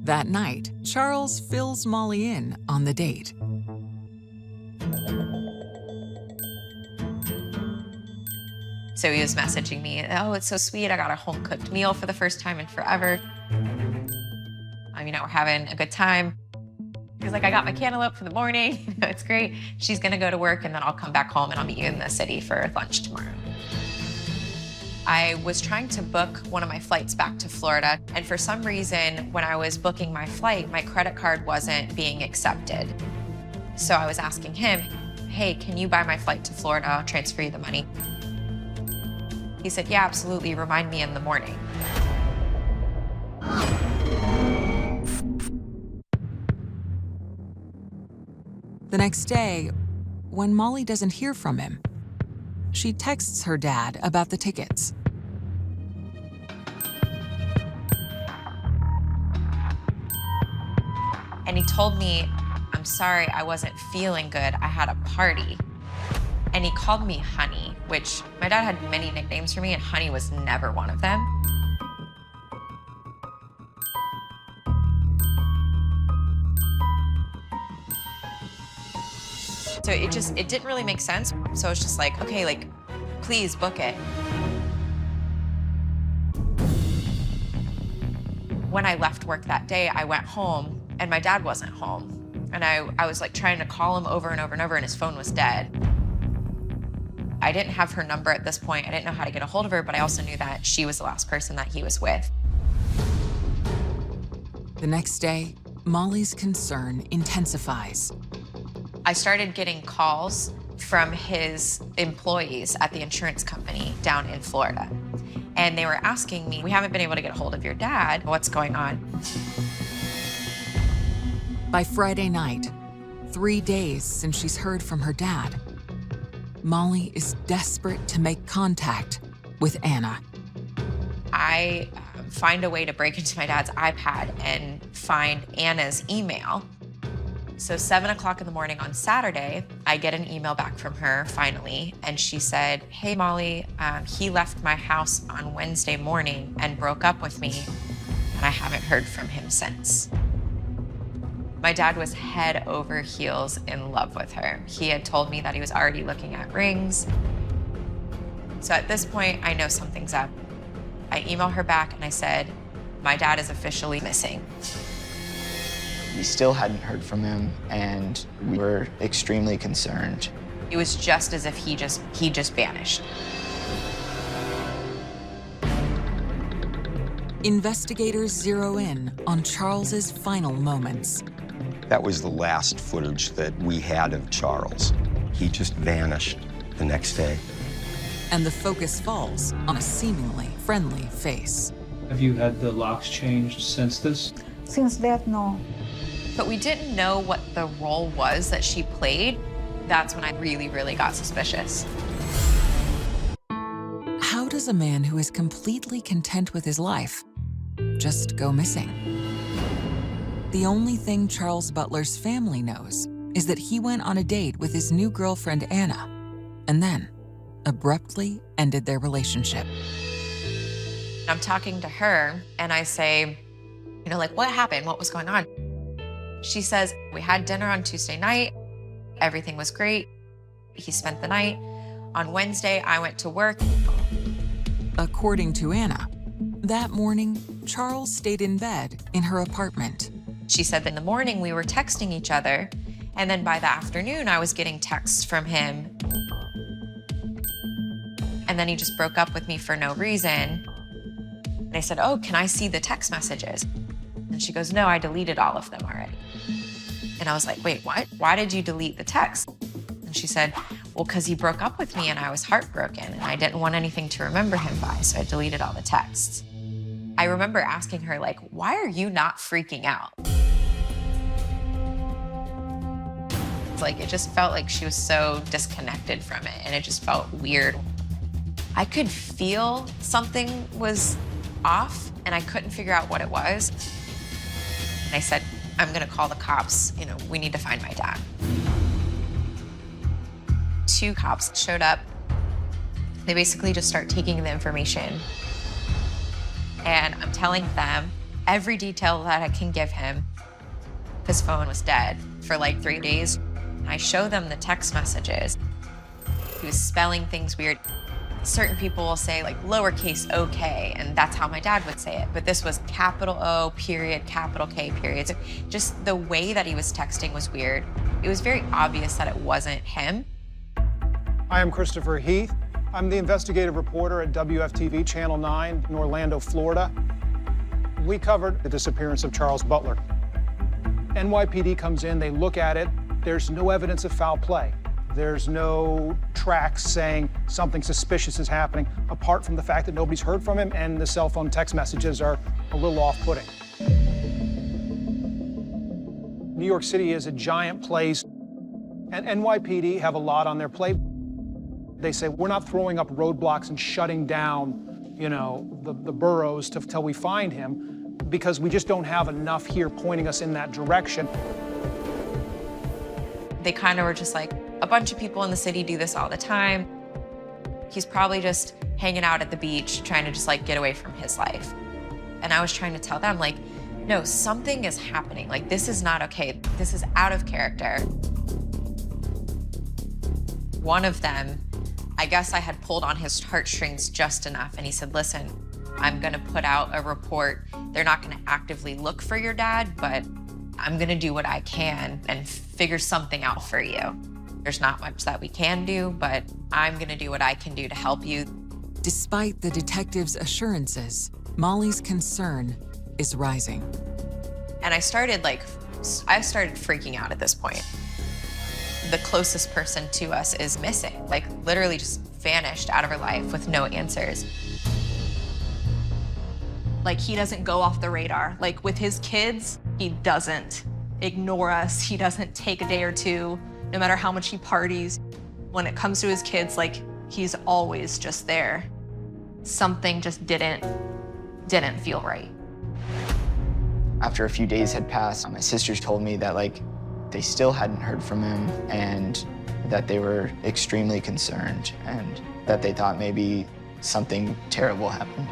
That night, Charles fills Molly in on the date. So he was messaging me, oh, it's so sweet, I got a home-cooked meal for the first time in forever. We're having a good time. He's like, I got my cantaloupe for the morning, it's great. She's gonna go to work and then I'll come back home and I'll meet you in the city for lunch tomorrow. I was trying to book one of my flights back to Florida, and for some reason, when I was booking my flight, my credit card wasn't being accepted. So I was asking him, hey, can you buy my flight to Florida? I'll transfer you the money. He said, yeah, absolutely, remind me in the morning. The next day, when Molly doesn't hear from him, she texts her dad about the tickets. And he told me, I'm sorry, I wasn't feeling good. I had a party. And he called me Honey, which my dad had many nicknames for me, and Honey was never one of them. So it didn't really make sense. So I was just like, okay, please book it. When I left work that day, I went home and my dad wasn't home. And I was trying to call him over and over and over, and his phone was dead. I didn't have her number at this point. I didn't know how to get a hold of her, but I also knew that she was the last person that he was with. The next day, Molly's concern intensifies. I started getting calls from his employees at the insurance company down in Florida. And they were asking me, we haven't been able to get a hold of your dad. What's going on? By Friday night, 3 days since she's heard from her dad, Molly is desperate to make contact with Anna. I find a way to break into my dad's iPad and find Anna's email. So 7 o'clock in the morning on Saturday, I get an email back from her finally, and she said, hey Molly, he left my house on Wednesday morning and broke up with me, and I haven't heard from him since. My dad was head over heels in love with her. He had told me that he was already looking at rings. So at this point, I know something's up. I email her back and I said, my dad is officially missing. We still hadn't heard from him, and we were extremely concerned. It was just as if he just vanished. Investigators zero in on Charles's final moments. That was the last footage that we had of Charles. He just vanished the next day. And the focus falls on a seemingly friendly face. Have you had the locks changed since this? Since that, no. But we didn't know what the role was that she played. That's when I really, really got suspicious. How does a man who is completely content with his life just go missing. The only thing Charles Butler's family knows is that he went on a date with his new girlfriend, Anna, and then abruptly ended their relationship. I'm talking to her and I say, you know, like, what happened? What was going on? She says, we had dinner on Tuesday night. Everything was great. He spent the night. On Wednesday, I went to work. According to Anna, that morning, Charles stayed in bed in her apartment. She said that in the morning we were texting each other, and then by the afternoon I was getting texts from him. And then he just broke up with me for no reason. And I said, oh, can I see the text messages? And she goes, no, I deleted all of them already. And I was like, wait, what? Why did you delete the text? And she said, well, because he broke up with me and I was heartbroken and I didn't want anything to remember him by, so I deleted all the texts. I remember asking her, like, why are you not freaking out? Like, it just felt like she was so disconnected from it, and it just felt weird. I could feel something was off, and I couldn't figure out what it was. And I said, I'm gonna call the cops. You know, we need to find my dad. 2 cops showed up. They basically just start taking the information. And I'm telling them every detail that I can give him. His phone was dead for like 3 days. I show them the text messages. He was spelling things weird. Certain people will say like lowercase okay, and that's how my dad would say it. But this was capital O, period, capital K, period. So just the way that he was texting was weird. It was very obvious that it wasn't him. I am Christopher Heath. I'm the investigative reporter at WFTV Channel 9 in Orlando, Florida. We covered the disappearance of Charles Butler. NYPD comes in, they look at it. There's no evidence of foul play. There's no tracks saying something suspicious is happening, apart from the fact that nobody's heard from him and the cell phone text messages are a little off-putting. New York City is a giant place, and NYPD have a lot on their plate. They say, we're not throwing up roadblocks and shutting down, you know, the boroughs till we find him, because we just don't have enough here pointing us in that direction. They kind of were just like, a bunch of people in the city do this all the time. He's probably just hanging out at the beach, trying to just like get away from his life. And I was trying to tell them, like, no, something is happening. Like, this is not okay. This is out of character. One of them, I guess I had pulled on his heartstrings just enough, and he said, listen, I'm gonna put out a report. They're not gonna actively look for your dad, but I'm gonna do what I can and figure something out for you. There's not much that we can do, but I'm gonna do what I can do to help you. Despite the detective's assurances, Molly's concern is rising. And I started freaking out at this point. The closest person to us is missing, like literally just vanished out of her life with no answers. Like, he doesn't go off the radar. Like, with his kids, he doesn't ignore us. He doesn't take a day or two, no matter how much he parties. When it comes to his kids, like, he's always just there. Something just didn't feel right. After a few days had passed, my sisters told me that, like, they still hadn't heard from him and that they were extremely concerned and that they thought maybe something terrible happened.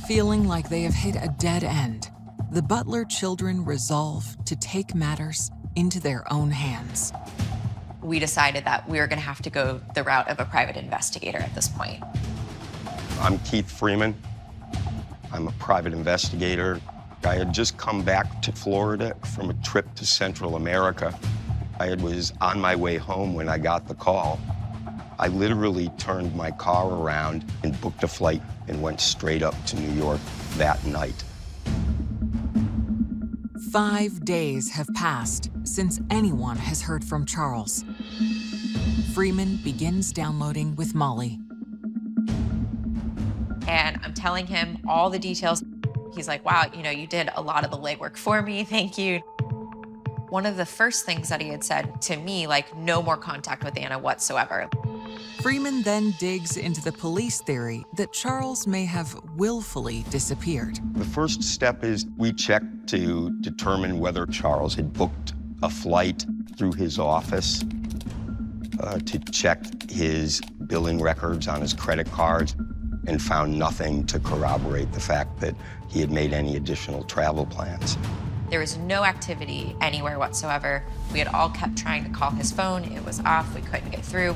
Feeling like they have hit a dead end, the Butler children resolve to take matters into their own hands. We decided that we were gonna have to go the route of a private investigator at this point. I'm Keith Freeman. I'm a private investigator. I had just come back to Florida from a trip to Central America. I was on my way home when I got the call. I literally turned my car around and booked a flight and went straight up to New York that night. 5 days have passed since anyone has heard from Charles. Freeman begins downloading with Molly. And I'm telling him all the details. He's like, wow, you know, you did a lot of the legwork for me, thank you. One of the first things that he had said to me, like, no more contact with Anna whatsoever. Freeman then digs into the police theory that Charles may have willfully disappeared. The first step is we check to determine whether Charles had booked a flight through his office, to check his billing records on his credit cards, and found nothing to corroborate the fact that he had made any additional travel plans. There was no activity anywhere whatsoever. We had all kept trying to call his phone. It was off. We couldn't get through.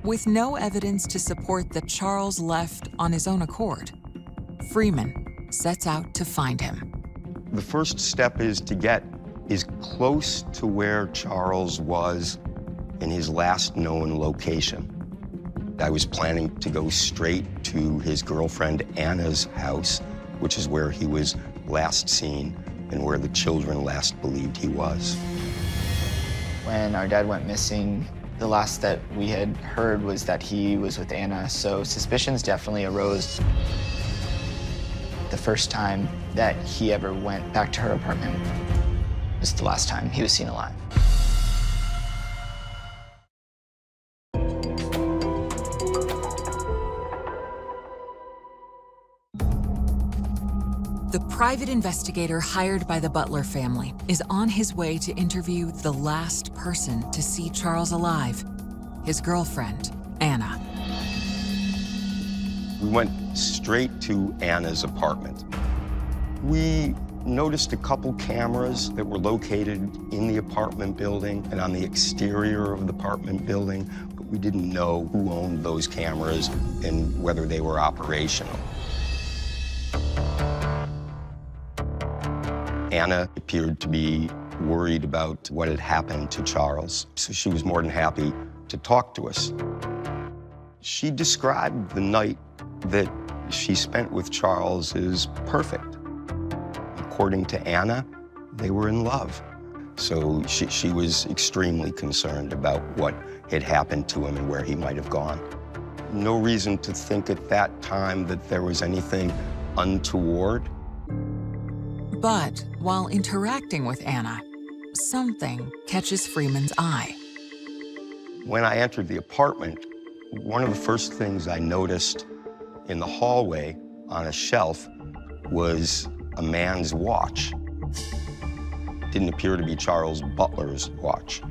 With no evidence to support that Charles left on his own accord, Freeman sets out to find him. The first step is to get as close to where Charles was in his last known location. I was planning to go straight to his girlfriend Anna's house, which is where he was last seen and where the children last believed he was. When our dad went missing, the last that we had heard was that he was with Anna, so suspicions definitely arose. The first time that he ever went back to her apartment was the last time he was seen alive. The private investigator hired by the Butler family is on his way to interview the last person to see Charles alive, his girlfriend, Anna. We went straight to Anna's apartment. We noticed a couple cameras that were located in the apartment building and on the exterior of the apartment building, but we didn't know who owned those cameras and whether they were operational. Anna appeared to be worried about what had happened to Charles, so she was more than happy to talk to us. She described the night that she spent with Charles as perfect. According to Anna, they were in love. So she was extremely concerned about what had happened to him and where he might have gone. No reason to think at that time that there was anything untoward. But while interacting with Anna, something catches Freeman's eye. When I entered the apartment, one of the first things I noticed in the hallway on a shelf was a man's watch. It didn't appear to be Charles Butler's watch.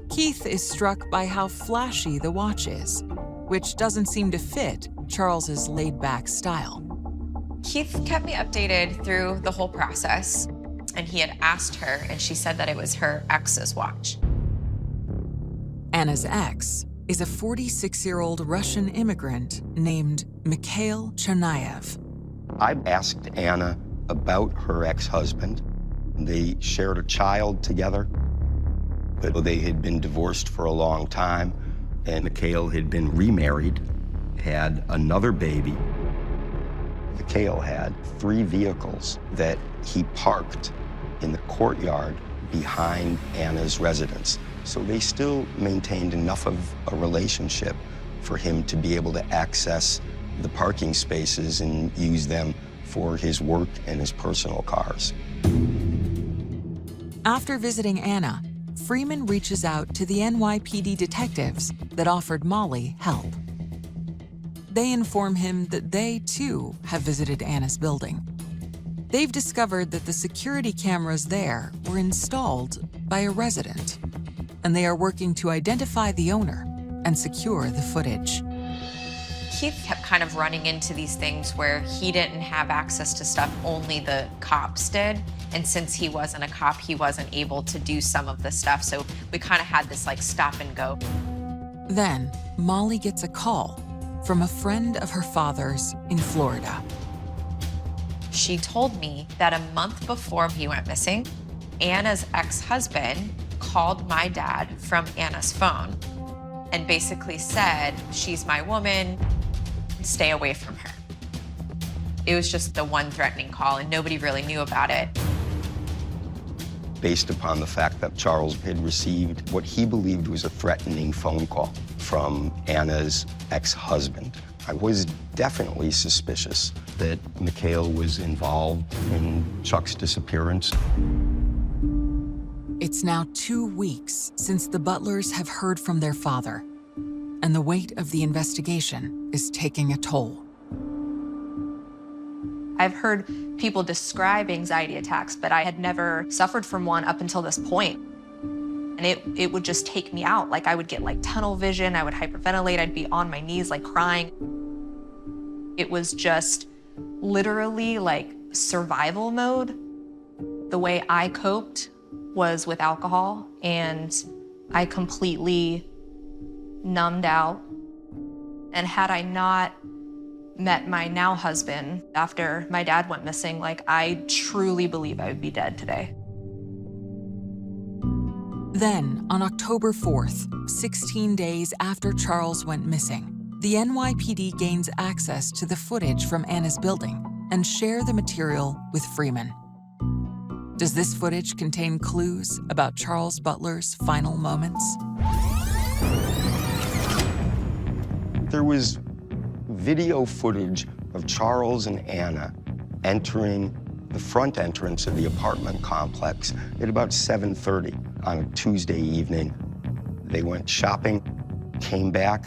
Keith is struck by how flashy the watch is, which doesn't seem to fit Charles's laid-back style. Keith kept me updated through the whole process, and he had asked her, and she said that it was her ex's watch. Anna's ex is a 46-year-old Russian immigrant named Mikhail Chernayev. I asked Anna about her ex-husband. They shared a child together, but they had been divorced for a long time, and Mikhail had been remarried, had another baby. Mikhail had 3 vehicles that he parked in the courtyard behind Anna's residence. So they still maintained enough of a relationship for him to be able to access the parking spaces and use them for his work and his personal cars. After visiting Anna, Freeman reaches out to the NYPD detectives that offered Molly help. They inform him that they, too, have visited Anna's building. They've discovered that the security cameras there were installed by a resident, and they are working to identify the owner and secure the footage. Keith kept kind of running into these things where he didn't have access to stuff, only the cops did. And since he wasn't a cop, he wasn't able to do some of the stuff. So we kind of had this like stop and go. Then Molly gets a call from a friend of her father's in Florida. She told me that a month before he went missing, Anna's ex-husband called my dad from Anna's phone and basically said, "She's my woman, stay away from her." It was just the one threatening call and nobody really knew about it. Based upon the fact that Charles had received what he believed was a threatening phone call from Anna's ex-husband. I was definitely suspicious that Mikhail was involved in Chuck's disappearance. It's now 2 weeks since the Butlers have heard from their father, and the weight of the investigation is taking a toll. I've heard people describe anxiety attacks, but I had never suffered from one up until this point. And it would just take me out. Like I would get like tunnel vision, I would hyperventilate, I'd be on my knees like crying. It was just literally like survival mode. The way I coped was with alcohol, and I completely numbed out. And had I not met my now husband after my dad went missing, like I truly believe I would be dead today. Then, on October 4th, 16 days after Charles went missing, the NYPD gains access to the footage from Anna's building and share the material with Freeman. Does this footage contain clues about Charles Butler's final moments? There was video footage of Charles and Anna entering the front entrance of the apartment complex at about 7:30 on a Tuesday evening. They went shopping, came back,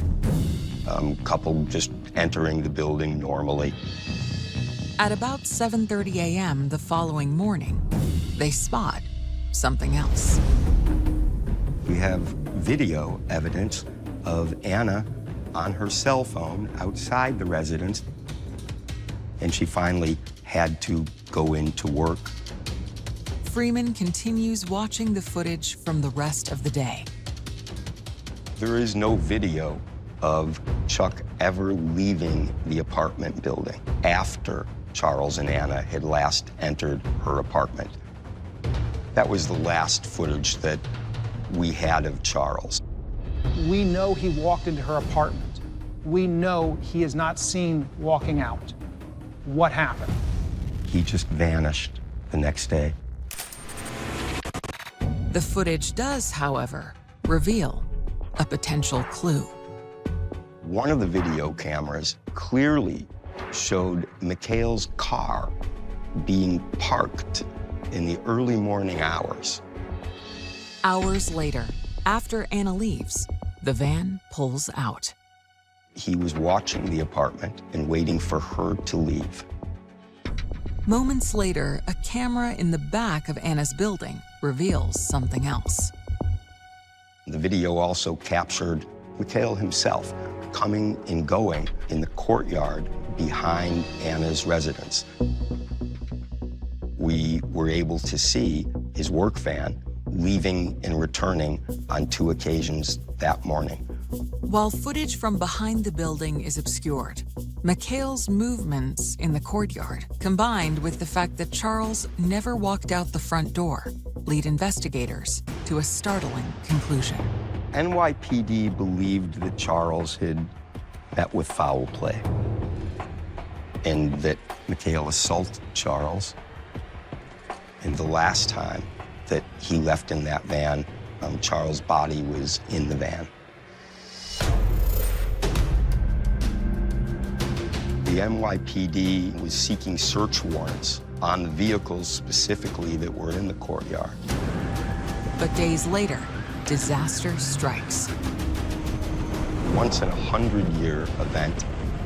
couple just entering the building normally. At about 7:30 a.m. the following morning, they spot something else. We have video evidence of Anna on her cell phone outside the residence, and she finally had to go into work. Freeman continues watching the footage from the rest of the day. There is no video of Chuck ever leaving the apartment building after Charles and Anna had last entered her apartment. That was the last footage that we had of Charles. We know he walked into her apartment. We know he is not seen walking out. What happened? He just vanished the next day. The footage does, however, reveal a potential clue. One of the video cameras clearly showed Mikhail's car being parked in the early morning hours. Hours later, after Anna leaves, the van pulls out. He was watching the apartment and waiting for her to leave. Moments later, a camera in the back of Anna's building reveals something else. The video also captured Mikhail himself coming and going in the courtyard behind Anna's residence. We were able to see his work van leaving and returning on 2 occasions that morning. While footage from behind the building is obscured, Mikhail's movements in the courtyard, combined with the fact that Charles never walked out the front door, lead investigators to a startling conclusion. NYPD believed that Charles had met with foul play and that Mikhail assaulted Charles. And the last time that he left in that van, Charles' body was in the van. The NYPD was seeking search warrants on the vehicles specifically that were in the courtyard. But days later, disaster strikes. Once in a 100-year event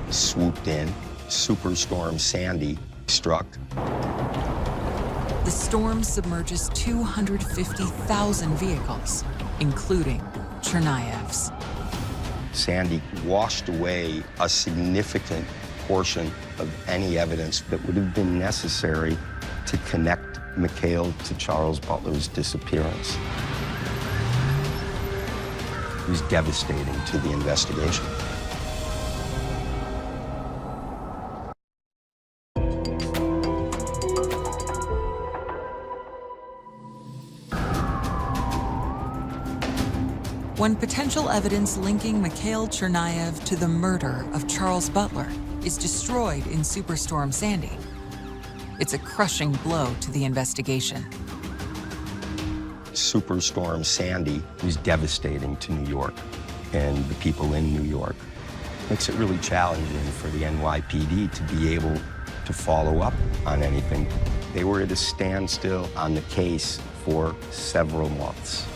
swooped in. Superstorm Sandy struck. The storm submerges 250,000 vehicles, including Chernyav's. Sandy washed away a significant portion of any evidence that would have been necessary to connect Mikhail to Charles Butler's disappearance. It was devastating to the investigation. When potential evidence linking Mikhail Chernayev to the murder of Charles Butler is destroyed in Superstorm Sandy, it's a crushing blow to the investigation. Superstorm Sandy was devastating to New York and the people in New York. Makes it really challenging for the NYPD to be able to follow up on anything. They were at a standstill on the case for several months.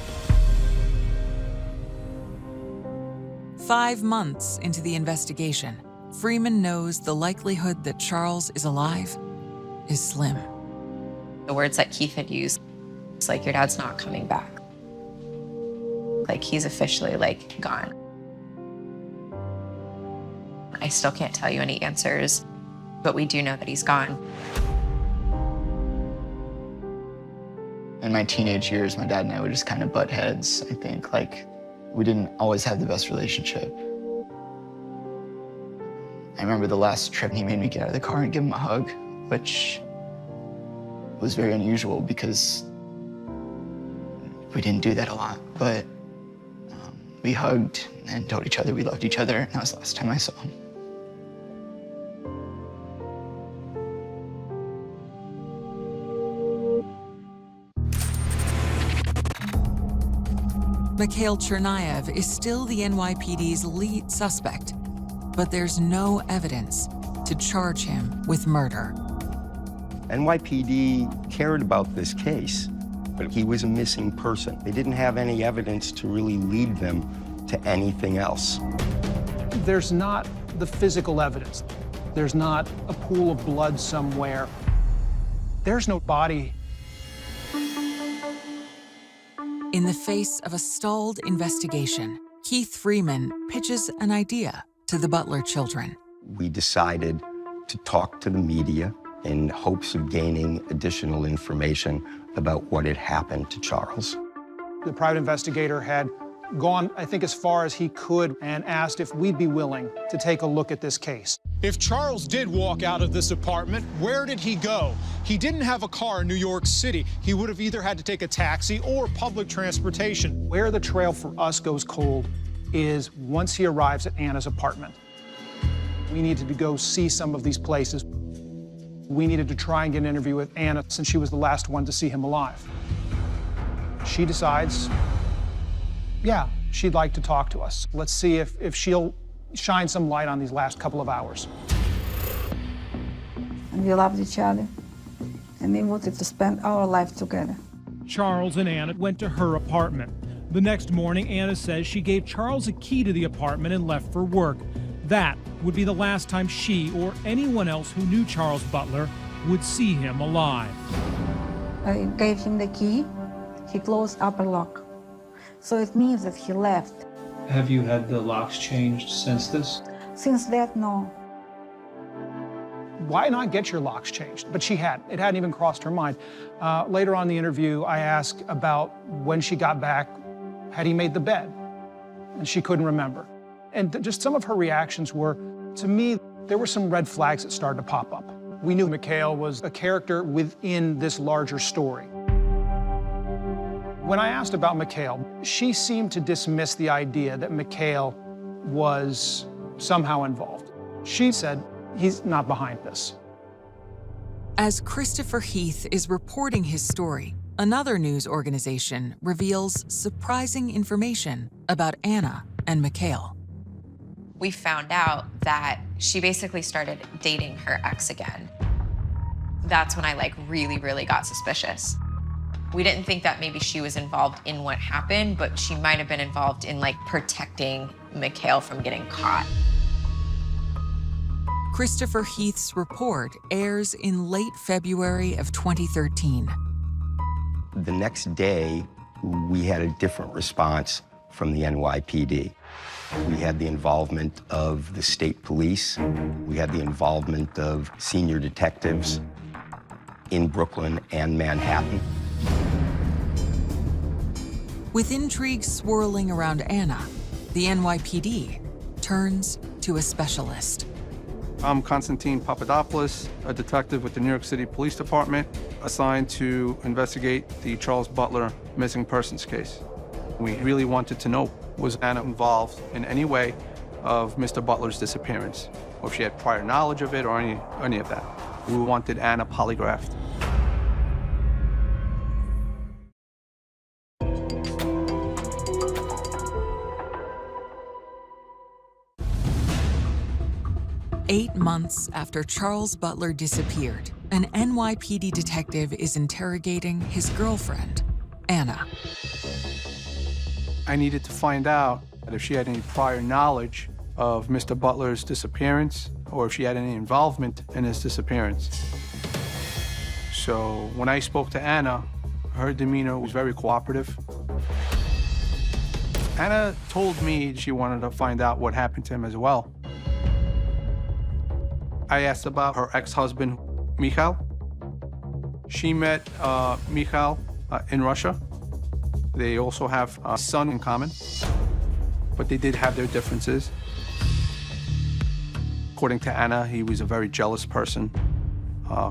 5 months into the investigation, Freeman knows the likelihood that Charles is alive is slim. The words that Keith had used, it's like, your dad's not coming back. Like, he's officially, like, gone. I still can't tell you any answers, but we do know that he's gone. In my teenage years, my dad and I would just kind of butt heads, I think. Like, we didn't always have the best relationship. I remember the last trip he made me get out of the car and give him a hug, which was very unusual because we didn't do that a lot. But we hugged and told each other we loved each other, and that was the last time I saw him. Mikhail Chernayev is still the NYPD's lead suspect, but there's no evidence to charge him with murder. NYPD cared about this case, but he was a missing person. They didn't have any evidence to really lead them to anything else. There's not the physical evidence. There's not a pool of blood somewhere. There's no body. In the face of a stalled investigation, Keith Freeman pitches an idea to the Butler children. We decided to talk to the media in hopes of gaining additional information about what had happened to Charles. The private investigator had gone, I think, as far as he could and asked if we'd be willing to take a look at this case. If Charles did walk out of this apartment, where did he go? He didn't have a car in New York City. He would have either had to take a taxi or public transportation. Where the trail for us goes cold is once he arrives at Anna's apartment. We needed to go see some of these places. We needed to try and get an interview with Anna since she was the last one to see him alive. She decides, yeah, she'd like to talk to us. Let's see if she'll shine some light on these last couple of hours. And we loved each other, and we wanted to spend our life together. Charles and Anna went to her apartment. The next morning, Anna says she gave Charles a key to the apartment and left for work. That would be the last time she or anyone else who knew Charles Butler would see him alive. I gave him the key. He closed upper lock. So it means that he left. Have you had the locks changed since this? Since that, no. Why not get your locks changed? But she hadn't. It hadn't even crossed her mind. Later on in the interview, I asked about when she got back, had he made the bed? And she couldn't remember. And just some of her reactions were, to me, there were some red flags that started to pop up. We knew Mikhail was a character within this larger story. When I asked about Mikhail, she seemed to dismiss the idea that Mikhail was somehow involved. She said, he's not behind this. As Christopher Heath is reporting his story, another news organization reveals surprising information about Anna and Mikhail. We found out that she basically started dating her ex again. That's when I really got suspicious. We didn't think that maybe she was involved in what happened, but she might have been involved in protecting Mikhail from getting caught. Christopher Heath's report airs in late February of 2013. The next day, we had a different response from the NYPD. We had the involvement of the state police. We had the involvement of senior detectives in Brooklyn and Manhattan. With intrigue swirling around Anna, the NYPD turns to a specialist. I'm Konstantin Papadopoulos, a detective with the New York City Police Department, assigned to investigate the Charles Butler missing persons case. We really wanted to know, was Anna involved in any way of Mr. Butler's disappearance, or if she had prior knowledge of it or any of that. We wanted Anna polygraphed. 8 months after Charles Butler disappeared, an NYPD detective is interrogating his girlfriend, Anna. I needed to find out if she had any prior knowledge of Mr. Butler's disappearance or if she had any involvement in his disappearance. So when I spoke to Anna, her demeanor was very cooperative. Anna told me she wanted to find out what happened to him as well. I asked about her ex-husband, Mikhail. She met Mikhail in Russia. They also have a son in common, but they did have their differences. According to Anna, he was a very jealous person,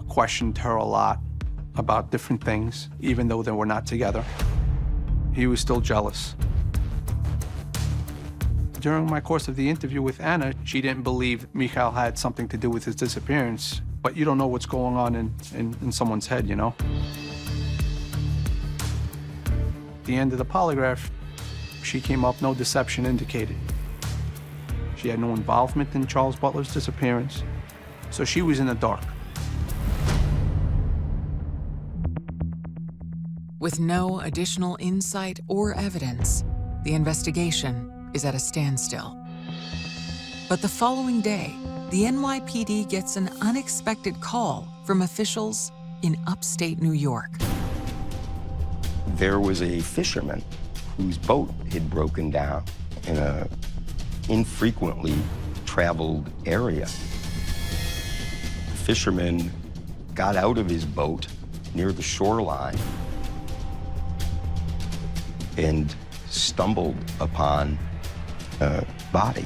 questioned her a lot about different things, even though they were not together. He was still jealous. During my course of the interview with Anna, she didn't believe Mikhail had something to do with his disappearance, but you don't know what's going on in someone's head, you know? At the end of the polygraph, she came up, no deception indicated. She had no involvement in Charles Butler's disappearance, so she was in the dark. With no additional insight or evidence, the investigation is at a standstill. But the following day, the NYPD gets an unexpected call from officials in upstate New York. There was a fisherman whose boat had broken down in an infrequently traveled area. The fisherman got out of his boat near the shoreline and stumbled upon a body.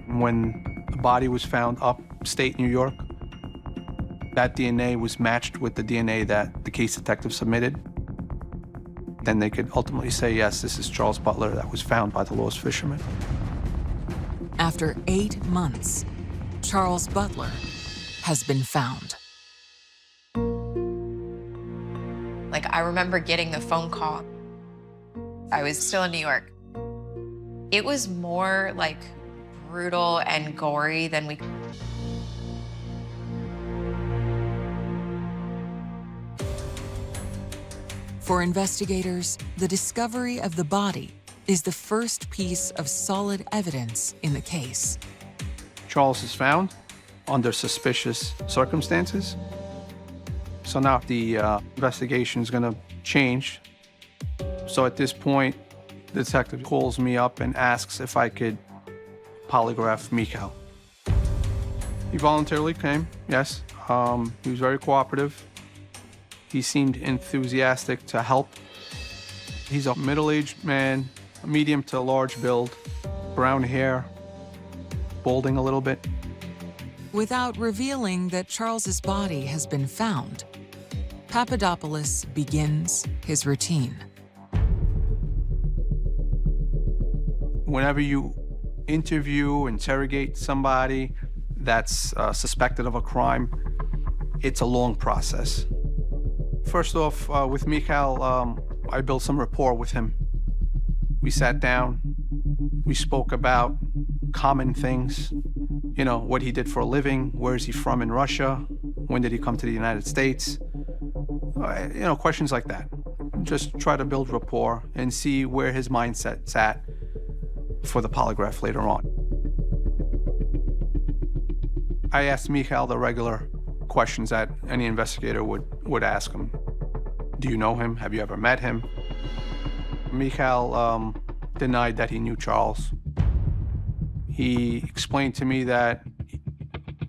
When the body was found upstate New York, that DNA was matched with the DNA that the case detective submitted. Then they could ultimately say, yes, this is Charles Butler that was found by the lost fisherman. After 8 months, Charles Butler has been found. Like, I remember getting the phone call. I was still in New York. It was more like brutal and gory than we... For investigators, the discovery of the body is the first piece of solid evidence in the case. Charles is found under suspicious circumstances. So now the investigation is going to change. So at this point, the detective calls me up and asks if I could polygraph Mikhail. He voluntarily came, yes. He was very cooperative. He seemed enthusiastic to help. He's a middle-aged man, a medium to large build, brown hair, balding a little bit. Without revealing that Charles's body has been found, Papadopoulos begins his routine. Whenever you interrogate somebody that's suspected of a crime, it's a long process. First off, with Mikhail, I built some rapport with him. We sat down, we spoke about common things, you know, what he did for a living, where is he from in Russia, when did he come to the United States, you know, questions like that. Just try to build rapport and see where his mindset's at for the polygraph later on. I asked Mikhail the regular questions that any investigator would ask him. Do you know him? Have you ever met him? Mikhail denied that he knew Charles. He explained to me that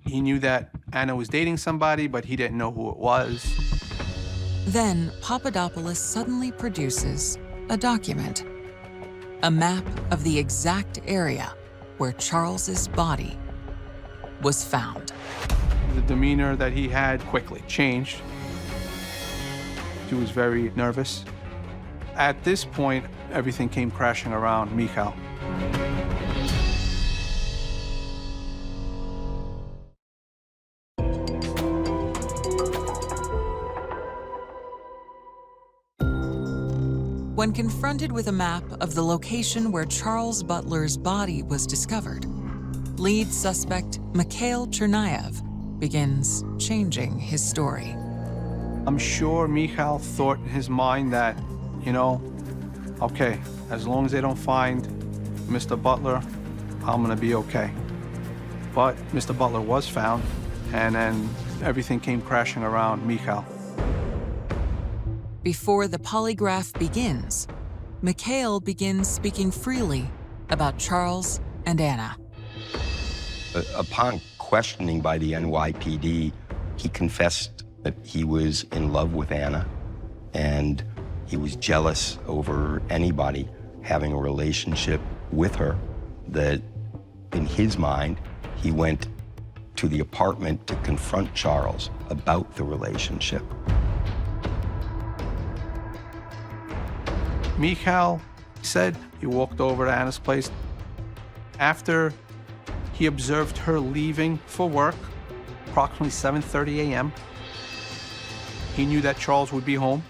he knew that Anna was dating somebody, but he didn't know who it was. Then Papadopoulos suddenly produces a document, a map of the exact area where Charles's body was found. The demeanor that he had quickly changed. He was very nervous. At this point, everything came crashing around Mikhail. When confronted with a map of the location where Charles Butler's body was discovered, lead suspect Mikhail Chernayev begins changing his story. I'm sure Mikhail thought in his mind that, okay, as long as they don't find Mr. Butler, I'm gonna be okay. But Mr. Butler was found, and then everything came crashing around Mikhail. Before the polygraph begins, Mikhail begins speaking freely about Charles and Anna. Upon questioning by the NYPD, he confessed that he was in love with Anna, and he was jealous over anybody having a relationship with her, that in his mind, he went to the apartment to confront Charles about the relationship. Mikhail said he walked over to Anna's place. After he observed her leaving for work, approximately 7:30 a.m., he knew that Charles would be home,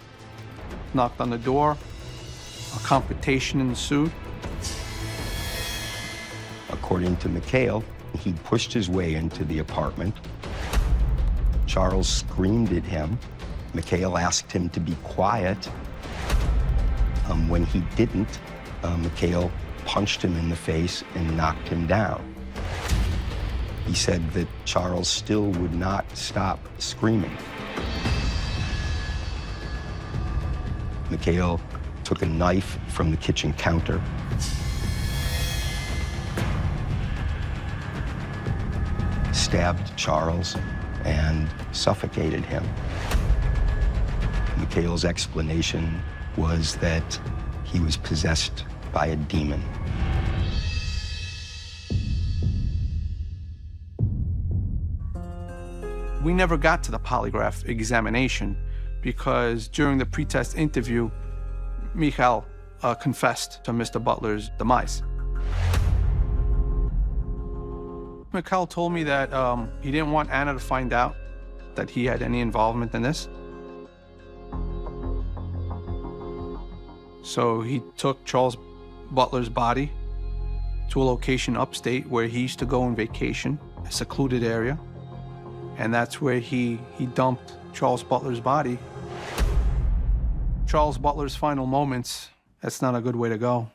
knocked on the door, a confrontation ensued. According to Mikhail, he pushed his way into the apartment. Charles screamed at him. Mikhail asked him to be quiet. When he didn't, Mikhail punched him in the face and knocked him down. He said that Charles still would not stop screaming. Mikhail took a knife from the kitchen counter, stabbed Charles, and suffocated him. Mikhail's explanation was that he was possessed by a demon. We never got to the polygraph examination because during the pretest interview, Mikhail confessed to Mr. Butler's demise. Mikhail told me that he didn't want Anna to find out that he had any involvement in this. So he took Charles Butler's body to a location upstate where he used to go on vacation, a secluded area. And that's where he dumped Charles Butler's body. Charles Butler's final moments, that's not a good way to go.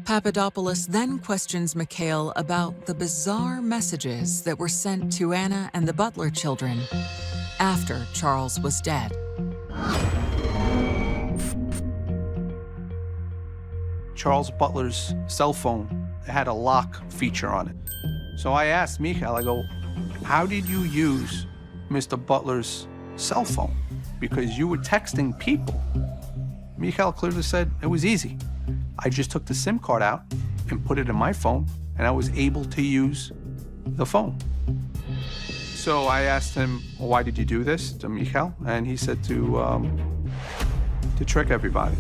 Papadopoulos then questions Mikhail about the bizarre messages that were sent to Anna and the Butler children after Charles was dead. Charles Butler's cell phone had a lock feature on it. So I asked Mikhail, I go, how did you use Mr. Butler's cell phone? Because you were texting people. Mikhail clearly said it was easy. I just took the SIM card out and put it in my phone, and I was able to use the phone. So I asked him, well, why did you do this to Mikhail? And he said to trick everybody.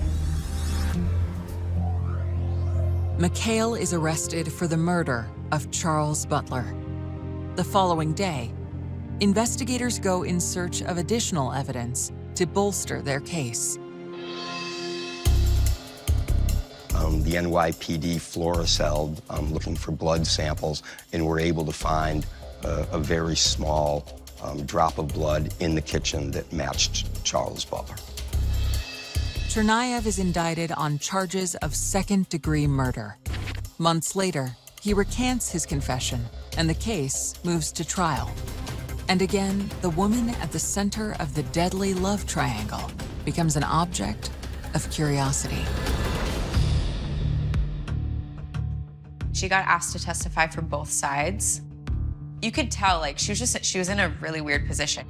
Mikhail is arrested for the murder of Charles Butler. The following day, investigators go in search of additional evidence to bolster their case. The NYPD fluoroceled looking for blood samples, and were able to find a very small drop of blood in the kitchen that matched Charles Butler. Chernayev is indicted on charges of second-degree murder. Months later, he recants his confession, and the case moves to trial. And again, the woman at the center of the deadly love triangle becomes an object of curiosity. She got asked to testify for both sides. You could tell, like, she was in a really weird position.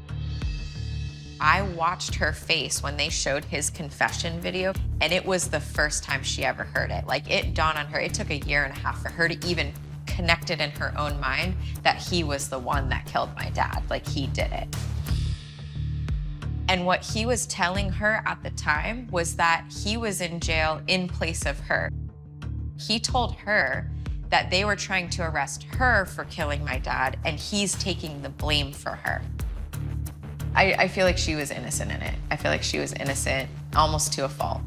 I watched her face when they showed his confession video, and it was the first time she ever heard it. Like, it dawned on her. It took 1.5 years for her to even connect it in her own mind that he was the one that killed my dad. Like, he did it. And what he was telling her at the time was that he was in jail in place of her. He told her that they were trying to arrest her for killing my dad, and he's taking the blame for her. I feel like she was innocent in it. I feel like she was innocent almost to a fault,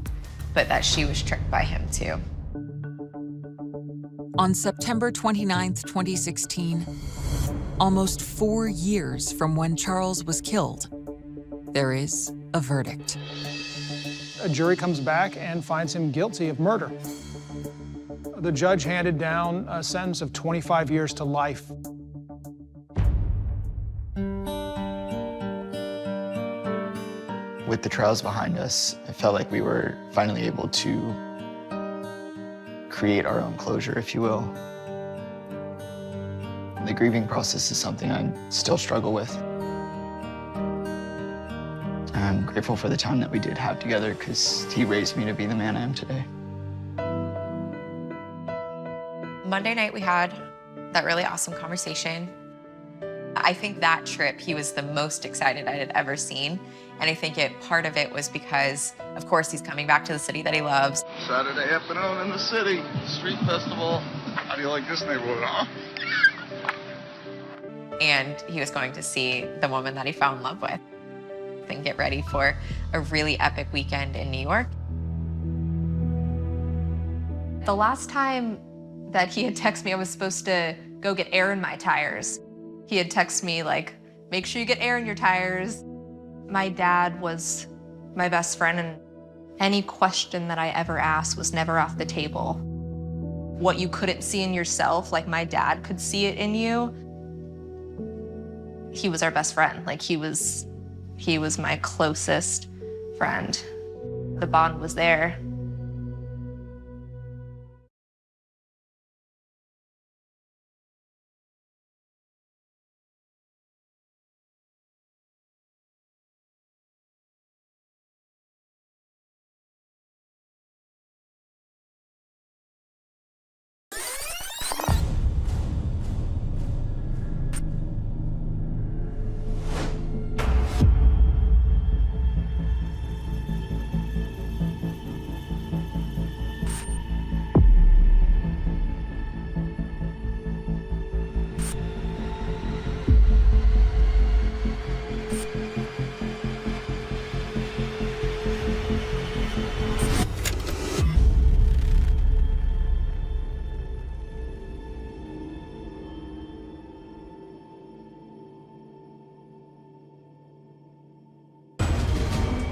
but that she was tricked by him too. On September 29, 2016, almost 4 years from when Charles was killed, there is a verdict. A jury comes back and finds him guilty of murder. The judge handed down a sentence of 25 years to life. With the trials behind us, I felt like we were finally able to create our own closure, if you will. The grieving process is something I still struggle with. I'm grateful for the time that we did have together because he raised me to be the man I am today. Monday night we had that really awesome conversation. I think that trip he was the most excited I had ever seen. And I think part of it was because, of course, he's coming back to the city that he loves. Saturday afternoon in the city, street festival. How do you like this neighborhood, huh? And he was going to see the woman that he fell in love with and get ready for a really epic weekend in New York. The last time that he had texted me, I was supposed to go get air in my tires. He had texted me like, make sure you get air in your tires. My dad was my best friend, and any question that I ever asked was never off the table. What you couldn't see in yourself, like my dad could see it in you, he was our best friend. Like he was my closest friend. The bond was there.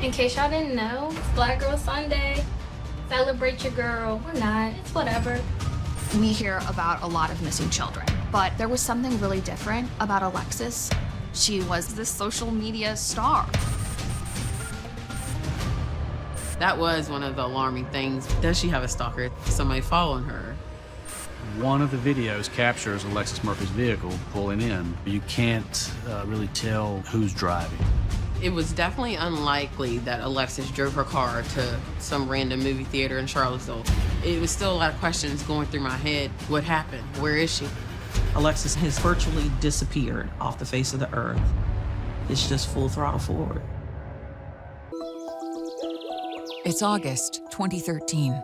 In case y'all didn't know, it's Black Girl Sunday. Celebrate your girl, or not, it's whatever. We hear about a lot of missing children, but there was something really different about Alexis. She was this social media star. That was one of the alarming things. Does she have a stalker? Somebody following her? One of the videos captures Alexis Murphy's vehicle pulling in. You can't really tell who's driving. It was definitely unlikely that Alexis drove her car to some random movie theater in Charlottesville. It was still a lot of questions going through my head. What happened? Where is she? Alexis has virtually disappeared off the face of the earth. It's just full throttle forward. It's August 2013.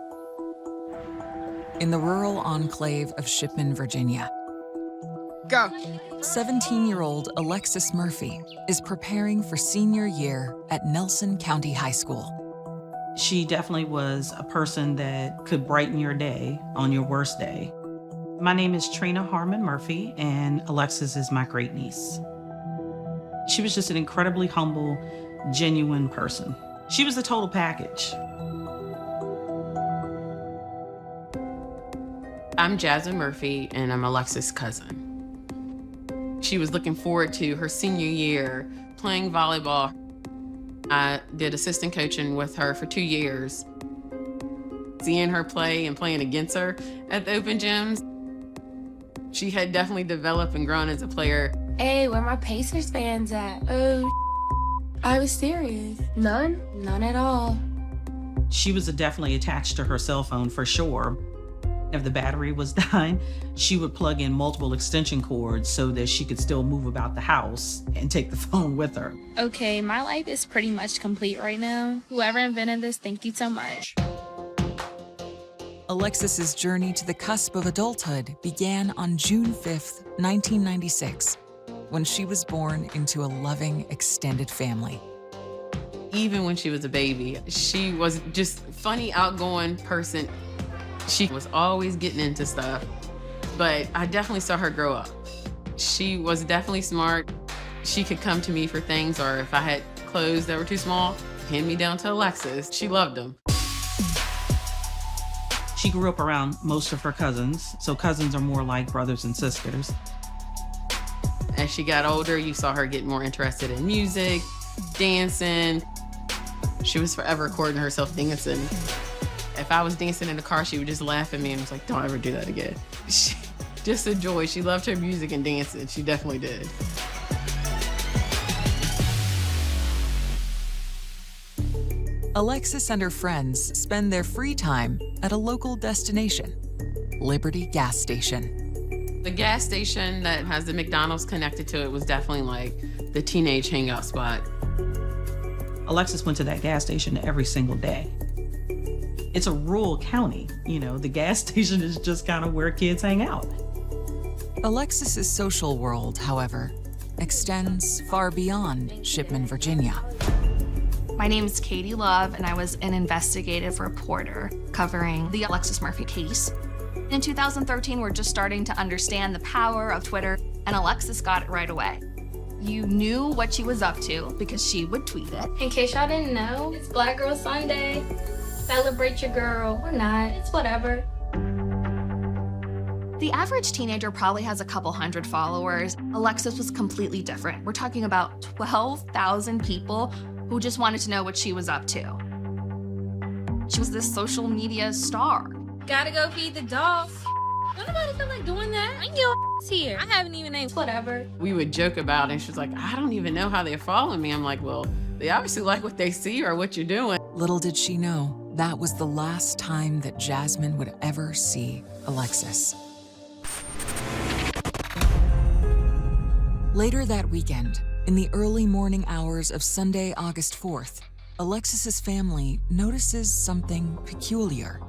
In the rural enclave of Shipman, Virginia. Go. 17-year-old Alexis Murphy is preparing for senior year at Nelson County High School. She definitely was a person that could brighten your day on your worst day. My name is Trina Harmon Murphy, and Alexis is my great niece. She was just an incredibly humble, genuine person. She was the total package. I'm Jasmine Murphy, and I'm Alexis' cousin. She was looking forward to her senior year playing volleyball. I did assistant coaching with her for 2 years. Seeing her play and playing against her at the open gyms, she had definitely developed and grown as a player. Hey, where my Pacers fans at? Oh, I was serious. None? None at all. She was definitely attached to her cell phone for sure. If the battery was dying, she would plug in multiple extension cords so that she could still move about the house and take the phone with her. Okay, my life is pretty much complete right now. Whoever invented this, thank you so much. Alexis's journey to the cusp of adulthood began on June 5th, 1996, when she was born into a loving, extended family. even when she was a baby. She was just a funny, outgoing person. She was always getting into stuff, but I definitely saw her grow up. She was definitely smart. She could come to me for things, or if I had clothes that were too small, hand me down to Alexis. She loved them. She grew up around most of her cousins, so cousins are more like brothers and sisters. As she got older, you saw her get more interested in music, dancing. She was forever recording herself dancing. If I was dancing in the car, she would just laugh at me and was like, don't ever do that again. Just a joy. She loved her music and dancing. She definitely did. Alexis and her friends spend their free time at a local destination, Liberty Gas Station. The gas station that has the McDonald's connected to it was definitely like the teenage hangout spot. Alexis went to that gas station every single day. It's a rural county, you know, the gas station is just kind of where kids hang out. Alexis's social world, however, extends far beyond Shipman, Virginia. My name is Katie Love, and I was an investigative reporter covering the Alexis Murphy case. In 2013, we're just starting to understand the power of Twitter, and Alexis got it right away. You knew what she was up to because she would tweet it. In case y'all didn't know, it's Black Girl Sunday. Celebrate your girl, or not, it's whatever. The average teenager probably has a couple hundred followers. Alexis was completely different. We're talking about 12,000 people who just wanted to know what she was up to. She was this social media star. Gotta go feed the dogs. Don't nobody feel like doing that. Bring your ass here. I haven't even named whatever. We would joke about it, and she was like, I don't even know how they're following me. I'm like, well, they obviously like what they see or what you're doing. Little did she know, that was the last time that Jasmine would ever see Alexis. Later that weekend, in the early morning hours of Sunday, August 4th, Alexis's family notices something peculiar.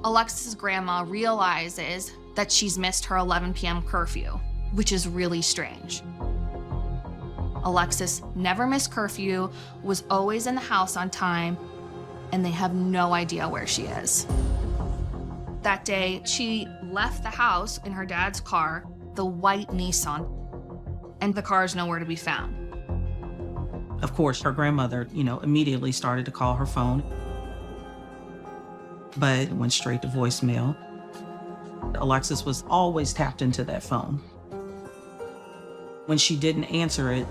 Alexis's grandma realizes that she's missed her 11 p.m. curfew, which is really strange. Alexis never missed curfew, was always in the house on time, and they have no idea where she is. That day, she left the house in her dad's car, the white Nissan, and the car is nowhere to be found. Of course, her grandmother, immediately started to call her phone, but it went straight to voicemail. Alexis was always tapped into that phone. When she didn't answer it,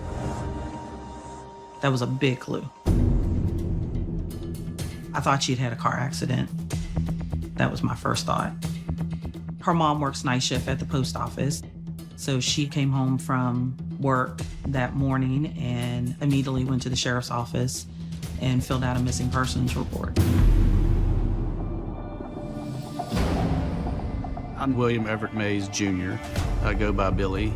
that was a big clue. I thought she'd had a car accident. That was my first thought. Her mom works night shift at the post office, so she came home from work that morning and immediately went to the sheriff's office and filled out a missing persons report. I'm William Everett Mays, Jr. I go by Billy.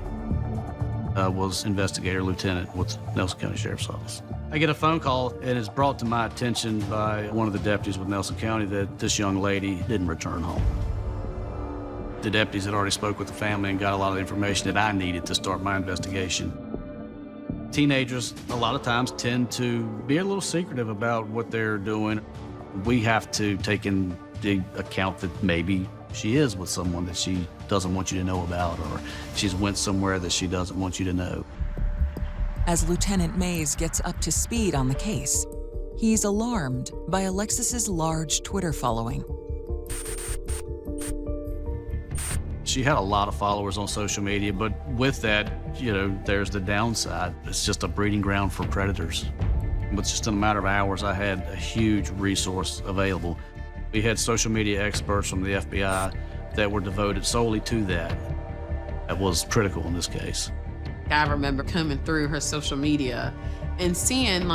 I was investigator lieutenant with Nelson County Sheriff's Office. I get a phone call, and it's brought to my attention by one of the deputies with Nelson County that this young lady didn't return home. The deputies had already spoke with the family and got a lot of information that I needed to start my investigation. Teenagers, a lot of times, tend to be a little secretive about what they're doing. We have to take into account that maybe she is with someone that she doesn't want you to know about, or she's went somewhere that she doesn't want you to know. As Lieutenant Mays gets up to speed on the case, he's alarmed by Alexis's large Twitter following. She had a lot of followers on social media, but with that, there's the downside. It's just a breeding ground for predators. But just in a matter of hours, I had a huge resource available. We had social media experts from the FBI that were devoted solely to that. That was critical in this case. I remember coming through her social media and seeing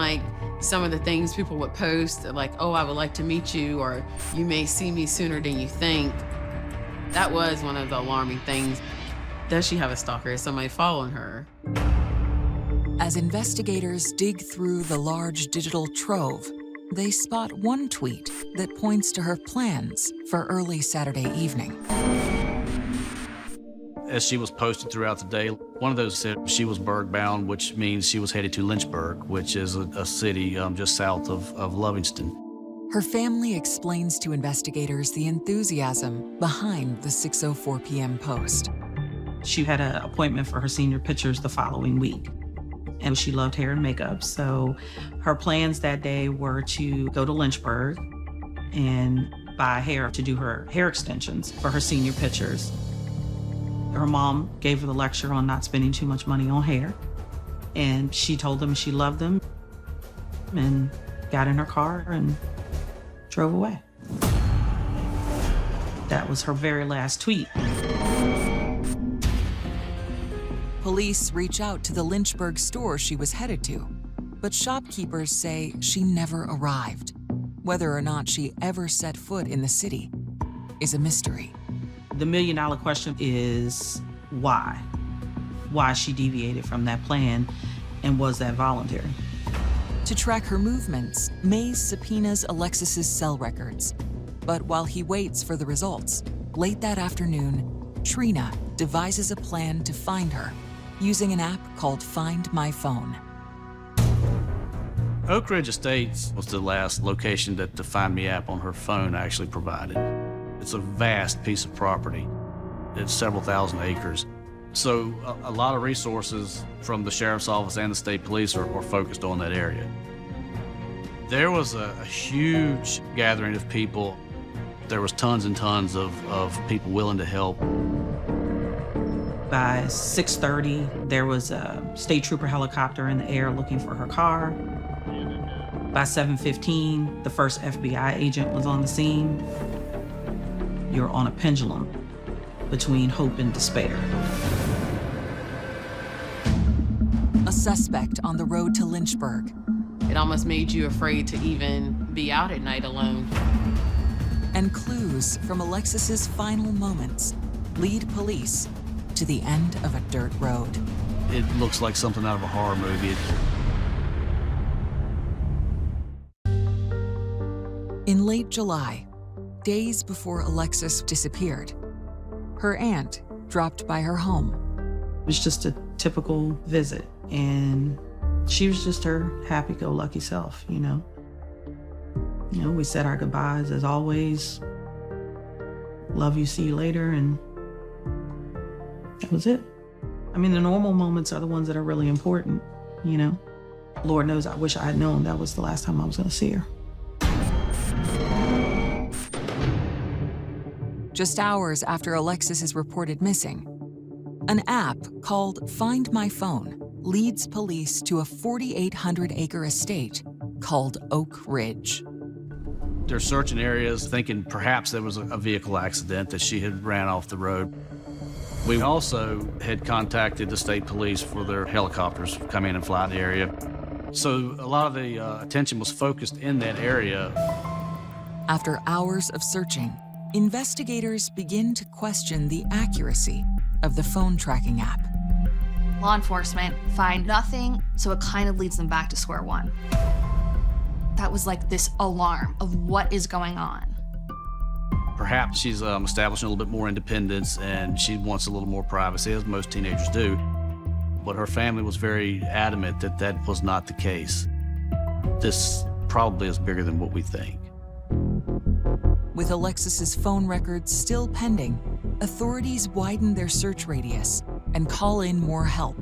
some of the things people would post, like, oh, I would like to meet you, or you may see me sooner than you think. That was one of the alarming things. Does she have a stalker? Is somebody following her? As investigators dig through the large digital trove, they spot one tweet that points to her plans for early Saturday evening. as she was posted throughout the day. One of those said she was Berg-bound, which means she was headed to Lynchburg, which is a city just south of Lovingston. Her family explains to investigators the enthusiasm behind the 6:04 p.m. post. She had an appointment for her senior pictures the following week, and she loved hair and makeup. So her plans that day were to go to Lynchburg and buy hair to do her hair extensions for her senior pictures. Her mom gave her the lecture on not spending too much money on hair, and she told them she loved them and got in her car and drove away. That was her very last tweet. Police reach out to the Lynchburg store she was headed to, but shopkeepers say she never arrived. Whether or not she ever set foot in the city is a mystery. The million-dollar question is why? Why she deviated from that plan, and was that voluntary? To track her movements, Mays subpoenas Alexis's cell records. But while he waits for the results, late that afternoon, Trina devises a plan to find her using an app called Find My Phone. Oak Ridge Estates was the last location that the Find Me app on her phone actually provided. It's a vast piece of property. It's several thousand acres. So a lot of resources from the sheriff's office and the state police are focused on that area. There was a huge gathering of people. There was tons and tons of people willing to help. By 6:30, there was a state trooper helicopter in the air looking for her car. By 7:15, the first FBI agent was on the scene. You're on a pendulum between hope and despair. A suspect on the road to Lynchburg. It almost made you afraid to even be out at night alone. And clues from Alexis's final moments lead police to the end of a dirt road. It looks like something out of a horror movie. In late July, days before Alexis disappeared, her aunt dropped by her home. It was just a typical visit, and she was just her happy-go-lucky self, you know? We said our goodbyes as always. Love you, see you later, and that was it. I mean, the normal moments are the ones that are really important, you know? Lord knows I wish I had known that was the last time I was gonna see her. Just hours after Alexis is reported missing, an app called Find My Phone leads police to a 4,800-acre estate called Oak Ridge. They're searching areas thinking perhaps there was a vehicle accident, that she had ran off the road. We also had contacted the state police for their helicopters to come in and fly the area. So a lot of the attention was focused in that area. After hours of searching, investigators begin to question the accuracy of the phone tracking app. Law enforcement find nothing, so it kind of leads them back to square one. That was like this alarm of what is going on. Perhaps she's establishing a little bit more independence and she wants a little more privacy, as most teenagers do. But her family was very adamant that that was not the case. This probably is bigger than what we think. With Alexis's phone records still pending, authorities widen their search radius and call in more help,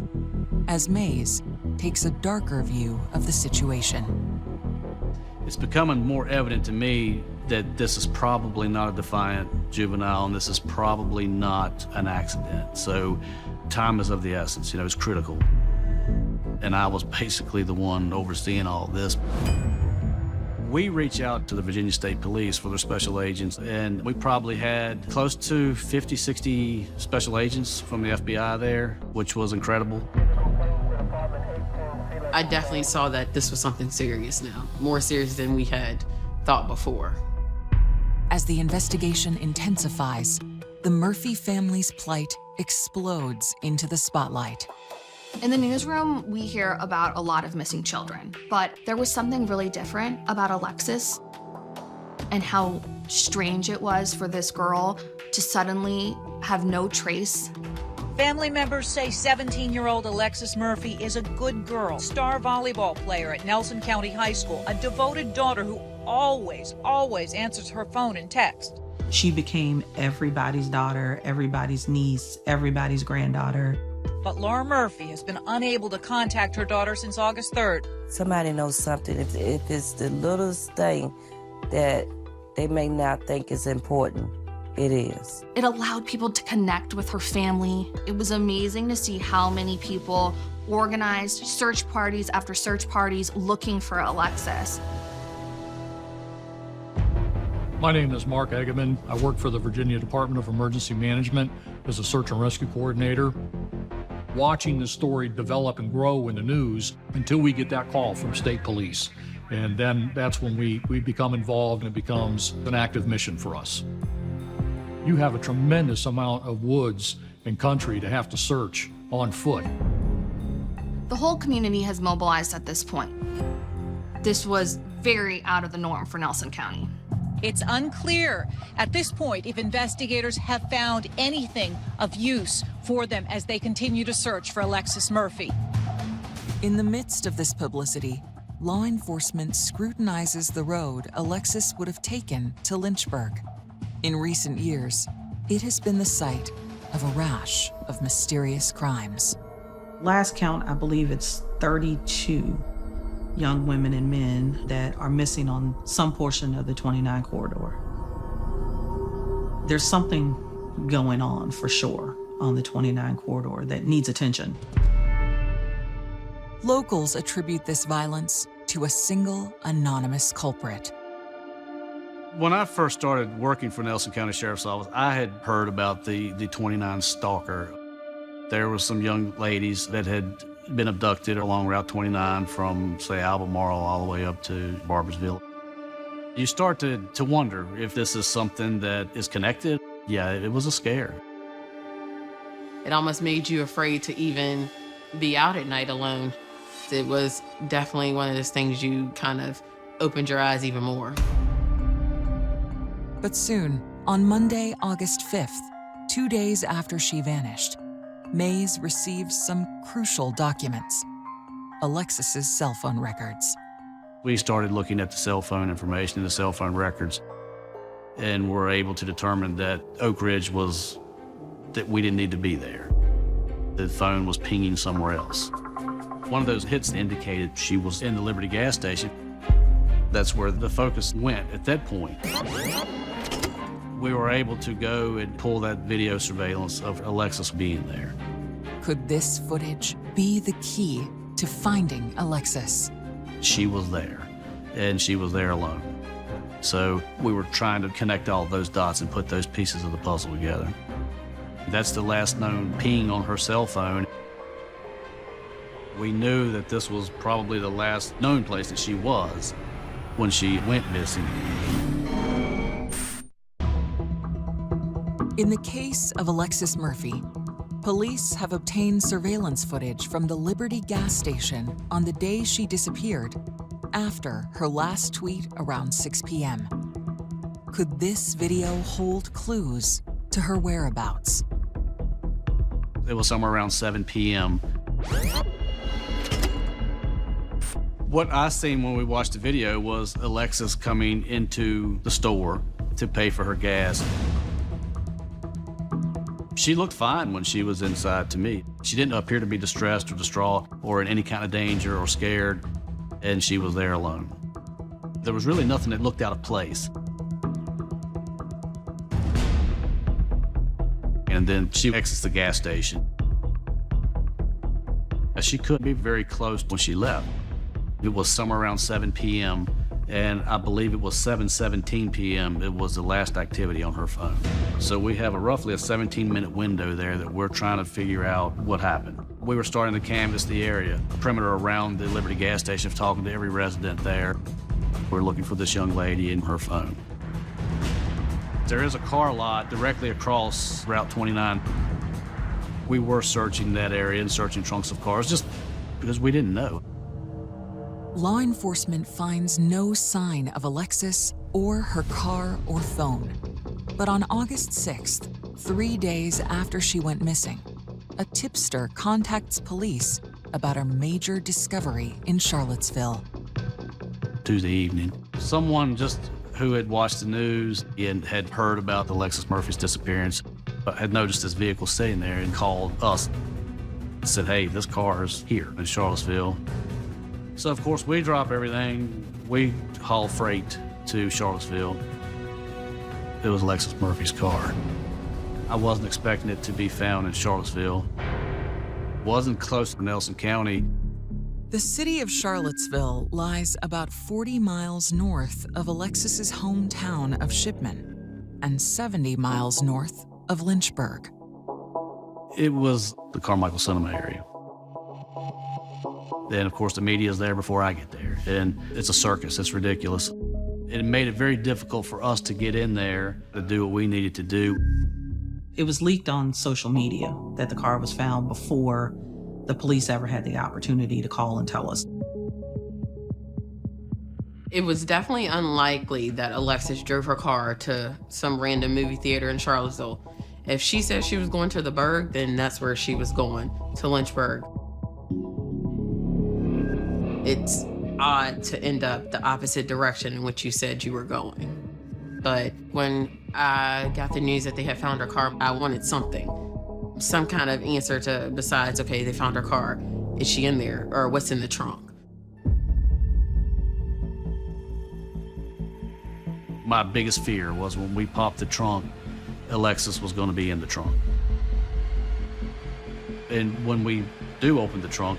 as Mays takes a darker view of the situation. It's becoming more evident to me that this is probably not a defiant juvenile, and this is probably not an accident. So time is of the essence, it's critical. And I was basically the one overseeing all this. We reach out to the Virginia State Police for their special agents, and we probably had close to 50, 60 special agents from the FBI there, which was incredible. I definitely saw that this was something serious now, more serious than we had thought before. As the investigation intensifies, the Murphy family's plight explodes into the spotlight. In the newsroom, we hear about a lot of missing children, but there was something really different about Alexis and how strange it was for this girl to suddenly have no trace Family members say 17-year-old Alexis Murphy is a good girl, star volleyball player at Nelson County High School, a devoted daughter who always answers her phone and text. She became everybody's daughter, everybody's niece, everybody's granddaughter. But Laura Murphy has been unable to contact her daughter since August 3rd. Somebody knows something. If it's the littlest thing that they may not think is important, it is. It allowed people to connect with her family. It was amazing to see how many people organized search parties after search parties looking for Alexis. My name is Mark Egeman. I work for the Virginia Department of Emergency Management as a search and rescue coordinator. Watching the story develop and grow in the news until we get that call from state police. And then that's when we become involved and it becomes an active mission for us. You have a tremendous amount of woods and country to have to search on foot. The whole community has mobilized at this point. This was very out of the norm for Nelson County. It's unclear at this point if investigators have found anything of use for them as they continue to search for Alexis Murphy. In the midst of this publicity, law enforcement scrutinizes the road Alexis would have taken to Lynchburg. In recent years, it has been the site of a rash of mysterious crimes. Last count, I believe it's 32 young women and men that are missing on some portion of the 29 corridor. There's something going on for sure on the 29 corridor that needs attention. Locals attribute this violence to a single anonymous culprit. When I first started working for Nelson County Sheriff's Office, I had heard about the 29 stalker. There were some young ladies that had been abducted along Route 29 from, say, Albemarle all the way up to Barboursville. You start to wonder if this is something that is connected. Yeah, it was a scare. It almost made you afraid to even be out at night alone. It was definitely one of those things you kind of opened your eyes even more. But soon, on Monday, August 5th, 2 days after she vanished, Mays receives some crucial documents: Alexis's cell phone records. We started looking at the cell phone information and the cell phone records, and were able to determine that Oak Ridge that we didn't need to be there. The phone was pinging somewhere else. One of those hits indicated she was in the Liberty gas station. That's where the focus went at that point. We were able to go and pull that video surveillance of Alexis being there. Could this footage be the key to finding Alexis? She was there, and she was there alone. So we were trying to connect all those dots and put those pieces of the puzzle together. That's the last known ping on her cell phone. We knew that this was probably the last known place that she was when she went missing. In the case of Alexis Murphy, police have obtained surveillance footage from the Liberty gas station on the day she disappeared, after her last tweet around 6 p.m. Could this video hold clues to her whereabouts? It was somewhere around 7 p.m. What I seen when we watched the video was Alexis coming into the store to pay for her gas. She looked fine when she was inside to me. She didn't appear to be distressed or distraught or in any kind of danger or scared, and she was there alone. There was really nothing that looked out of place. And then she exits the gas station. She could be very close when she left. It was somewhere around 7 p.m., and I believe it was 7:17 p.m. It was the last activity on her phone. So we have roughly a 17-minute window there that we're trying to figure out what happened. We were starting to canvass the area, perimeter around the Liberty gas station, talking to every resident there. We're looking for this young lady and her phone. There is a car lot directly across Route 29. We were searching that area and searching trunks of cars just because we didn't know. Law enforcement finds no sign of Alexis or her car or phone. But on August 6th, 3 days after she went missing, a tipster contacts police about a major discovery in Charlottesville. Tuesday evening, someone just who had watched the news and had heard about Alexis Murphy's disappearance had noticed this vehicle sitting there and called us and said, hey, this car is here in Charlottesville. So, of course, we drop everything. We haul freight to Charlottesville. It was Alexis Murphy's car. I wasn't expecting it to be found in Charlottesville. Wasn't close to Nelson County. The city of Charlottesville lies about 40 miles north of Alexis's hometown of Shipman and 70 miles north of Lynchburg. It was the Carmichael Cinema area. Then, of course, the media is there before I get there. And it's a circus. It's ridiculous. It made it very difficult for us to get in there to do what we needed to do. It was leaked on social media that the car was found before the police ever had the opportunity to call and tell us. It was definitely unlikely that Alexis drove her car to some random movie theater in Charlottesville. If she said she was going to the Burg, then that's where she was going, to Lynchburg. It's odd to end up the opposite direction in which you said you were going. But when I got the news that they had found her car, I wanted something. Some kind of answer to, besides, okay, they found her car. Is she in there? Or what's in the trunk? My biggest fear was when we popped the trunk, Alexis was going to be in the trunk. And when we do open the trunk,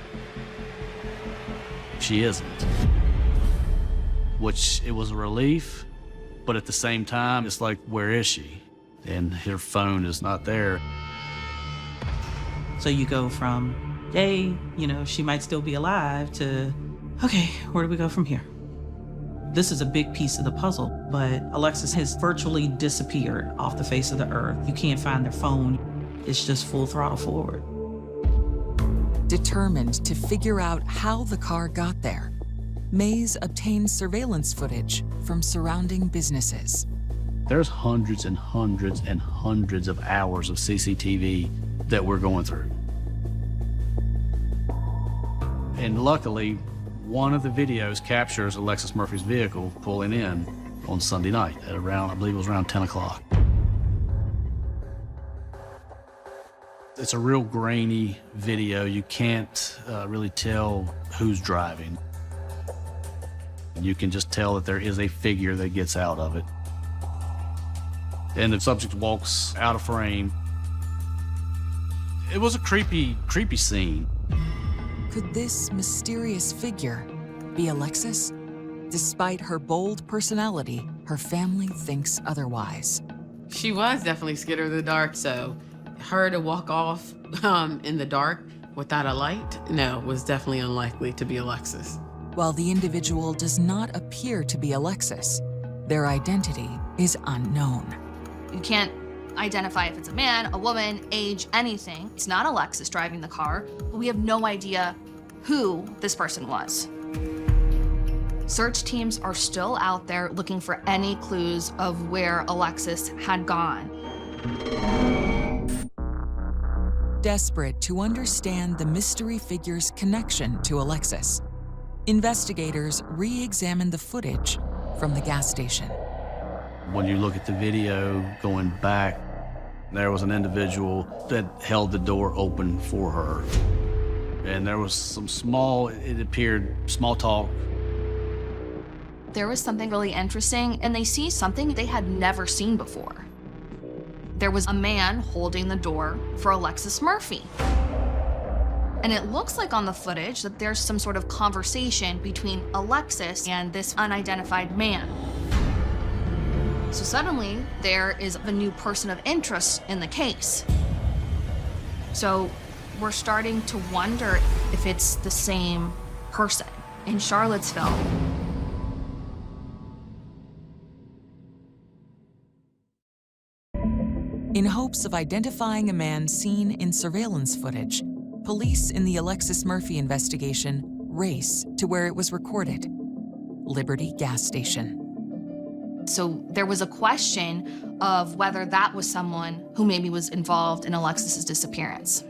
she isn't. Which, it was a relief, but at the same time, it's like, where is she? And her phone is not there. So you go from, yay, she might still be alive, to, okay, where do we go from here? This is a big piece of the puzzle, but Alexis has virtually disappeared off the face of the earth. You can't find their phone. It's just full throttle forward. Determined to figure out how the car got there, Mays obtained surveillance footage from surrounding businesses. There's hundreds and hundreds and hundreds of hours of CCTV that we're going through. And luckily, one of the videos captures Alexis Murphy's vehicle pulling in on Sunday night at around, I believe it was around 10 o'clock. It's a real grainy video. You can't really tell who's driving. You can just tell that there is a figure that gets out of it. And the subject walks out of frame. It was a creepy scene. Could this mysterious figure be Alexis? Despite her bold personality, her family thinks otherwise. She was definitely scared of the dark, so her to walk off in the dark without a light, no, was definitely unlikely to be Alexis. While the individual does not appear to be Alexis, their identity is unknown. You can't identify if it's a man, a woman, age, anything. It's not Alexis driving the car, but we have no idea who this person was. Search teams are still out there looking for any clues of where Alexis had gone. Desperate to understand the mystery figure's connection to Alexis, investigators re-examined the footage from the gas station. When you look at the video going back, there was an individual that held the door open for her. And there was some it appeared, small talk. There was something really interesting, and they see something they had never seen before. There was a man holding the door for Alexis Murphy. And it looks like on the footage that there's some sort of conversation between Alexis and this unidentified man. So suddenly, there is a new person of interest in the case. So we're starting to wonder if it's the same person in Charlottesville. In hopes of identifying a man seen in surveillance footage, police in the Alexis Murphy investigation race to where it was recorded, Liberty Gas Station. So there was a question of whether that was someone who maybe was involved in Alexis's disappearance.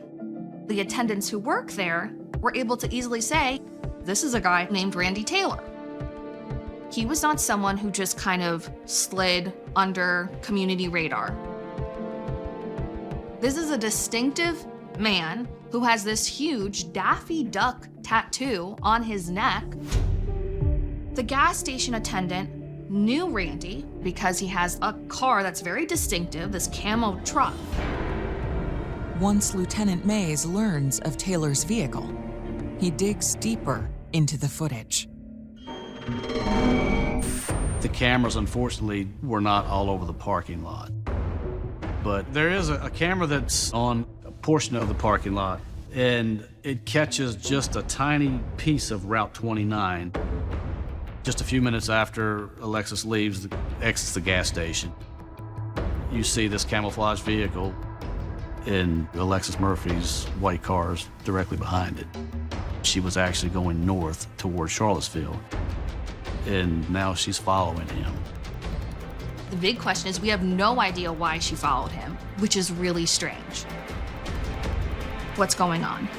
The attendants who work there were able to easily say, this is a guy named Randy Taylor. He was not someone who just kind of slid under community radar. This is a distinctive man who has this huge Daffy Duck tattoo on his neck. The gas station attendant knew Randy because he has a car that's very distinctive, this camo truck. Once Lieutenant Mays learns of Taylor's vehicle, he digs deeper into the footage. The cameras, unfortunately, were not all over the parking lot. But there is a camera that's on a portion of the parking lot, and it catches just a tiny piece of Route 29. Just a few minutes after Alexis exits the gas station, you see this camouflage vehicle and Alexis Murphy's white cars directly behind it. She was actually going north toward Charlottesville, and now she's following him. The big question is we have no idea why she followed him, which is really strange. What's going on?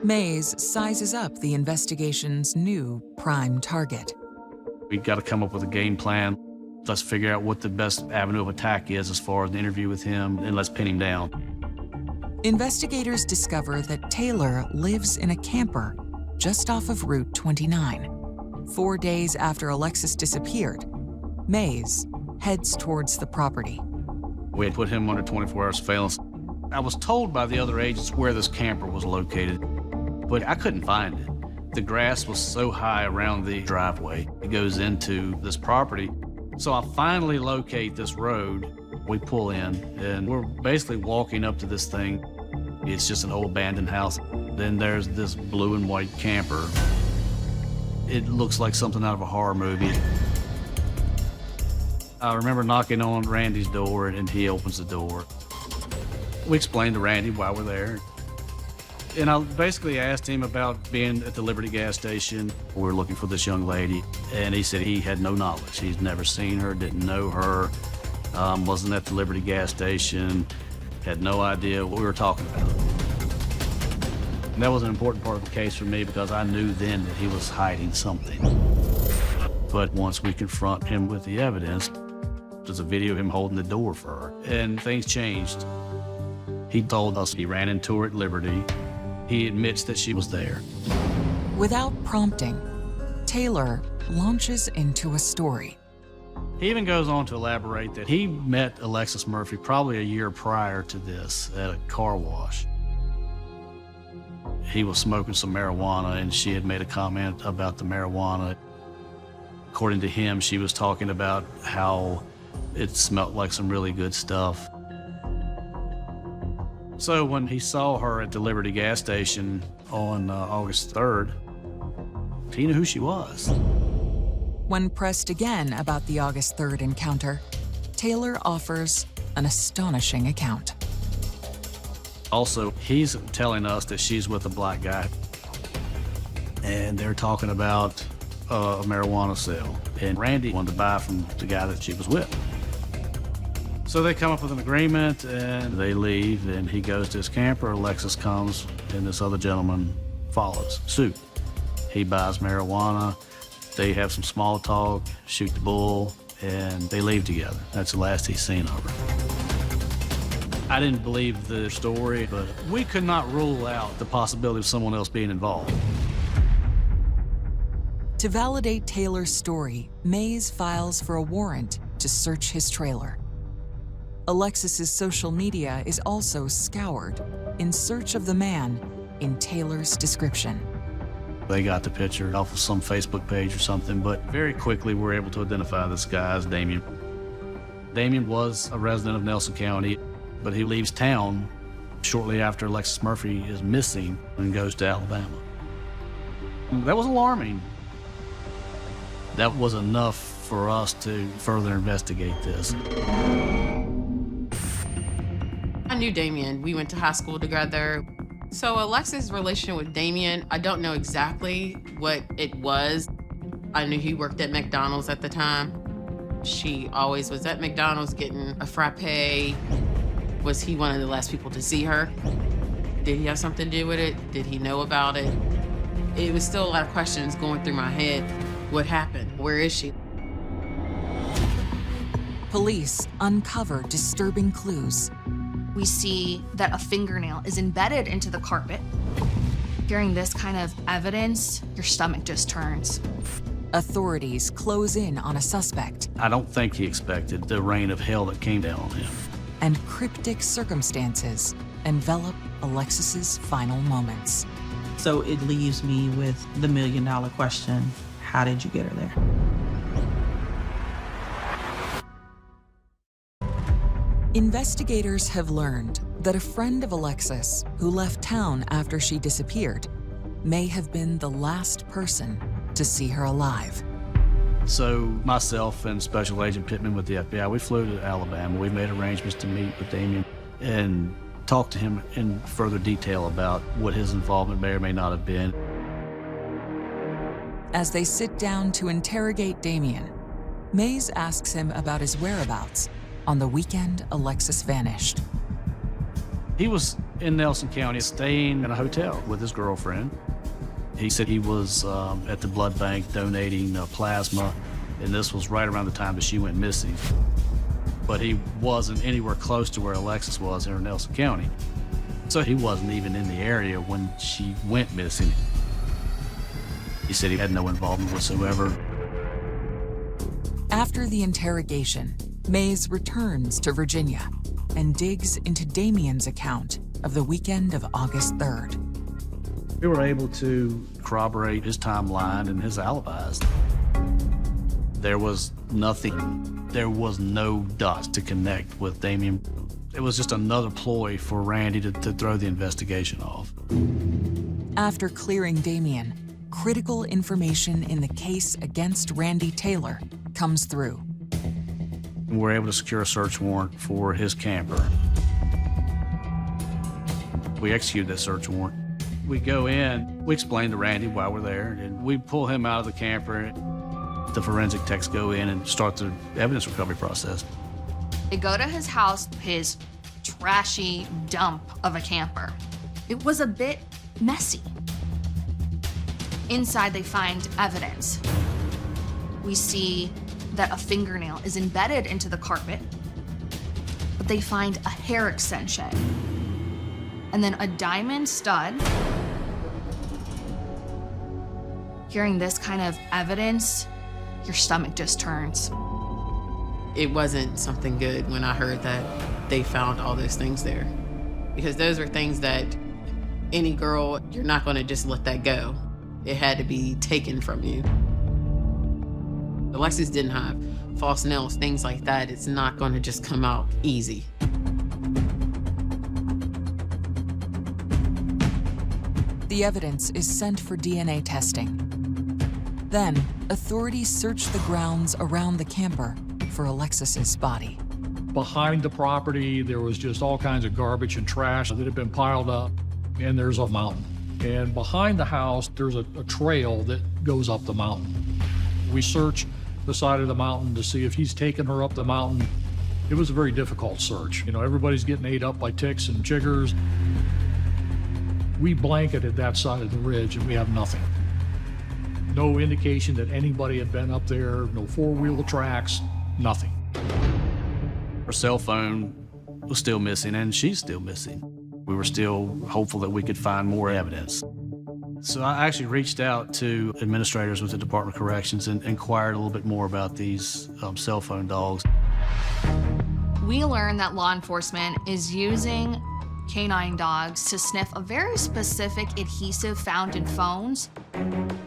Mays sizes up the investigation's new prime target. We've got to come up with a game plan. Let's figure out what the best avenue of attack is as far as the interview with him, and let's pin him down. Investigators discover that Taylor lives in a camper just off of Route 29. 4 days after Alexis disappeared, Mays heads towards the property. We had put him under 24-hour surveillance. I was told by the other agents where this camper was located, but I couldn't find it. The grass was so high around the driveway. It goes into this property. So I finally locate this road. We pull in, and we're basically walking up to this thing. It's just an old abandoned house. Then there's this blue and white camper. It looks like something out of a horror movie. I remember knocking on Randy's door, and he opens the door. We explained to Randy why we're there. And I basically asked him about being at the Liberty gas station. We were looking for this young lady, and he said he had no knowledge. He's never seen her, didn't know her, wasn't at the Liberty gas station, had no idea what we were talking about. And that was an important part of the case for me because I knew then that he was hiding something. But once we confront him with the evidence, there's a video of him holding the door for her, and things changed. He told us he ran into her at Liberty. He admits that she was there. Without prompting, Taylor launches into a story. He even goes on to elaborate that he met Alexis Murphy probably a year prior to this at a car wash. He was smoking some marijuana, and she had made a comment about the marijuana. According to him, she was talking about how it smelled like some really good stuff. So when he saw her at the Liberty gas station on August 3rd, he knew who she was. When pressed again about the August 3rd encounter, Taylor offers an astonishing account. Also, he's telling us that she's with a black guy, and they're talking about a marijuana sale, and Randy wanted to buy from the guy that she was with. So they come up with an agreement, and they leave, and he goes to his camper. Alexis comes, and this other gentleman follows suit. He buys marijuana. They have some small talk, shoot the bull, and they leave together. That's the last he's seen of her. I didn't believe the story, but we could not rule out the possibility of someone else being involved. To validate Taylor's story, Mays files for a warrant to search his trailer. Alexis's social media is also scoured in search of the man in Taylor's description. They got the picture off of some Facebook page or something, but very quickly we're able to identify this guy as Damien. Damien was a resident of Nelson County, but he leaves town shortly after Alexis Murphy is missing and goes to Alabama. That was alarming. That was enough for us to further investigate this. I knew Damien. We went to high school together. So Alexis' relationship with Damien, I don't know exactly what it was. I knew he worked at McDonald's at the time. She always was at McDonald's getting a frappe. Was he one of the last people to see her? Did he have something to do with it? Did he know about it? It was still a lot of questions going through my head. What happened? Where is she? Police uncover disturbing clues. We see that a fingernail is embedded into the carpet. Hearing this kind of evidence, your stomach just turns. Authorities close in on a suspect. I don't think he expected the rain of hell that came down on him. And cryptic circumstances envelop Alexis's final moments. So it leaves me with the million-dollar question: how did you get her there? Investigators have learned that a friend of Alexis, who left town after she disappeared, may have been the last person to see her alive. So myself and Special Agent Pittman with the FBI, we flew to Alabama. We made arrangements to meet with Damien and talk to him in further detail about what his involvement may or may not have been. As they sit down to interrogate Damien, Mays asks him about his whereabouts on the weekend Alexis vanished. He was in Nelson County staying in a hotel with his girlfriend. He said he was at the blood bank donating plasma, and this was right around the time that she went missing. But he wasn't anywhere close to where Alexis was in Nelson County. So he wasn't even in the area when she went missing. He said he had no involvement whatsoever. After the interrogation, Mays returns to Virginia and digs into Damien's account of the weekend of August 3rd. We were able to corroborate his timeline and his alibis. There was nothing. There was no dots to connect with Damien. It was just another ploy for Randy to throw the investigation off. After clearing Damien, critical information in the case against Randy Taylor comes through. We were able to secure a search warrant for his camper. We executed that search warrant. We go in, we explain to Randy why we're there, and we pull him out of the camper. The forensic techs go in and start the evidence recovery process. They go to his house, his trashy dump of a camper. It was a bit messy. Inside, they find evidence. We see that a fingernail is embedded into the carpet, but they find a hair extension and then a diamond stud. Hearing this kind of evidence, your stomach just turns. It wasn't something good when I heard that they found all those things there, because those are things that any girl, you're not going to just let that go. It had to be taken from you. Alexis didn't have false nails, things like that. It's not going to just come out easy. The evidence is sent for DNA testing. Then, authorities search the grounds around the camper for Alexis's body. Behind the property, there was just all kinds of garbage and trash that had been piled up, and there's a mountain. And behind the house, there's a trail that goes up the mountain. We search the side of the mountain to see if he's taken her up the mountain. It was a very difficult search. You know, everybody's getting ate up by ticks and chiggers. We blanketed that side of the ridge and we have nothing. No indication that anybody had been up there, no four-wheel tracks, nothing. Her cell phone was still missing, and she's still missing. We were still hopeful that we could find more evidence. So I actually reached out to administrators with the Department of Corrections and inquired a little bit more about these cell phone dogs. We learned that law enforcement is using canine dogs to sniff a very specific adhesive found in phones.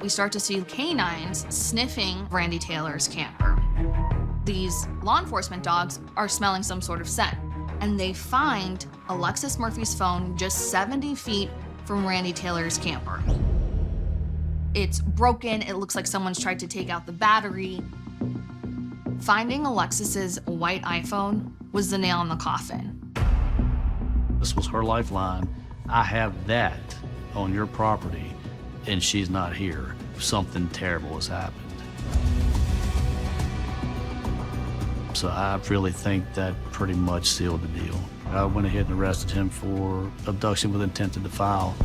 We start to see canines sniffing Randy Taylor's camper. These law enforcement dogs are smelling some sort of scent, and they find Alexis Murphy's phone just 70 feet from Randy Taylor's camper. It's broken. It looks like someone's tried to take out the battery. Finding Alexis's white iPhone was the nail in the coffin. This was her lifeline. I have that on your property, and she's not here. Something terrible has happened. So I really think that pretty much sealed the deal. I went ahead and arrested him for abduction with intent to defile.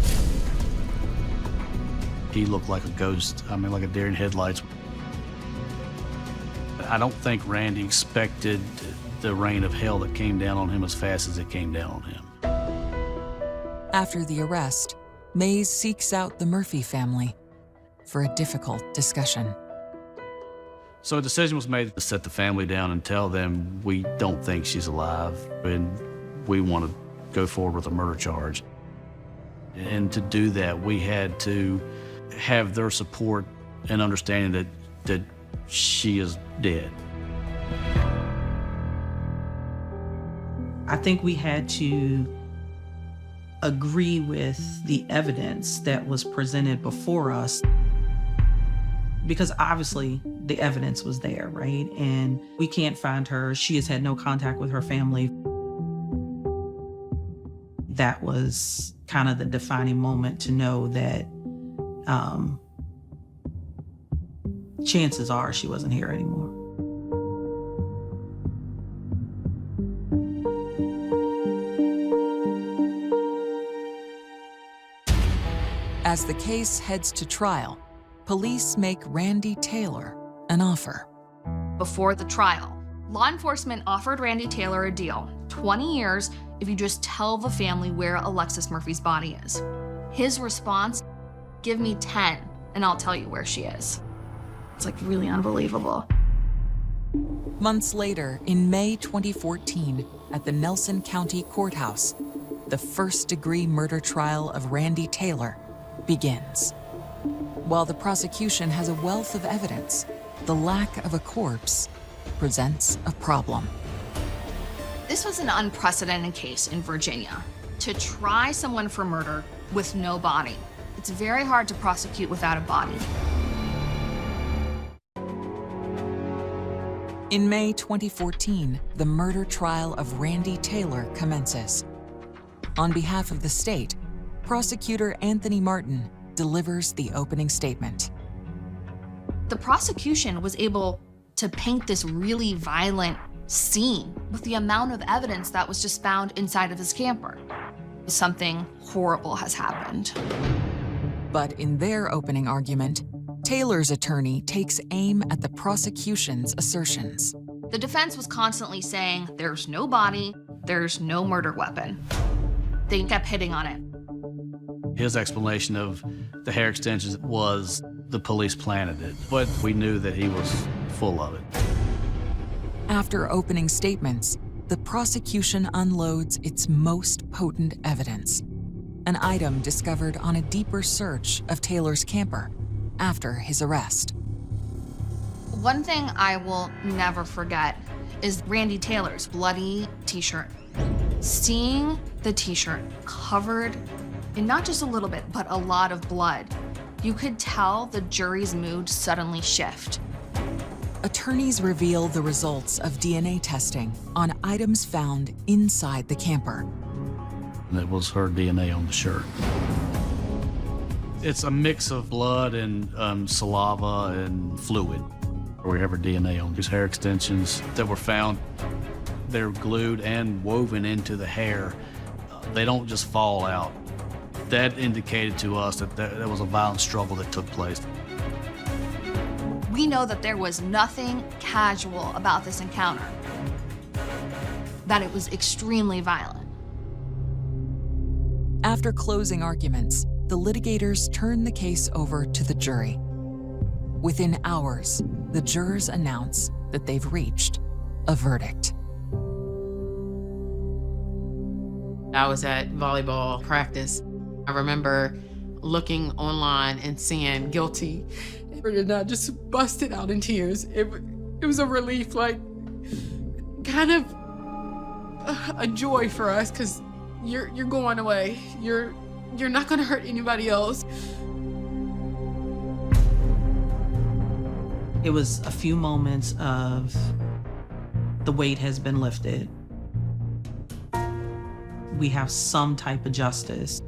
He looked like a ghost, like a deer in headlights. I don't think Randy expected the rain of hell that came down on him as fast as it came down on him. After the arrest, Mays seeks out the Murphy family for a difficult discussion. So a decision was made to set the family down and tell them we don't think she's alive and we want to go forward with a murder charge. And to do that, we had to have their support and understanding that she is dead. I think we had to agree with the evidence that was presented before us, because obviously the evidence was there, right? And we can't find her. She has had no contact with her family. That was kind of the defining moment to know that chances are she wasn't here anymore. As the case heads to trial, police make Randy Taylor an offer. Before the trial, law enforcement offered Randy Taylor a deal, 20 years if you just tell the family where Alexis Murphy's body is. His response, give me 10 and I'll tell you where she is. It's like really unbelievable. Months later, in May 2014, at the Nelson County Courthouse, the first-degree murder trial of Randy Taylor begins. While the prosecution has a wealth of evidence, the lack of a corpse presents a problem. This was an unprecedented case in Virginia. To try someone for murder with no body, it's very hard to prosecute without a body. In May 2014, the murder trial of Randy Taylor commences. On behalf of the state, prosecutor Anthony Martin delivers the opening statement. The prosecution was able to paint this really violent scene with the amount of evidence that was just found inside of his camper. Something horrible has happened. But in their opening argument, Taylor's attorney takes aim at the prosecution's assertions. The defense was constantly saying, there's no body, there's no murder weapon. They kept hitting on it. His explanation of the hair extensions was the police planted it, but we knew that he was full of it. After opening statements, the prosecution unloads its most potent evidence, an item discovered on a deeper search of Taylor's camper after his arrest. One thing I will never forget is Randy Taylor's bloody t-shirt. Seeing the t-shirt covered in not just a little bit, but a lot of blood, you could tell the jury's mood suddenly shift. Attorneys reveal the results of DNA testing on items found inside the camper. And it was her DNA on the shirt. It's a mix of blood and saliva and fluid. We have her DNA on these hair extensions that were found. They're glued and woven into the hair. They don't just fall out. That indicated to us that there was a violent struggle that took place. We know that there was nothing casual about this encounter, that it was extremely violent. After closing arguments, the litigators turn the case over to the jury. Within hours, the jurors announce that they've reached a verdict. I was at volleyball practice. I remember looking online and seeing guilty. And I just busted out in tears. It was a relief, like kind of a joy for us, because you're going away. You're not going to hurt anybody else. It was a few moments of the weight has been lifted. We have some type of justice.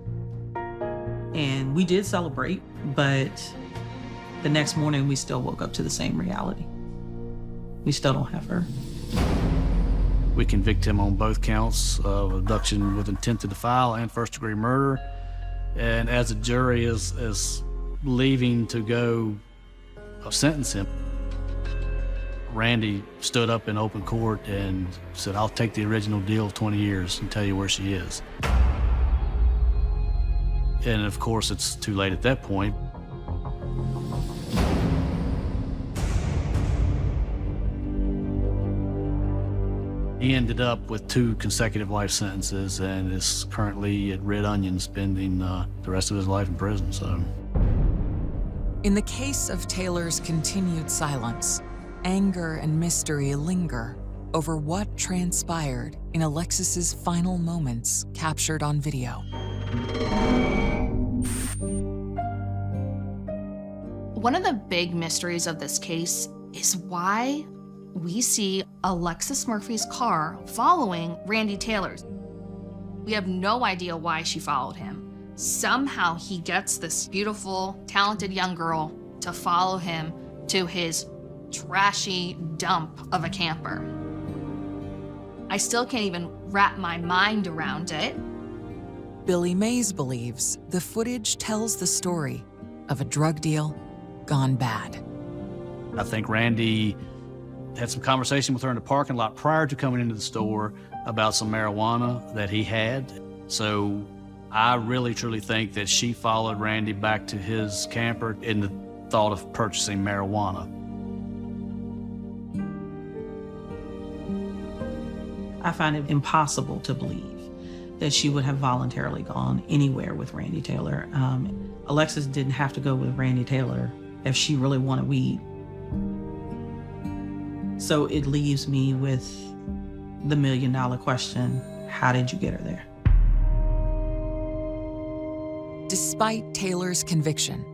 And we did celebrate, but the next morning we still woke up to the same reality. We still don't have her. We convict him on both counts of abduction with intent to defile and first-degree murder. And as the jury is leaving to go sentence him, Randy stood up in open court and said, "I'll take the original deal of 20 years and tell you where she is." And of course, it's too late at that point. He ended up with 2 consecutive life sentences and is currently at Red Onion spending the rest of his life in prison. So, in the case of Taylor's continued silence, anger and mystery linger over what transpired in Alexis's final moments captured on video. One of the big mysteries of this case is why we see Alexis Murphy's car following Randy Taylor's. We have no idea why she followed him. Somehow he gets this beautiful, talented young girl to follow him to his trashy dump of a camper. I still can't even wrap my mind around it. Billy Mays believes the footage tells the story of a drug deal gone bad. I think Randy had some conversation with her in the parking lot prior to coming into the store about some marijuana that he had. So I really, truly think that she followed Randy back to his camper in the thought of purchasing marijuana. I find it impossible to believe that she would have voluntarily gone anywhere with Randy Taylor. Alexis didn't have to go with Randy Taylor if she really wanted weed. So it leaves me with the million-dollar question, how did you get her there? Despite Taylor's conviction,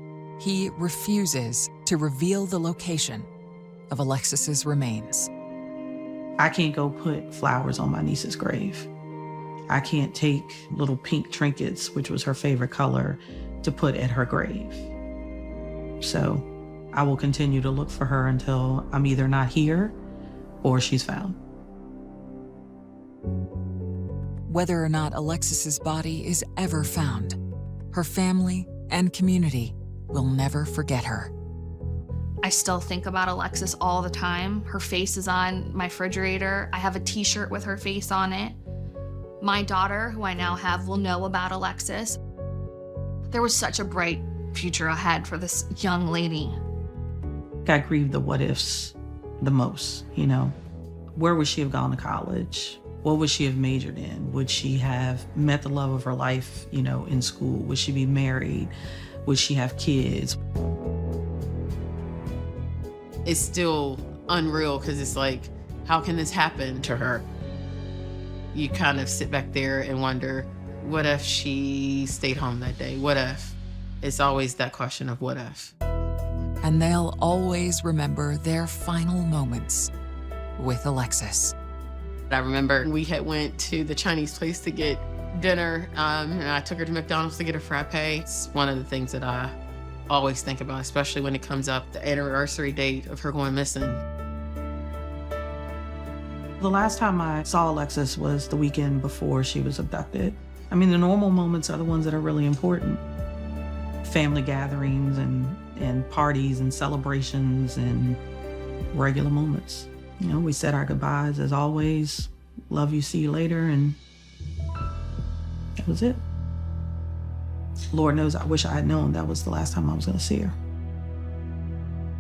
he refuses to reveal the location of Alexis's remains. I can't go put flowers on my niece's grave. I can't take little pink trinkets, which was her favorite color, to put at her grave. So I will continue to look for her until I'm either not here or she's found. Whether or not Alexis's body is ever found, her family and community will never forget her. I still think about Alexis all the time. Her face is on my refrigerator. I have a t-shirt with her face on it. My daughter, who I now have, will know about Alexis. There was such a bright future ahead for this young lady. I grieve the what ifs the most, you know. Where would she have gone to college? What would she have majored in? Would she have met the love of her life, you know, in school? Would she be married? Would she have kids? It's still unreal because it's like, how can this happen to her? You kind of sit back there and wonder, what if she stayed home that day? What if? It's always that question of what if. And they'll always remember their final moments with Alexis. I remember we had went to the Chinese place to get dinner, and I took her to McDonald's to get a frappe. It's one of the things that I always think about, especially when it comes up the anniversary date of her going missing. The last time I saw Alexis was the weekend before she was abducted. I mean, the normal moments are the ones that are really important. Family gatherings and parties and celebrations and regular moments. You know, we said our goodbyes as always. Love you, see you later, and that was it. Lord knows I wish I had known that was the last time I was gonna see her.